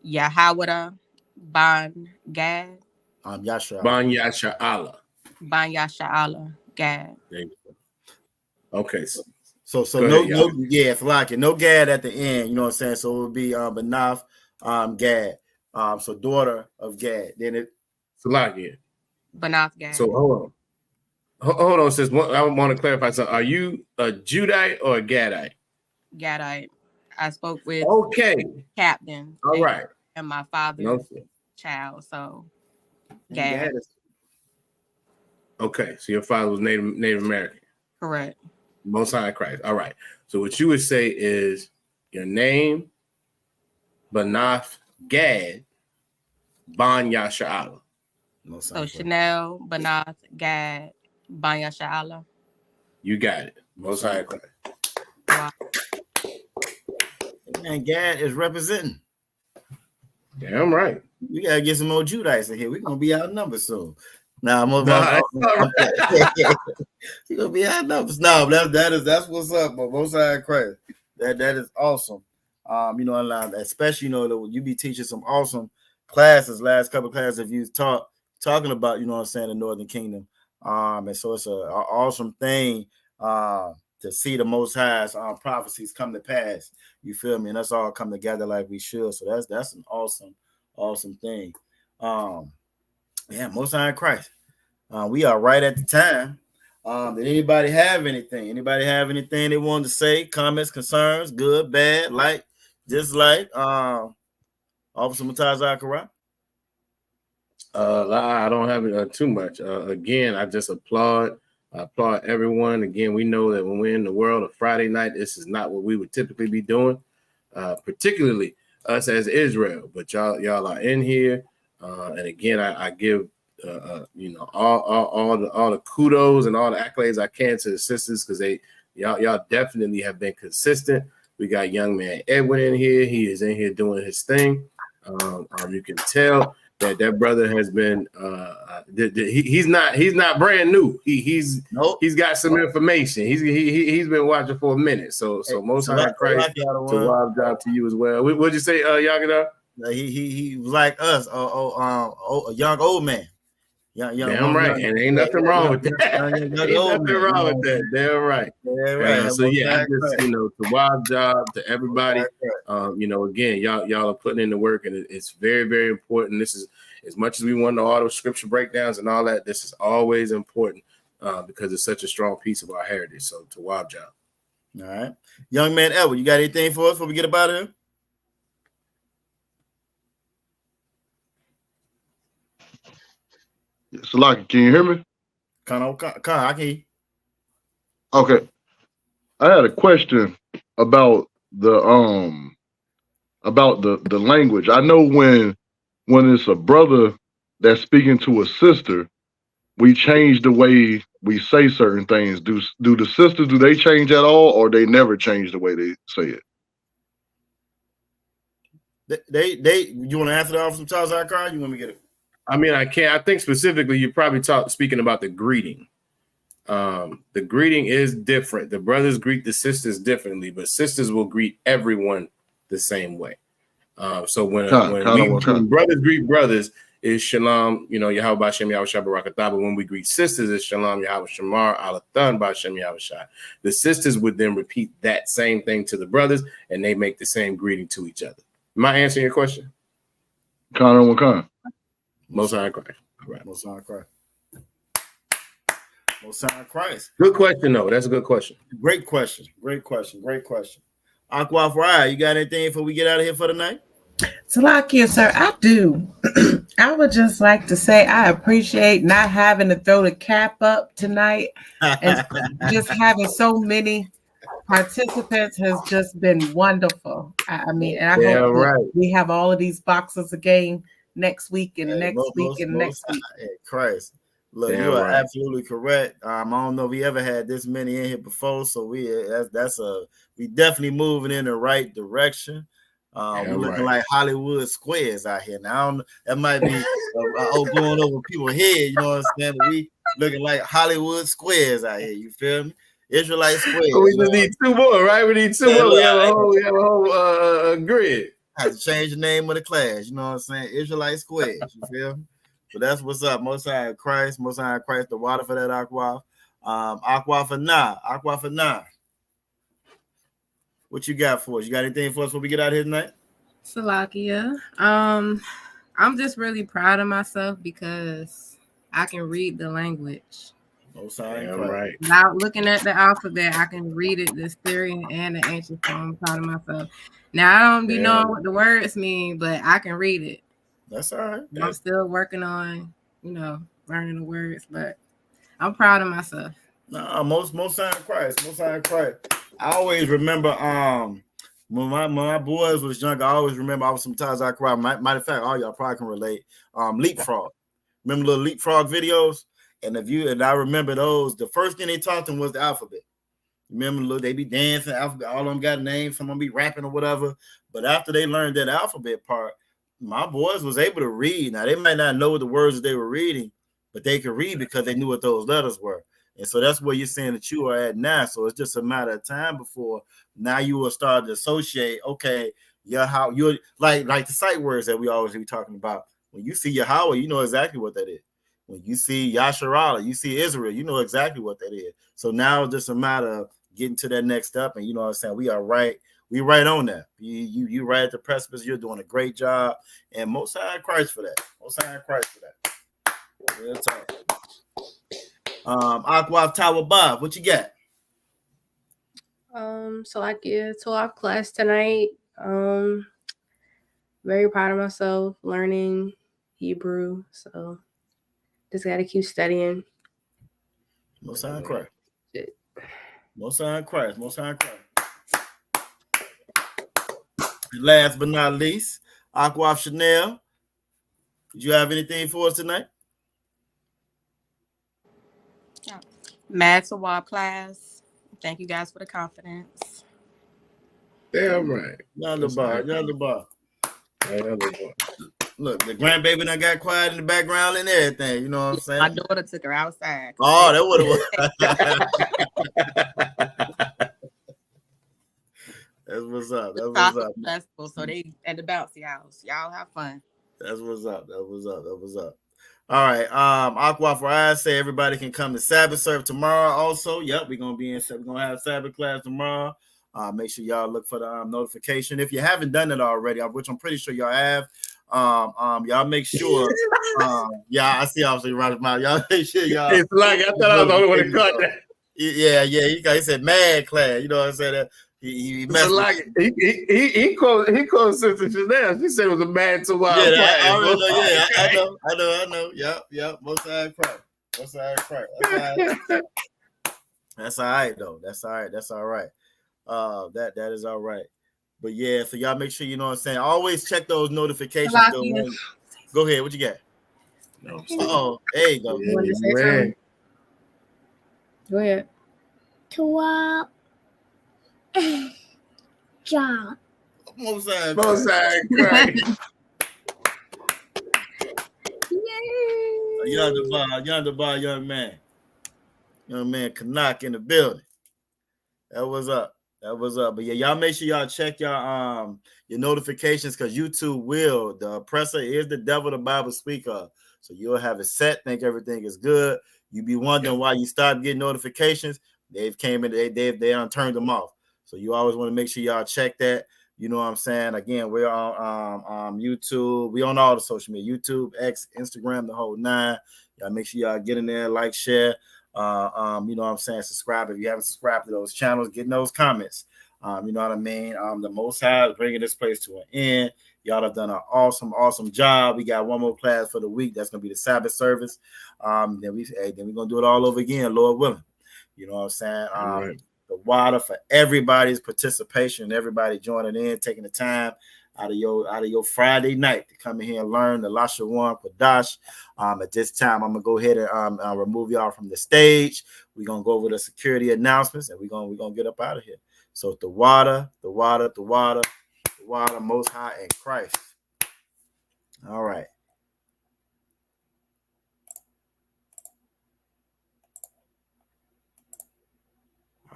Yahawada, Ban Gad. Yasha. Ban Yasha'Allah. Gad. Okay. So no Gad at the end. You know what I'm saying? So it would be Banath, Gad. So daughter of Gad. Then it. Salakia. Banath Gad. So hold on, sis. I want to clarify something. Are you a Judite or a Gadite? Gadite. I spoke with captain. All right. And my father's child. So Gad. Okay. So your father was Native American. Correct. Most High Christ. All right. So what you would say is your name, Banath Gad, Ban Yasha'Allah. So Chanel, Banath, Gad, Ban Yasha'Allah. You got it. Most High Christ. Wow. Man, Gad is representing. Damn right. We gotta get some more Judites in here. We're gonna be outnumbered soon. Nah, I'm He gonna be high numbers. No, that's what's up, but most high Christ. That is awesome. You know, especially you be teaching some awesome classes. Last couple of classes you talking about, you know what I'm saying, the Northern Kingdom. And so it's a awesome thing to see the Most High's prophecies come to pass. You feel me? And that's all come together like we should. So that's an awesome thing. Yeah, Most High Christ. We are right at the time. Did anybody have anything? Anybody have anything they wanted to say? Comments, concerns, good, bad, like, dislike? Officer Mutaz Akara? I don't have too much. Again, I just applaud everyone. Again, we know that when we're in the world of Friday night, this is not what we would typically be doing, particularly us as Israel. But y'all are in here, and again, I give all the kudos and all the accolades I can to the sisters, because y'all definitely have been consistent. We got young man Edwin in here. He is in here doing his thing. You can tell that brother has been he's not brand new. He's got some information. He's been watching for a minute. So most high Christ to wild job to you as well. What'd you say, Yagada? He was like us, a young old man. Damn right, and ain't nothing wrong with that. Ain't nothing wrong with that. Damn right. So yeah, I just to wild job to everybody. Again, y'all are putting in the work, and it's very, very important. This is, as much as we want all the scripture breakdowns and all that, this is always important because it's such a strong piece of our heritage. So to wild job. All right, young man Edward, you got anything for us before we get about here? Salaki, can you hear me? I can hear you. Okay. I had a question about the language. I know when it's a brother that's speaking to a sister, we change the way we say certain things. Do the sisters, do they change at all, or they never change the way they say it? You want to answer that off some Charles Akar? You want me to get it? I mean, I can't. I think specifically you're probably speaking about the greeting. The greeting is different. The brothers greet the sisters differently, but sisters will greet everyone the same way. So when brothers greet brothers, is shalom, Yahweh Bashem Yahweh Shah Barakatah. But when we greet sisters, it's shalom Yahweh Shamar Alathan Bashem Yahweh Shah. The sisters would then repeat that same thing to the brothers, and they make the same greeting to each other. Am I answering your question? Connor, what kind? Most High Christ. All right. Most High Christ. Most High Christ. Good question, though. That's a good question. Great question. Aqua Fry, you got anything before we get out of here for the night? Salakia, sir, I do. I would just like to say I appreciate not having to throw the cap up tonight, and just having so many participants has just been wonderful. I mean, and I hope we have all of these boxes again next week and next week and next week. Christ. Look, you are absolutely correct. I don't know if we ever had this many in here before, so we definitely moving in the right direction. We're looking like Hollywood squares out here now. That might be going over people's head, you know what I'm saying? But we looking like Hollywood squares out here. You feel me? Israelite squares. We just need two more, right? We need two more. We have a whole grid. I have to change the name of the class. You know what I'm saying? Israelite squares. You feel me? So that's what's up. Most High Christ, the water for that aqua. Aqua for now. What you got for us? You got anything for us before we get out of here tonight? Salakia. I'm just really proud of myself because I can read the language. Right. Without looking at the alphabet, I can read it, the Syrian and the ancient form. I'm proud of myself. Now I don't be knowing what the words mean, but I can read it. That's all right. I'm still working on, learning the words, but I'm proud of myself. No, most High Christ. I always remember when my boys was younger, I always remember I was sometimes I cry. Matter of fact, all y'all probably can relate. Leapfrog. Remember little leapfrog videos? And I remember those. The first thing they taught them was the alphabet. Remember, they be dancing, alphabet, all of them got names, some of them be rapping or whatever. But after they learned that alphabet part, my boys was able to read. Now they might not know the words that they were reading, but they could read because they knew what those letters were. And so that's where you're saying that you are at now. So it's just a matter of time before now you will start to associate, okay, how you're like the sight words that we always be talking about. When you see Yahweh, you know exactly what that is. When you see Yasharala, you see Israel, you know exactly what that is. So now it's just a matter of getting to that next step. And you know what I'm saying? We right on that. You right at the precipice. You're doing a great job. And most high Christ for that. Most high Christ for that. Real talk. Aqua Tower Bob, what you got? So I give 12 class tonight. Very proud of myself learning Hebrew. So just gotta keep studying. Most high Christ. Most high Christ. Most high Christ. Last but not least, Aqua Chanel. Did you have anything for us tonight? Mad to Wab class. Thank you guys for the confidence. Damn right. Yonder bar. Look, the grandbaby done got quiet in the background and everything. You know what I'm saying? My daughter took her outside. Oh, that would have. That's what's up. That's what's up. Festival, so they at the bouncy house. Y'all have fun. That's what's up. That was up. All right. Aqua for I say everybody can come to Sabbath serve tomorrow. Also, yep, we're gonna have Sabbath class tomorrow. Make sure y'all look for the notification if you haven't done it already, which I'm pretty sure y'all have. Y'all make sure. I see obviously right about y'all make sure y'all. It's like I thought I was the only one to cut that. Yeah. He said mad class. You know what I'm saying? He messed like he closed Sister Chanel. She said it was a mad to wild. Yeah, I know. Yep. Most high Christ. That's all right though. That's all right. That is all right. But yeah, so y'all make sure you know what I'm saying. Always check those notifications. Go ahead. What you got? No. Oh, there you go. Go ahead. 12 job. Most high Christ. Yonder bar, young man. Young man Kanak in the building. That was up. But yeah, y'all make sure y'all check your notifications because YouTube the oppressor is the devil the Bible speak of. So you'll have it set, think everything is good. You be wondering why you start getting notifications. They've came in, they turned them off. So you always want to make sure y'all check that. You know what I'm saying? Again, we're on YouTube. We on all the social media, YouTube, X, Instagram, the whole 9. Y'all make sure y'all get in there, like, share. You know what I'm saying? Subscribe if you haven't subscribed to those channels. Getting those comments. You know what I mean? The Most High is bringing this place to an end. Y'all have done an awesome job. We got one more class for the week. That's gonna be the Sabbath service. Then we're gonna do it all over again, Lord willing. You know what I'm saying? Right. The water for everybody's participation, everybody joining in, taking the time out of your Friday night to come in here and learn the Lashawan Qadash. At this time, I'm gonna go ahead and remove y'all from the stage. We're gonna go over the security announcements and we're gonna get up out of here. So the water, Most High and Christ. All right.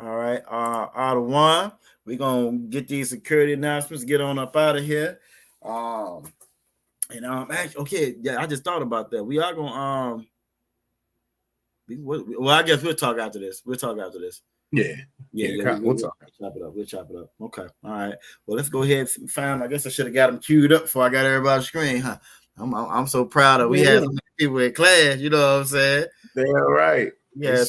All right, out of one, we're gonna get these security announcements, get on up out of here. Actually, okay, yeah, I just thought about that. We are gonna well, I guess we'll talk after this. We'll talk Yeah. We'll chop it up. Okay, all right. Well, let's go ahead and find. I guess I should have got them queued up before I got everybody's screen, huh? I'm so proud of. We had so many people in class. You know what I'm saying? They're right. Yeah,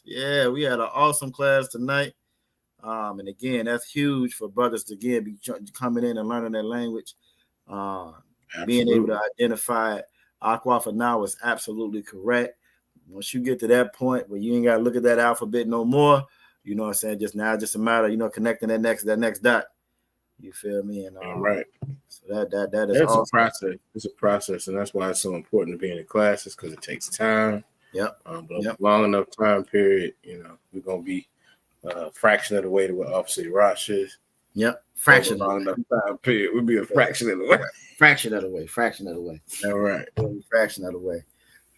yeah, we had an awesome class tonight. And again, that's huge for brothers to again be coming in and learning that language. Being able to identify it. Aqua for now is absolutely correct. Once you get to that point where you ain't got to look at that alphabet no more, you know what I'm saying? Just a matter, connecting that next dot. You feel me? And right. So that is awesome. A process. It's a process, and that's why it's so important to be in the classes because it takes time. Yep. Long enough time period, we're gonna be a fraction of the way to what Officer Rosh is. Yep. Fraction. Long enough time period. We'll be a fraction of the way. Fraction of the way. All right. Fraction of the way.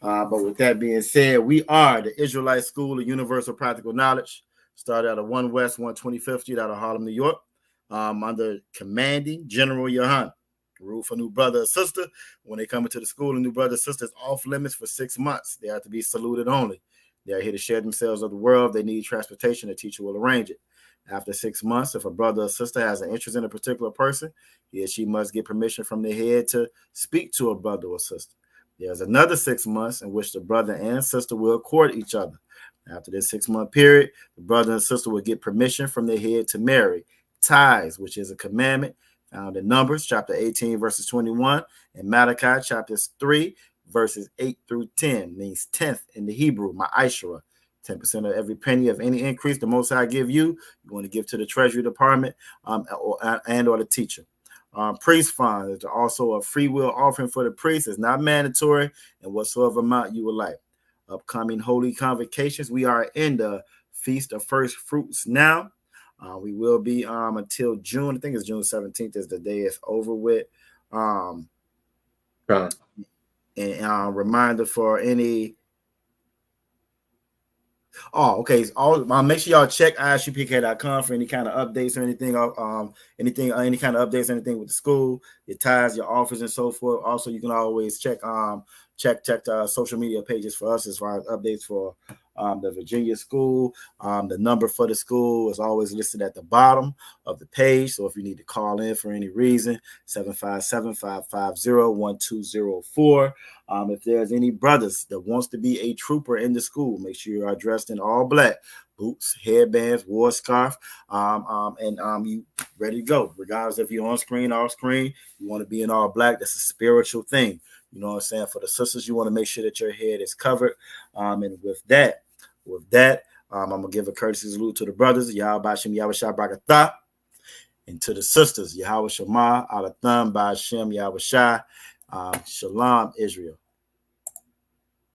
But with that being said, we are the Israelite School of Universal Practical Knowledge. Started out of 1 West 125th Street out of Harlem, New York, under commanding General Yohan. Rule for new brother or sister. When they come into the school, a new brother or sister is off limits for 6 months. They have to be saluted only. They are here to share themselves of the world. They need transportation. The teacher will arrange it. After 6 months, if a brother or sister has an interest in a particular person, he or she must get permission from their head to speak to a brother or sister. There's another 6 months in which the brother and sister will court each other. After this 6-month period, the brother and sister will get permission from their head to marry. Ties, which is a commandment found in Numbers chapter 18, verses 21, and Malachi chapters 3, verses 8 through 10, means 10th in the Hebrew, ma'ashra. 10% of every penny of any increase the Most High give you, you want to give to the Treasury Department or the teacher. Priest fund is also a free will offering for the priest. It's not mandatory, and whatsoever amount you would like. Upcoming holy convocations. We are in the Feast of First Fruits now. We will be until June. I think it's June 17th is the day it's over with. And reminder for any. Oh, okay. Make sure y'all check ISUPK.com for any kind of updates or anything. Any kind of updates, anything with the school, your ties, your offers, and so forth. Also, you can always check the social media pages for us as far as updates for the Virginia school. The number for the school is always listed at the bottom of the page. So if you need to call in for any reason, 757-550-1204. If there's any brothers that wants to be a trooper in the school, make sure you are dressed in all black. Boots, headbands, war scarf, and you ready to go. Regardless if you're on screen, off screen, you want to be in all black. That's a spiritual thing. You know what I'm saying? For the sisters, you want to make sure that your head is covered. And with that, I'm going to give a courtesy salute to the brothers, Yahweh Shem Yahweh Shah Brakatah, and to the sisters, Yahweh Shema, Alatham, Ba'ashem, Yahweh Shah, Shalom, Israel.